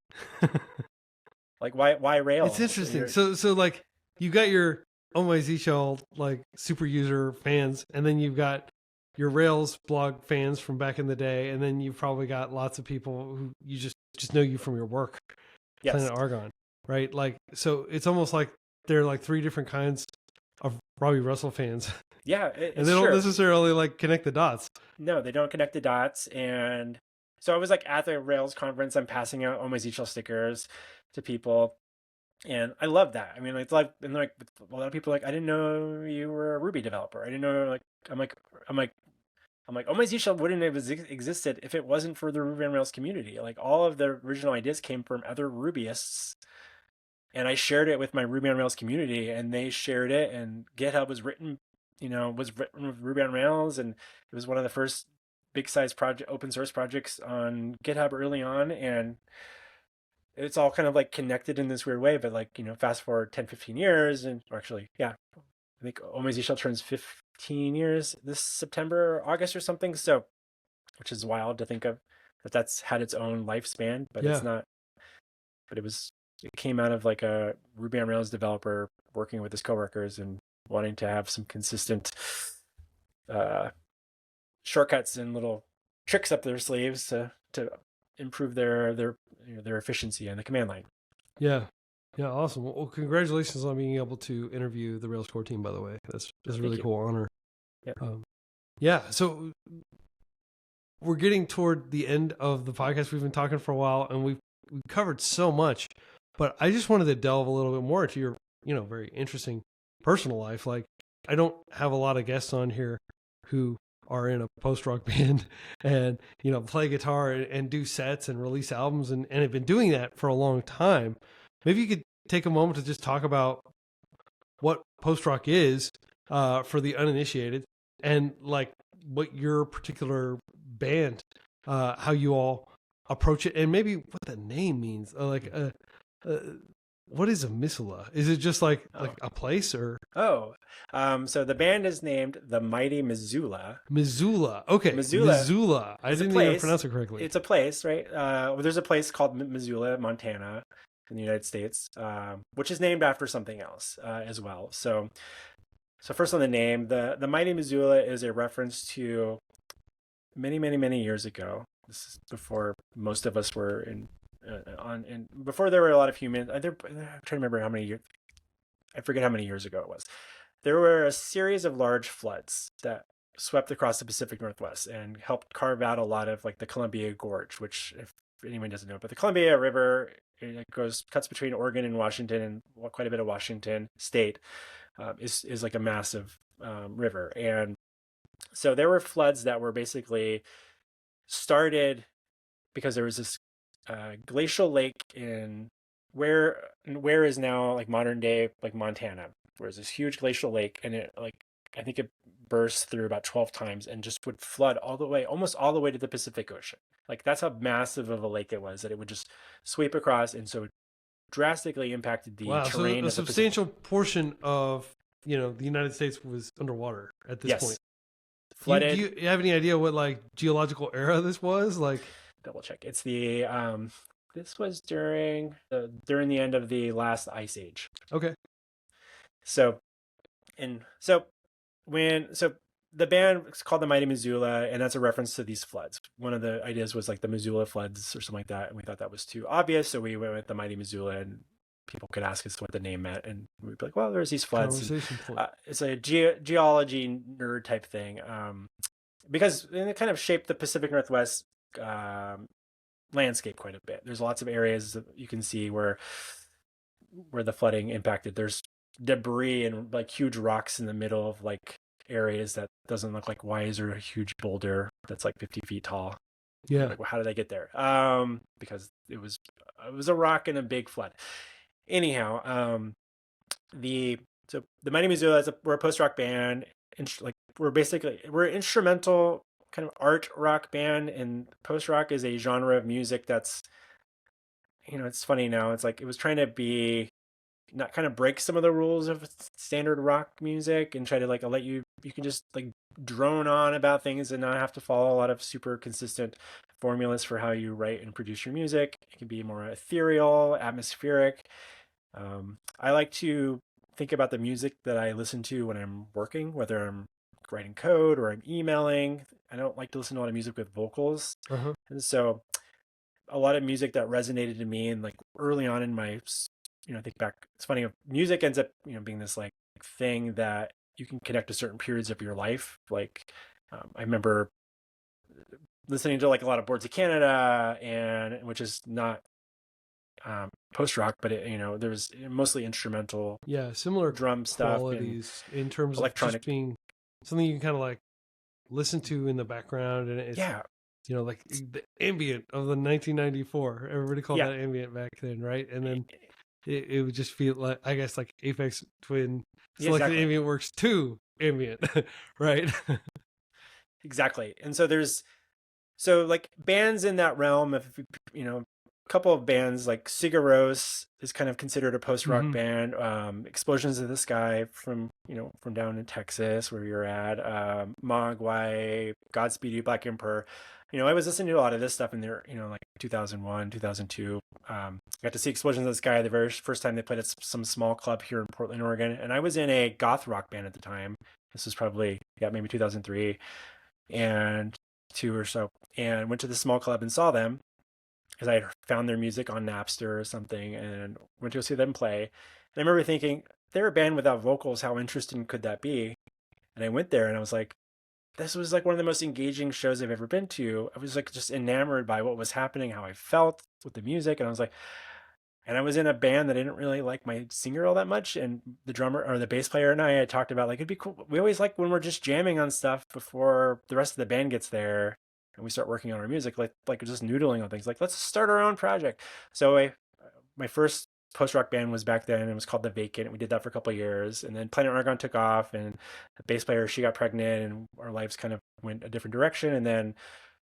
Like, why Rails?" It's interesting. So like you got your Oh My Zsh like super user fans, and then you've got your Rails blog fans from back in the day, and then you've probably got lots of people who you just know you from your work, Yes. Planet Argon, right? Like, so it's almost like there are like three different kinds of Robby Russell fans. Yeah, and they don't necessarily like connect the dots. No, they don't connect the dots. And so I was like at the Rails conference, I'm passing out Oh My Zsh stickers to people, and I love that. I mean, it's like, and like a lot of people are like, I didn't know you were a Ruby developer. I didn't know, like, I'm like, Oh My Zsh wouldn't have existed if it wasn't for the Ruby on Rails community. Like, all of the original ideas came from other Rubyists, and I shared it with my Ruby on Rails community, and they shared it, and GitHub was written with Ruby on Rails, and it was one of the first big size open source projects on GitHub early on, and it's all kind of like connected in this weird way. But like, fast forward 10, 15 years, or actually, yeah, I think Oh My Zsh turns 15 years this September, August or something. So, which is wild to think of that's had its own lifespan, but It's not. But it came out of like a Ruby on Rails developer working with his coworkers and wanting to have some consistent shortcuts and little tricks up their sleeves to improve their efficiency on the command line. Yeah. Yeah, awesome. Well, congratulations on being able to interview the Rails core team, by the way. That's a really cool honor. Yep. Yeah, so we're getting toward the end of the podcast. We've been talking for a while, and we've covered so much, but I just wanted to delve a little bit more into your, very interesting personal life. Like, I don't have a lot of guests on here who are in a post-rock band and, play guitar and do sets and release albums and have been doing that for a long time. Maybe you could take a moment to just talk about what post-rock is for the uninitiated, and like what your particular band, how you all approach it, and maybe what the name means. What is a missoula? Is it just like a place or? So the band is named the Mighty Missoula. Missoula. Okay. Missoula. I didn't even pronounce it correctly. It's a place, right? There's a place called Missoula, Montana, in the United States, which is named after something else as well. So first on the name, the Mighty Missoula is a reference to many years ago. This is before most of us were before there were a lot of humans. I'm trying to remember how many years. I forget how many years ago it was. There were a series of large floods that swept across the Pacific Northwest and helped carve out a lot of like the Columbia Gorge, which, if anyone doesn't know, but the Columbia River, it cuts between Oregon and Washington, and quite a bit of Washington state is like a massive river. And so there were floods that were basically started because there was this glacial lake in where is now like modern day like Montana. There was this huge glacial lake, and I think it burst through about 12 times and just would flood almost all the way to the Pacific Ocean. Like, that's how massive of a lake it was, that it would just sweep across, and so it drastically impacted the terrain. So a substantial portion of the United States was underwater at this point. Flooded. Do you have any idea what like geological era this was? Like, double check. It's the this was during the end of the last ice age. Okay. So the band is called the Mighty Missoula, and that's a reference to these floods. One of the ideas was like the Missoula floods or something like that, and we thought that was too obvious, so we went with the Mighty Missoula, and people could ask us what the name meant, and we'd be like, well, there's these floods. And, it's a geology nerd type thing, because it kind of shaped the Pacific Northwest landscape quite a bit. There's lots of areas that you can see where the flooding impacted. There's debris and like huge rocks in the middle of like areas that doesn't look like, why is there a huge boulder that's like 50 feet tall? Yeah. Like, well, how did I get there? Because it was a rock in a big flood. Anyhow, the Mighty Missoula we're a post-rock band, and like we're instrumental kind of art rock band, and post-rock is a genre of music that's, it's funny now. It's like it was trying to be not kind of break some of the rules of standard rock music and try to like you can just like drone on about things and not have to follow a lot of super consistent formulas for how you write and produce your music. It can be more ethereal, atmospheric. I like to think about the music that I listen to when I'm working, whether I'm writing code or I'm emailing. I don't like to listen to a lot of music with vocals. Uh-huh. And so a lot of music that resonated to me, and like early on in my, think back, it's funny, music ends up, being this like thing that you can connect to certain periods of your life. Like, I remember listening to like a lot of Boards of Canada, and which is not post rock, but there was mostly instrumental, similar drum stuff qualities in terms electronic, of just being something you can kind of like listen to in the background, and it's like the ambient of the 1994. Everybody called that ambient back then, right? And then it would just feel like, I guess, like Aphex Twin Selected Ambient Works 2 ambient, right? Exactly. And so like bands in that realm of, a couple of bands like Sigur Rós is kind of considered a post-rock band. Explosions of the Sky from down in Texas where you're at, Mogwai, Godspeed You, Black Emperor. I was listening to a lot of this stuff in there, like 2001, 2002. I got to see Explosions of the Sky the very first time they played at some small club here in Portland, Oregon. And I was in a goth rock band at the time. This was probably, maybe 2003 and 2 or so. And went to the small club and saw them. because I found their music on Napster or something and went to go see them play. And I remember thinking, they're a band without vocals. How interesting could that be? And I went there and I was like, this was like one of the most engaging shows I've ever been to. I was like just enamored by what was happening, how I felt with the music. And I was like, and I was in a band that I didn't really like my singer all that much. And the drummer or the bass player and I had talked about like, it'd be cool. We always like when we're just jamming on stuff before the rest of the band gets there and we start working on our music, like just noodling on things. Like, let's start our own project. So my first post-rock band was back then. It was called The Vacant. We did that for a couple of years. And then Planet Argon took off and the bass player, she got pregnant and our lives kind of went a different direction. And then,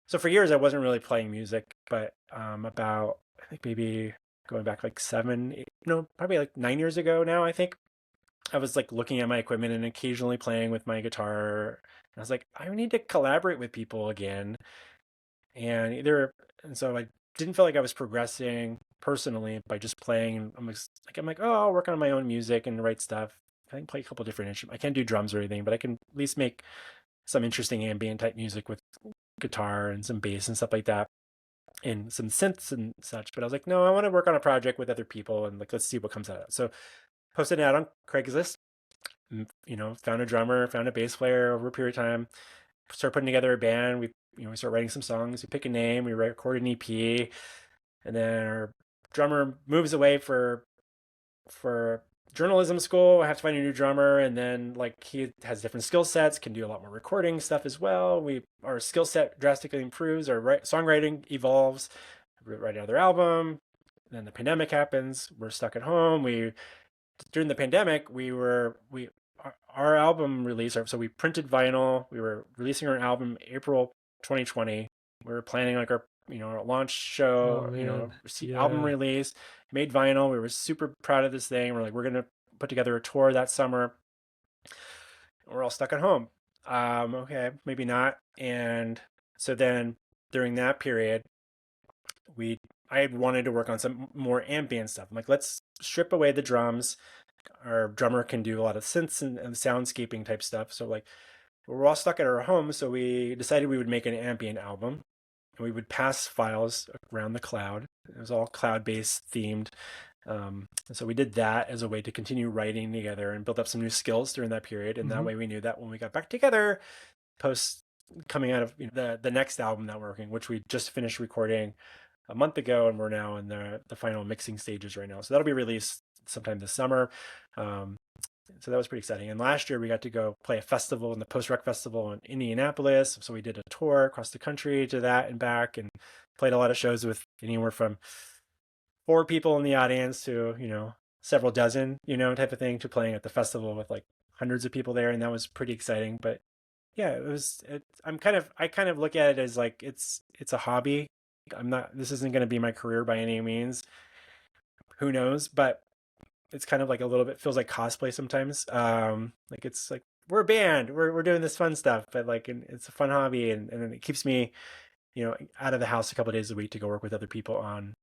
so for years I wasn't really playing music, but about, I think maybe going back like 7, 8, no, probably like 9 years ago now, I think I was like looking at my equipment and occasionally playing with my guitar. And I was like, I need to collaborate with people again. And so I didn't feel like I was progressing personally by just playing. I'm like, oh, I'll work on my own music and write stuff. I can play a couple different instruments. I can't do drums or anything, but I can at least make some interesting ambient type music with guitar and some bass and stuff like that and some synths and such. But I was like, no, I want to work on a project with other people and like, let's see what comes out of it. So posted an ad on Craigslist, found a drummer, found a bass player over a period of time, started putting together a band. We start writing some songs, we pick a name, we record an EP, and then our drummer moves away for journalism school. I have to find a new drummer, and then like he has different skill sets, can do a lot more recording stuff as well. Our skill set drastically improves, our songwriting evolves. We write another album. Then the pandemic happens. We're stuck at home. During the pandemic, our album release. So we printed vinyl. We were releasing our album April 2020. We were planning like our launch show, Oh man. album Yeah. release, made vinyl. We were super proud of this thing. We're like, we're going to put together a tour that summer. We're all stuck at home. Okay, maybe not. And so then during that period, I had wanted to work on some more ambient stuff. I'm like, let's strip away the drums. Our drummer can do a lot of synths and soundscaping type stuff. So like, we're all stuck at our home. So we decided we would make an ambient album and we would pass files around the cloud. It was all cloud-based themed. And so we did that as a way to continue writing together and build up some new skills during that period. And that way we knew that when we got back together, post coming out of the next album that we're working, which we just finished recording a month ago, and we're now in the final mixing stages right now. So that'll be released sometime this summer. So that was pretty exciting. And last year we got to go play a festival in the post-rock festival in Indianapolis. So we did a tour across the country to that and back, and played a lot of shows with anywhere from 4 people in the audience to, several dozen, type of thing, to playing at the festival with like hundreds of people there. And that was pretty exciting. But yeah, I kind of look at it as like, it's a hobby. This isn't going to be my career by any means. Who knows? But it's kind of like a little bit feels like cosplay sometimes. Like it's like we're a band, we're doing this fun stuff, but like it's a fun hobby, and it keeps me, out of the house a couple of days a week to go work with other people on.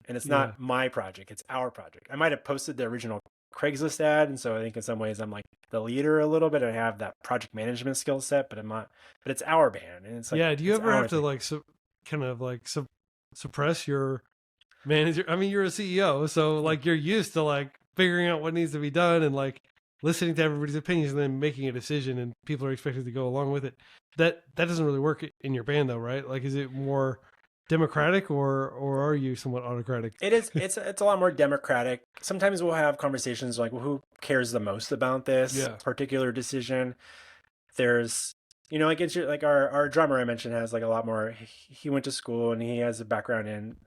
And it's not my project; it's our project. I might have posted the original Craigslist ad, and so I think in some ways I'm like the leader a little bit. I have that project management skill set, but I'm not. But it's our band, and it's like Yeah. Do you it's ever our have to thing. like kind of like suppress your manager? I mean, you're a CEO, so like you're used to like figuring out what needs to be done and like listening to everybody's opinions and then making a decision, and people are expected to go along with it. That doesn't really work in your band, though, right? Like, is it more democratic, or are you somewhat autocratic? It is. It's a lot more democratic. Sometimes we'll have conversations like, well, who cares the most about this Yeah. particular decision? There's, like it's like our drummer I mentioned has like a lot more. He went to school and he has a background in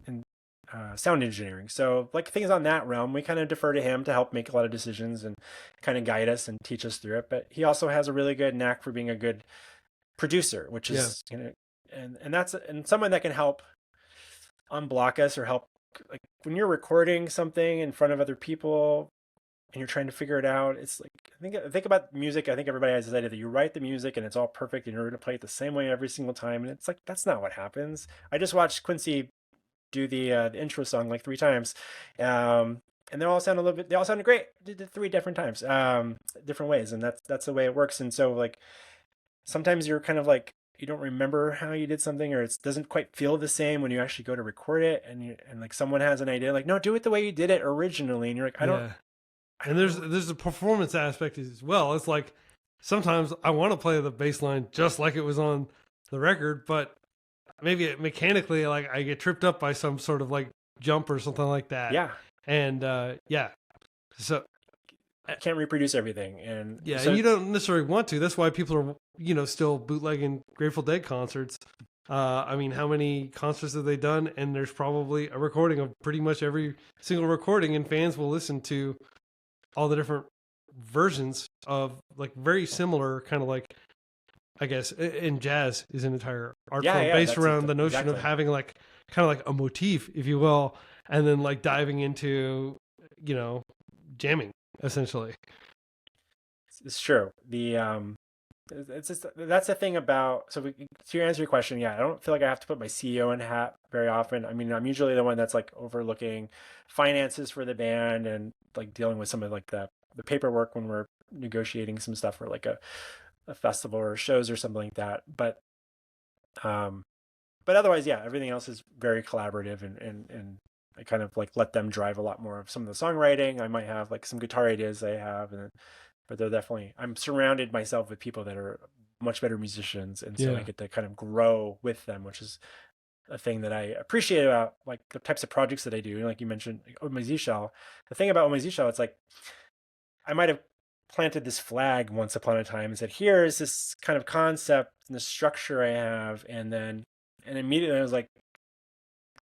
in sound engineering. So like things on that realm, we kind of defer to him to help make a lot of decisions and kind of guide us and teach us through it. But he also has a really good knack for being a good producer, which Yeah. is and that's someone that can help unblock us or help, like when you're recording something in front of other people and you're trying to figure it out. It's like, think about music. I think everybody has this idea that you write the music and it's all perfect and you're going to play it the same way every single time, and it's like that's not what happens. I just watched Quincy do the intro song like 3 times, and they all sounded great. Did it 3 different times, different ways, and that's the way it works. And so like sometimes you're kind of like you don't remember how you did something, or it doesn't quite feel the same when you actually go to record it, and like someone has an idea, like, no, do it the way you did it originally, and you're like, Yeah. I And don't know. there's a performance aspect as well. It's like sometimes I want to play the bass line just like it was on the record, but maybe mechanically, like I get tripped up by some sort of like jump or something like that. Yeah, And yeah, so can't reproduce everything, and yeah, and so you don't necessarily want to. That's why people are, still bootlegging Grateful Dead concerts. I mean, how many concerts have they done? And there's probably a recording of pretty much every single recording, and fans will listen to all the different versions of like very similar kind of like, I guess in jazz is an entire art yeah, form yeah, based that's around the notion of exactly. having like kind of like a motif, if you will, and then like diving into, you know, jamming essentially. It's true. It's just that's the thing about, to answer your question, yeah, I don't feel like I have to put my CEO in hat very often. I mean, I'm usually the one that's like overlooking finances for the band and like dealing with some of like the paperwork when we're negotiating some stuff for like a festival or shows or something like that. Um but otherwise, yeah, everything else is very collaborative, and I kind of like let them drive a lot more of some of the songwriting. I might have like some guitar ideas I have, but they're definitely, I'm surrounded myself with people that are much better musicians, and so I Yeah. get to kind of grow with them, which is a thing that I appreciate about like the types of projects that I do. Like you mentioned, like, Oh My Zsh, the thing about Oh My Zsh, it's like I might have planted this flag once upon a time and said, here's this kind of concept and the structure I have, and immediately I was like,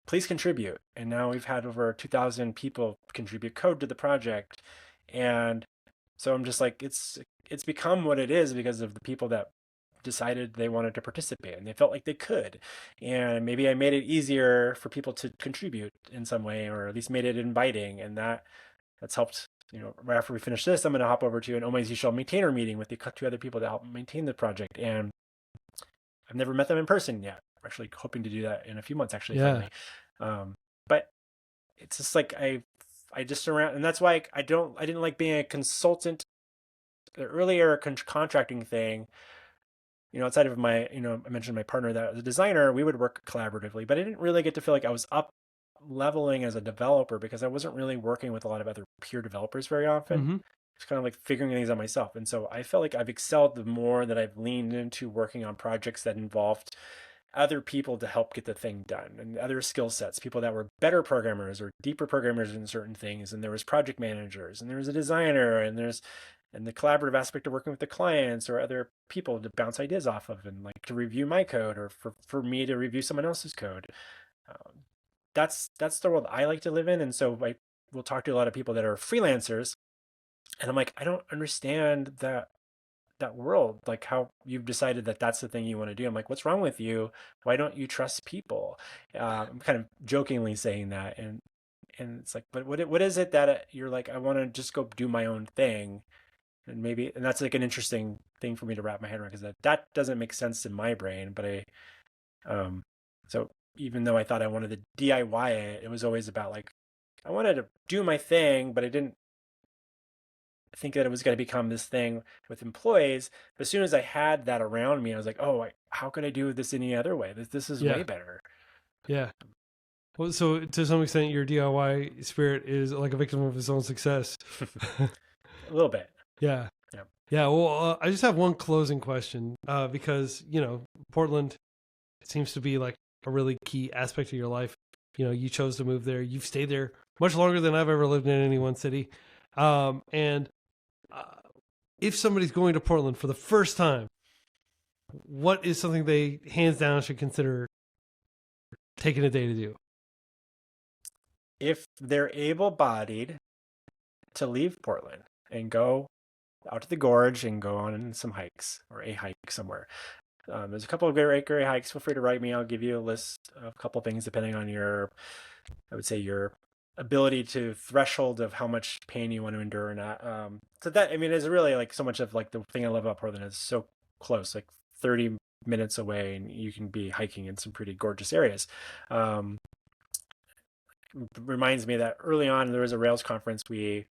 please contribute. And now we've had over 2,000 people contribute code to the project, and so I'm just like, it's become what it is because of the people that decided they wanted to participate and they felt like they could. And maybe I made it easier for people to contribute in some way, or at least made it inviting, and that's helped. Right after we finish this, I'm going to hop over to an Oh My Zsh maintainer meeting with the two other people that help maintain the project, and I've never met them in person yet. I'm actually hoping to do that in a few months, actually, Yeah. finally. But it's just like I just surround, and that's why I didn't like being a consultant. The earlier contracting thing, outside of my, I mentioned my partner that was a designer, we would work collaboratively, but I didn't really get to feel like I was up leveling as a developer because I wasn't really working with a lot of other peer developers very often. Mm-hmm. It's kind of like figuring things out myself. And so I felt like I've excelled the more that I've leaned into working on projects that involved other people to help get the thing done, and other skill sets, people that were better programmers or deeper programmers in certain things. And there was project managers, and there was a designer, and the collaborative aspect of working with the clients or other people to bounce ideas off of, and like to review my code, or for me to review someone else's code. Um, that's the world I like to live in. And so I will talk to a lot of people that are freelancers, and I'm like, I don't understand that world, like how you've decided that that's the thing you want to do. I'm like, what's wrong with you? Why don't you trust people? I'm kind of jokingly saying that, and it's like, but what is it that you're like, I want to just go do my own thing, and that's like an interesting thing for me to wrap my head around, because that doesn't make sense in my brain. But um so even though I thought I wanted to DIY it, it was always about like, I wanted to do my thing, but I didn't think that it was going to become this thing with employees. But as soon as I had that around me, I was like, oh, how could I do this any other way? This is Yeah. way better. Yeah. Well, so to some extent, your DIY spirit is like a victim of his own success. A little bit. Yeah. Yeah. Yeah. Well, I just have one closing question because, Portland seems to be like a really key aspect of your life. You chose to move there. You've stayed there much longer than I've ever lived in any one city. And uh, if somebody's going to Portland for the first time, what is something they hands down should consider taking a day to do? If they're able-bodied to leave Portland and go out to the gorge and go on some hikes, or a hike somewhere. There's a couple of great hikes. Feel free to write me. I'll give you a list of a couple of things depending on I would say your ability to threshold of how much pain you want to endure or not. So that, I mean, is really like so much of like the thing I love about Portland is so close, like 30 minutes away, and you can be hiking in some pretty gorgeous areas. Um, Reminds me that early on there was a Rails conference. We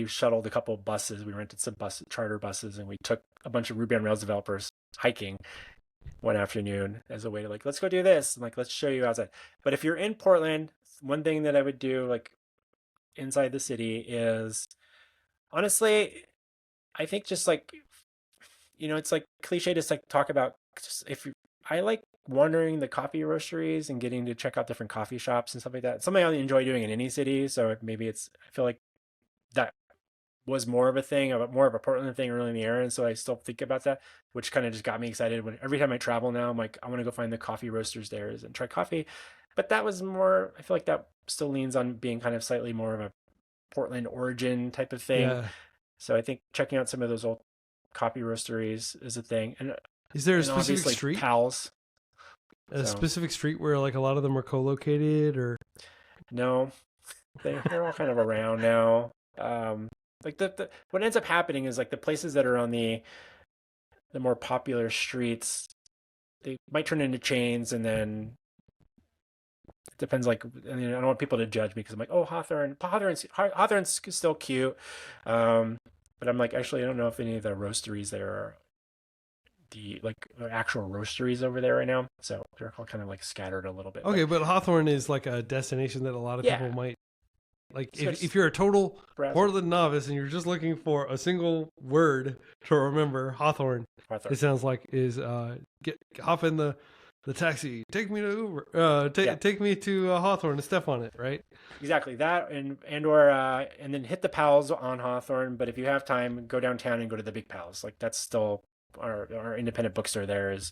shuttled a couple of buses. We rented some charter buses, and we took a bunch of Ruby on Rails developers hiking. one afternoon as a way to like, let's go do this. And like, let's show you outside. But if you're in Portland, one thing that I would do like inside the city is honestly, I think just like, it's like cliche to like talk about just if you, I like wandering the coffee roasteries and getting to check out different coffee shops and stuff like that. It's something I enjoy doing in any city. So maybe I feel like that was more of a thing, more of a Portland thing early in the era. And so I still think about that, which kind of just got me excited when every time I travel now, I'm like, I want to go find the coffee roasters there and try coffee. But that was more, I feel like that still leans on being kind of slightly more of a Portland origin type of thing. Yeah. So I think checking out some of those old coffee roasteries is a thing. And Is there a and specific obviously street? Pals. A So specific street where like a lot of them are co-located, or no, they're all kind of around now. Like what ends up happening is like the places that are on the more popular streets, they might turn into chains, and then it depends. Like, I mean, I don't want people to judge me because I'm like, oh, Hawthorne's still cute, but I'm like, actually, I don't know if any of the roasteries there are the actual roasteries over there right now. So they're all kind of like scattered a little bit. okay, but Hawthorne is like a destination that a lot of Yeah. people might like. So If you're a total browse Portland novice and you're just looking for a single word to remember, Hawthorne, Hawthorne. it sounds like is hop in the taxi, take me to Uber, take me to Hawthorne and Steph on it, right? Exactly that, and then hit the Pals on Hawthorne. But if you have time, go downtown and go to the Big Pals. Like that's still our independent bookstore there is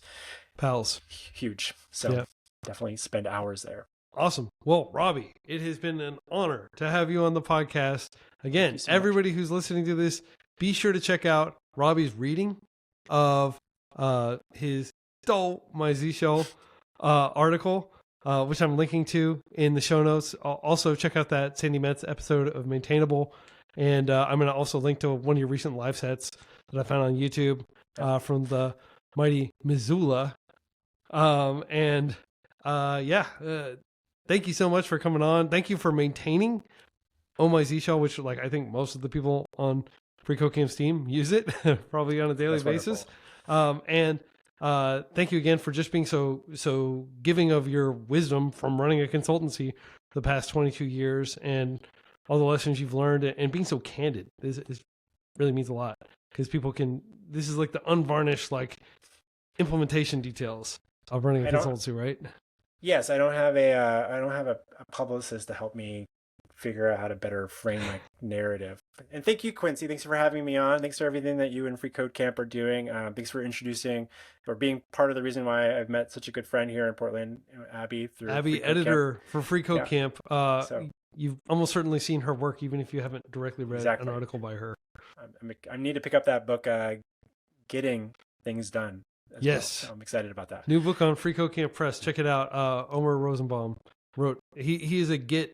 Pals. huge. So definitely spend hours there. Awesome. Well, Robby, it has been an honor to have you on the podcast. Again, everybody who's listening to this, be sure to check out Robby's reading of his Oh My Zsh article, which I'm linking to in the show notes. Also, check out that Sandy Metz episode of Maintainable. And I'm going to also link to one of your recent live sets that I found on YouTube from the mighty Missoula. Thank you so much for coming on. Thank you for maintaining Oh My Zsh, which like I think most of the people on freeCodeCamp's team use it probably on a daily basis. Thank you again for just being so giving of your wisdom from running a consultancy the past 22 years and all the lessons you've learned and being so candid. This really means a lot because this is like the unvarnished like implementation details of running a consultancy, right? Yes, I don't have a publicist to help me figure out how to better frame my narrative. And thank you, Quincy. Thanks for having me on. Thanks for everything that you and freeCodeCamp are doing. Thanks for introducing or being part of the reason why I've met such a good friend here in Portland, Abby. Abby, editor for freeCodeCamp. So you've almost certainly seen her work, even if you haven't directly read an article by her. I need to pick up that book, Getting Things Done. Yes. Well. So I'm excited about that. New book on freeCodeCamp Press. Check it out. Omer Rosenbaum wrote. He is a Git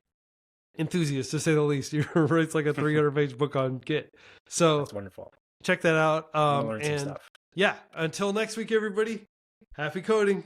enthusiast, to say the least. He writes like a 300-page book on Git. So that's wonderful. Check that out. Learn some stuff. Yeah. Until next week, everybody. Happy coding.